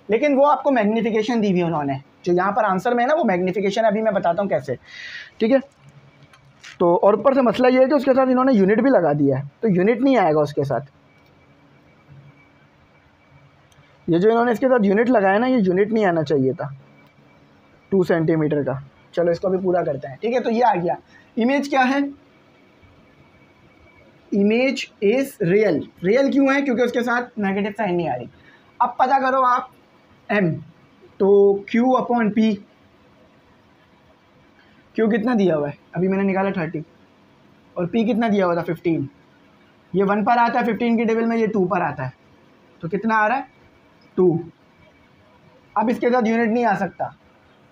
लेकिन वो आपको मैग्नीफिकेशन दी हुई उन्होंने, जो यहाँ पर आंसर में है ना, वो मैग्नीफिकेशन, अभी मैं बताता हूँ कैसे, ठीक है। तो और ऊपर से मसला ये है कि उसके साथ इन्होंने यूनिट भी लगा दिया है, तो यूनिट नहीं आएगा उसके साथ। ये जो इन्होंने इसके साथ यूनिट लगाया ना, ये यूनिट नहीं आना चाहिए था 2 सेंटीमीटर का। चलो इसको भी पूरा करते हैं, ठीक है। तो ये आ गया। इमेज क्या है? Image is real. रियल क्यों है? क्योंकि उसके साथ नेगेटिव साइन नहीं आ रही। अब पता करो आप m, तो Q/P, Q कितना दिया हुआ है? अभी मैंने निकाला 30, और P कितना दिया हुआ था? 15। ये 1 पर आता है 15 की टेबल में, ये 2 पर आता है, तो कितना आ रहा है? 2। अब इसके साथ यूनिट नहीं आ सकता,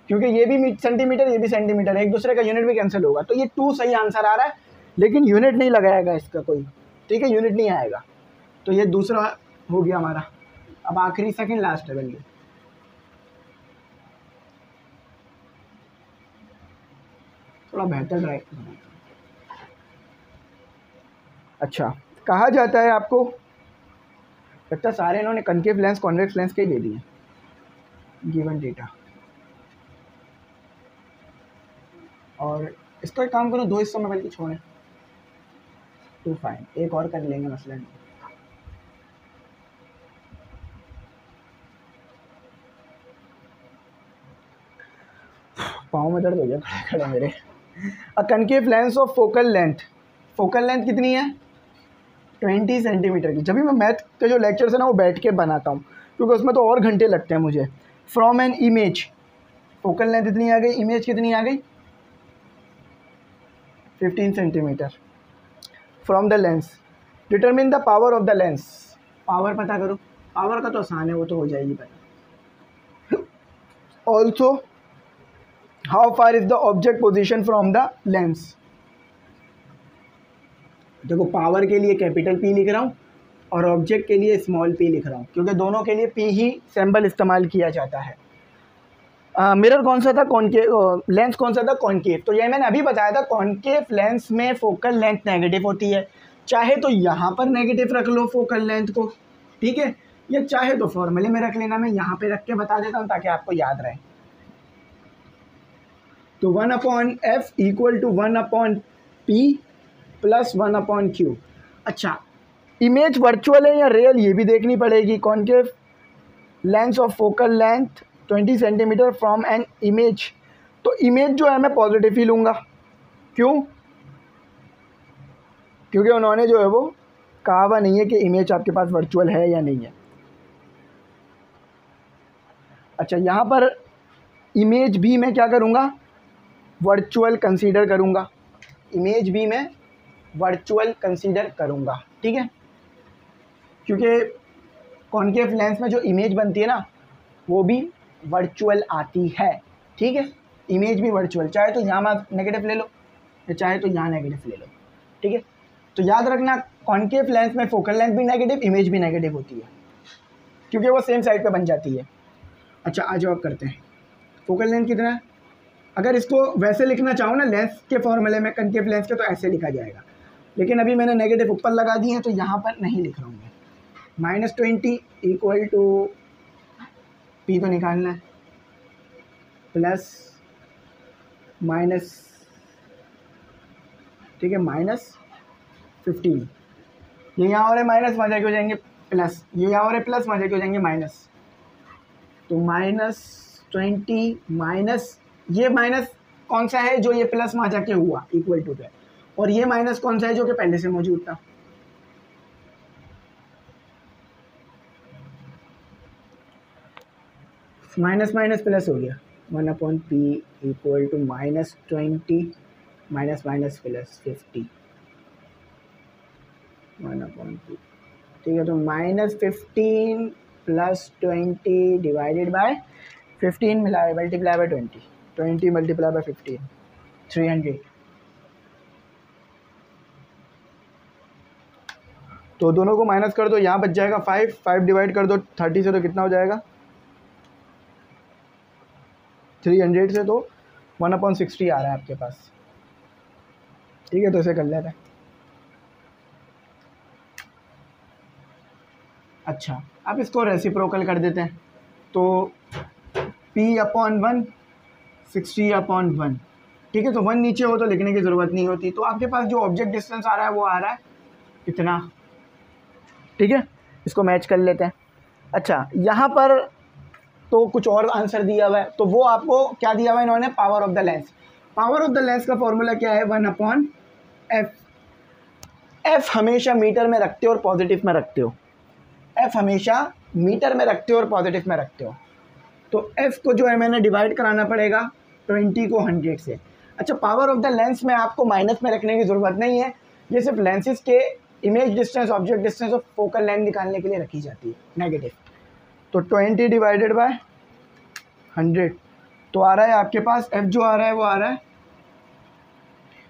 क्योंकि ये भी सेंटीमीटर, ये भी सेंटीमीटर, एक दूसरे का यूनिट भी कैंसिल होगा। तो ये 2 सही आंसर आ रहा है, लेकिन यूनिट नहीं लगाएगा इसका कोई, ठीक है, यूनिट नहीं आएगा। तो ये दूसरा हो गया हमारा। अब आखिरी सेकंड लास्ट है वैल्यू। थोड़ा बेहतर ट्राई। अच्छा, कहा जाता है आपको, लगता सारे इन्होंने कनकेव लेंस कॉन्वेक्स लेंस के ही दे दिए। गिवन डेटा, और इसका एक काम करो, 2 हिस्सों में बल्कि छोड़ें, टू फाइन, एक और कर लेंगे मसलन। पाँव में दर्द हो गया खड़े खड़े मेरे। A concave lens of focal length, focal length कितनी है? 20 सेंटीमीटर की। जब भी मैं मैथ के जो लेक्चर्स है ना, वो बैठ के बनाता हूँ, क्योंकि उसमें तो और घंटे लगते हैं मुझे। From an image, focal length इतनी आ गई, इमेज कितनी आ गई? 15 centimetre. From the lens, determine the power of the lens. Power पता करो, पावर का तो आसान है, वो तो हो जाएगी पता। Also how far is the object position from the lens. देखो, पावर के लिए कैपिटल P लिख रहा हूँ और ऑब्जेक्ट के लिए स्मॉल p लिख रहा हूँ, क्योंकि दोनों के लिए p ही सिंबल इस्तेमाल किया जाता है। मिरर कौन सा था? कॉनकेव। लेंस कौन सा था? कॉनकेव। तो ये मैंने अभी बताया था, कॉनकेव लेंस में फोकल लेंथ नेगेटिव होती है। चाहे तो यहाँ पर नेगेटिव रख लो फोकल लेंथ को, ठीक है, या चाहे तो फॉर्मूले में रख लेना। मैं यहाँ पे रख के बता देता हूँ ताकि आपको याद रहे। तो 1/f equal to 1/p plus 1/q। अच्छा, इमेज वर्चुअल है या रियल, ये भी देखनी पड़ेगी। Concave lens of focal length 20 centimetre from an image, तो इमेज जो है मैं पॉजिटिव ही लूँगा। क्यों? क्योंकि उन्होंने जो है वो कहा हुआ नहीं है कि इमेज आपके पास वर्चुअल है या नहीं है। अच्छा, यहाँ पर इमेज भी मैं क्या करूँगा? वर्चुअल कंसीडर करूँगा। इमेज भी मैं वर्चुअल कंसीडर करूँगा, ठीक है, क्योंकि कॉनकेव लेंस में जो इमेज बनती है ना, वो भी वर्चुअल आती है, ठीक है। इमेज भी वर्चुअल, चाहे तो यहाँ नेगेटिव ले लो या चाहे तो यहाँ नेगेटिव ले लो, ठीक है। तो याद रखना, कॉनकेव लेंस में फोकल लेंथ भी नेगेटिव, इमेज भी नेगेटिव होती है, क्योंकि वो सेम साइड पे बन जाती है। अच्छा, आज जवाब करते हैं। फोकल लेंथ कितना है? अगर इसको वैसे लिखना चाहो ना, लेंस के फॉर्मूले में कनकेव लेंस के, तो ऐसे लिखा जाएगा, लेकिन अभी मैंने नेगेटिव ऊपर लगा दिए हैं तो यहाँ पर नहीं लिख रहा हूँ मैं। -20 इक्वल टू P तो निकालना है, प्लस माइनस, ठीक है, -15। ये यहाँ और है माइनस, वहाँ जाके हो जाएंगे प्लस, ये यहाँ और है प्लस, वहाँ जाके हो जाएंगे माइनस। तो 20 माइनस, ये माइनस कौन सा है जो ये प्लस वहाँ जाके हुआ इक्वल टू पे, और ये माइनस कौन सा है जो कि पहले से मौजूद था। माइनस माइनस प्लस हो गया, 1/p equal to -20 minus minus plus 50 1/p। ठीक है, तो -15 plus 20 divided by 15 multiply by 20 multiply by 15 300। तो दोनों को माइनस कर दो, यहाँ बच जाएगा 5 डिवाइड कर दो 30 से, तो कितना हो जाएगा 300 से, तो 1/60 आ रहा है आपके पास। ठीक है, तो इसे कर लेते हैं। अच्छा, अब इसको रेसिप्रोकल कर देते हैं, तो p/1 60/1। ठीक है, तो 1 नीचे हो तो लिखने की ज़रूरत नहीं होती। तो आपके पास जो ऑब्जेक्ट डिस्टेंस आ रहा है वो आ रहा है इतना। ठीक है, इसको मैच कर लेते हैं। अच्छा, यहाँ पर तो कुछ और आंसर दिया हुआ है, तो वो आपको क्या दिया हुआ है इन्होंने, power of the lens. Power of the lens का फॉर्मूला क्या है, 1/f। f हमेशा मीटर में रखते हो और पॉजिटिव में रखते हो, f हमेशा मीटर में रखते हो और पॉजिटिव में रखते हो। तो f को जो है मैंने डिवाइड कराना पड़ेगा 20 को 100 से। अच्छा, पावर ऑफ द लेंस में आपको माइनस में रखने की ज़रूरत नहीं है, ये सिर्फ लेंसेज के इमेज डिस्टेंस, ऑब्जेक्ट डिस्टेंस और फोकल लेंथ निकालने के लिए रखी जाती है, नेगेटिव। तो 20 डिवाइडेड बाय 100, तो आ रहा है आपके पास f जो आ रहा है वो आ रहा है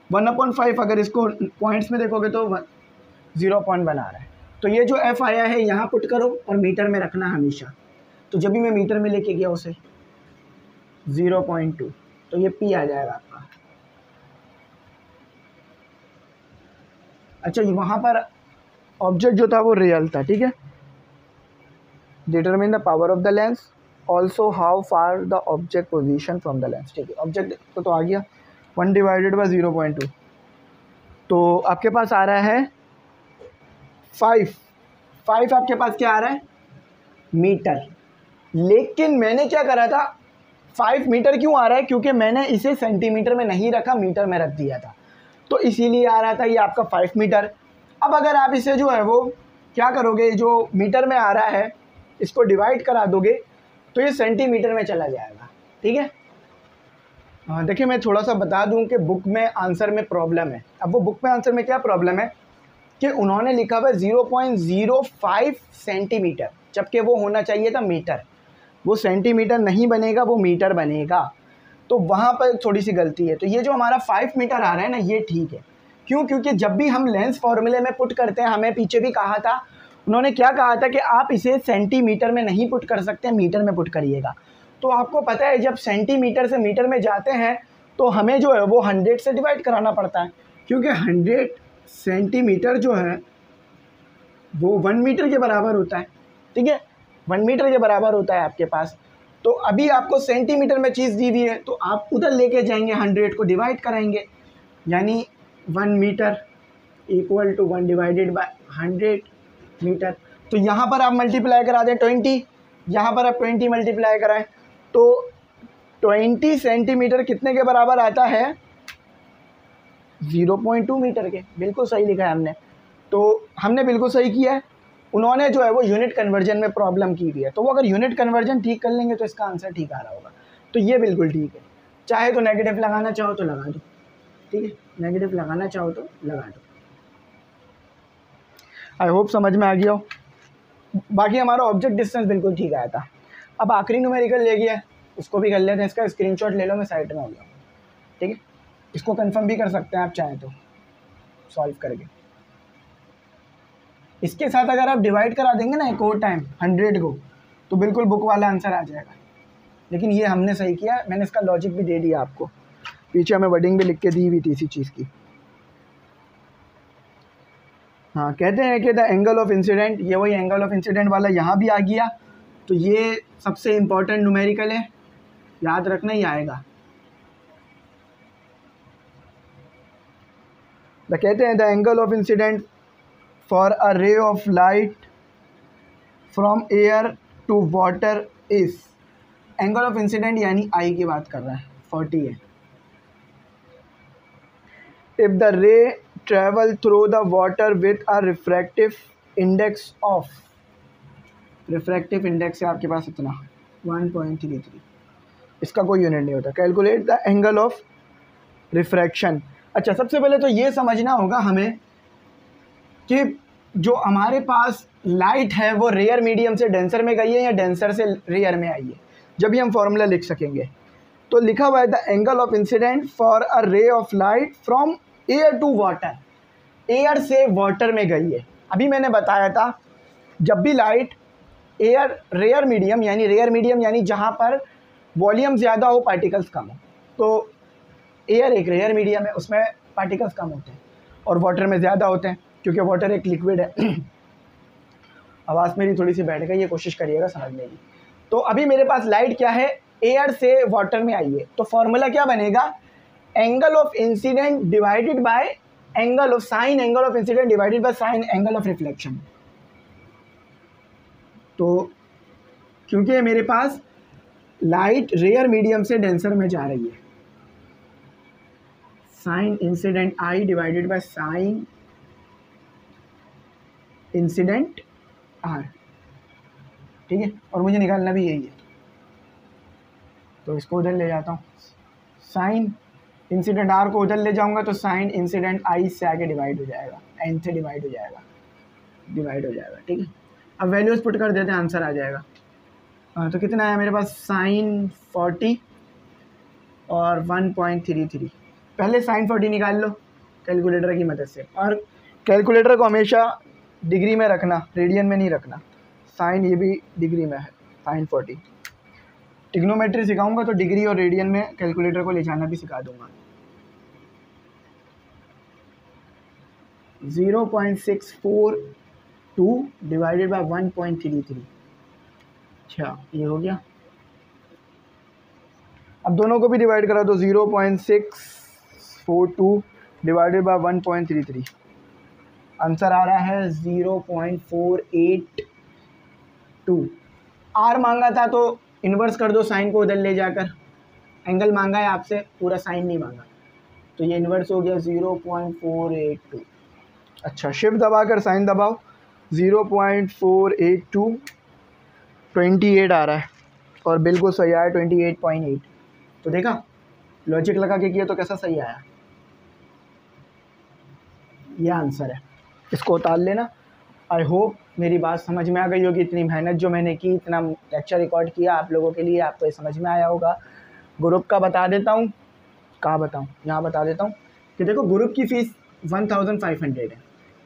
1/5। अगर इसको पॉइंट्स में देखोगे तो 0.1 आ रहा है। तो ये जो f आया है यहाँ पुट करो और मीटर में रखना हमेशा। तो जब भी मैं मीटर में लेके गया उसे 0.2, तो ये p आ जाएगा आपका। अच्छा, वहाँ पर ऑब्जेक्ट जो था वो रियल था। ठीक है, determine the power of the lens, also how far the object position from the lens. ठीक है, ऑब्जेक्ट तो आ गया 1 डिवाइडेड बाय 0.2, तो आपके पास आ रहा है 5 आपके पास क्या आ रहा है, मीटर। लेकिन मैंने क्या करा था, 5 मीटर क्यों आ रहा है, क्योंकि मैंने इसे सेंटीमीटर में नहीं रखा, मीटर में रख दिया था, तो इसीलिए आ रहा था ये आपका 5 मीटर। अब अगर आप इसे जो है वो क्या करोगे, जो मीटर में आ रहा है इसको डिवाइड करा दोगे तो ये सेंटीमीटर में चला जाएगा। ठीक है, हाँ देखिए, मैं थोड़ा सा बता दूं कि बुक में आंसर में प्रॉब्लम है। अब वो बुक में आंसर में क्या प्रॉब्लम है कि उन्होंने लिखा हुआ 0.05 सेंटीमीटर, जबकि वो होना चाहिए था मीटर। वो सेंटीमीटर नहीं बनेगा, वो मीटर बनेगा, तो वहाँ पर थोड़ी सी गलती है। तो ये जो हमारा 5 मीटर आ रहा है ना, ये ठीक है। क्यों, क्योंकि जब भी हम लेंस फॉर्मूले में पुट करते हैं, हमें पीछे भी कहा था, उन्होंने क्या कहा था कि आप इसे सेंटीमीटर में नहीं पुट कर सकते, मीटर में पुट करिएगा। तो आपको पता है जब सेंटीमीटर से मीटर में जाते हैं तो हमें जो है वो 100 से डिवाइड कराना पड़ता है, क्योंकि 100 सेंटीमीटर जो है वो 1 मीटर के बराबर होता है। ठीक है, 1 मीटर के बराबर होता है आपके पास। तो अभी आपको सेंटीमीटर में चीज़ दी हुई है, तो आप उधर लेके जाएंगे, 100 को डिवाइड कराएंगे, यानी 1 metre equal to 1 divided by 100 metre. तो यहाँ पर आप मल्टीप्लाई करा दें 20, यहाँ पर आप 20 मल्टीप्लाई कराएं तो 20 सेंटीमीटर कितने के बराबर आता है, 0.2 मीटर के। बिल्कुल सही लिखा है हमने, तो हमने बिल्कुल सही किया है। उन्होंने जो है वो यूनिट कन्वर्जन में प्रॉब्लम की हुई है, तो वो अगर यूनिट कन्वर्जन ठीक कर लेंगे तो इसका आंसर ठीक आ रहा होगा। तो ये बिल्कुल ठीक है, चाहे तो नेगेटिव लगाना चाहो तो लगा दो। ठीक है, नेगेटिव लगाना चाहो तो लगा दो। आई होप समझ में आ गया हो। बाकी हमारा ऑब्जेक्ट डिस्टेंस बिल्कुल ठीक आया था। अब आखिरी न्यूमेरिकल ले गया है, उसको भी कर लेते हैं। इसका स्क्रीनशॉट ले लो, मैं साइड में हो गया। ठीक है, इसको कंफर्म भी कर सकते हैं आप चाहें तो सॉल्व करके। इसके साथ अगर आप डिवाइड करा देंगे ना एक और टाइम 100 को, तो बिल्कुल बुक वाला आंसर आ जाएगा। लेकिन ये हमने सही किया, मैंने इसका लॉजिक भी दे दिया आपको, पीछे हमें वर्डिंग भी लिख के दी हुई थी इसी चीज़ की। हाँ, कहते हैं कि द एंगल ऑफ इंसिडेंट, ये वही एंगल ऑफ इंसिडेंट वाला यहाँ भी आ गया। तो ये सबसे इम्पॉर्टेंट न्यूमेरिकल है, याद रखना ही आएगा। कहते हैं the angle of incident for a ray of light from air to water is angle of incident यानी आई की बात कर रहा है, 40 है। If the ray travel through the water with a refractive index of, refractive index है आपके पास इतना 1.33, इसका कोई यूनिट नहीं होता। Calculate the angle of refraction. अच्छा, सबसे पहले तो ये समझना होगा हमें कि जो हमारे पास लाइट है वो रेयर मीडियम से डेंसर में गई है या डेंसर से रेयर में आई है। जब भी हम फॉर्मूला लिख सकेंगे तो लिखा हुआ है the angle of incident for a ray of light from air to water, air से वाटर में गई है। अभी मैंने बताया था जब भी लाइट एयर रेयर मीडियम यानी जहाँ पर वॉल्यूम ज़्यादा हो पार्टिकल्स कम हो, तो एयर एक रेयर मीडियम है, उसमें पार्टिकल्स कम होते हैं और वाटर में ज़्यादा होते हैं क्योंकि वाटर एक लिक्विड है। आवाज़ मेरी थोड़ी सी बैठ गई है, कोशिश करिएगा समझने की। तो अभी मेरे पास लाइट क्या है, एयर से वाटर में आई है, तो फॉर्मूला क्या बनेगा, angle of incident divided by angle of sine angle of incident divided by sine angle of reflection. तो क्योंकि मेरे पास लाइट रेयर मीडियम से डेंसर में जा रही है, sine incident I divided by sine incident R, ठीक है, और मुझे निकालना भी यही है, तो इसको उधर ले जाता हूँ। साइन इंसिडेंट आर को उधर ले जाऊंगा तो साइन इंसिडेंट आई से आगे डिवाइड हो जाएगा, एन से डिवाइड हो जाएगा, ठीक है। अब वैल्यूज पुट कर देते हैं, आंसर आ जाएगा। तो कितना है मेरे पास, साइन 40 और 1.33। पहले साइन 40 निकाल लो कैलकुलेटर की मदद से, और कैलकुलेटर को हमेशा डिग्री में रखना, रेडियन में नहीं रखना। साइन ये भी डिग्री में है, साइन 40। ट्रिग्नोमेट्री सिखाऊंगा तो डिग्री और रेडियन में कैलकुलेटर को ले जाना भी सिखा दूंगा। 0.642 डिवाइडेड बाय 1.33। अच्छा, ये हो गया। अब दोनों को भी डिवाइड करा तो 0.642 डिवाइडेड बाय 1.33, आंसर आ रहा है 0.482। आर मांगा था तो इन्वर्स कर दो साइन को उधर ले जाकर, एंगल मांगा है आपसे, पूरा साइन नहीं मांगा, तो ये इन्वर्स हो गया 0.482। अच्छा, शिफ्ट दबाकर साइन दबाओ, 0.482 28 आ रहा है और बिल्कुल सही आया 28.8। तो देखा, लॉजिक लगा के किया तो कैसा सही आया, ये आंसर है। इसको उतार लेना। आई होप मेरी बात समझ में आ गई होगी। इतनी मेहनत जो मैंने की, इतना लेक्चर रिकॉर्ड किया आप लोगों के लिए, आपको ये समझ में आया होगा। ग्रुप का बता देता हूँ, कहाँ बताऊँ, यहाँ बता देता हूँ कि देखो ग्रुप की फ़ीस 1500 है।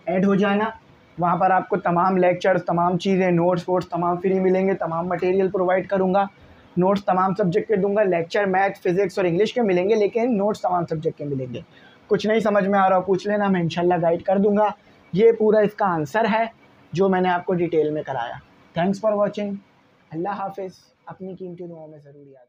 ऐड हो जाना, वहाँ पर आपको तमाम लेक्चर्स, तमाम चीज़ें, नोट्स वोट्स तमाम फ्री मिलेंगे, तमाम मटेरियल प्रोवाइड करूँगा, नोट्स तमाम सब्जेक्ट के दूंगा, लेक्चर मैथ फिज़िक्स और इंग्लिश के मिलेंगे, लेकिन नोट्स तमाम सब्जेक्ट के मिलेंगे। कुछ नहीं समझ में आ रहा हो पूछ लेना, मैं इंशाल्लाह गाइड कर दूंगा। ये पूरा इसका आंसर है जो मैंने आपको डिटेल में कराया। Thanks for watching. अल्लाह हाफिज़। अपनी कीमती दुआओं में ज़रूर याद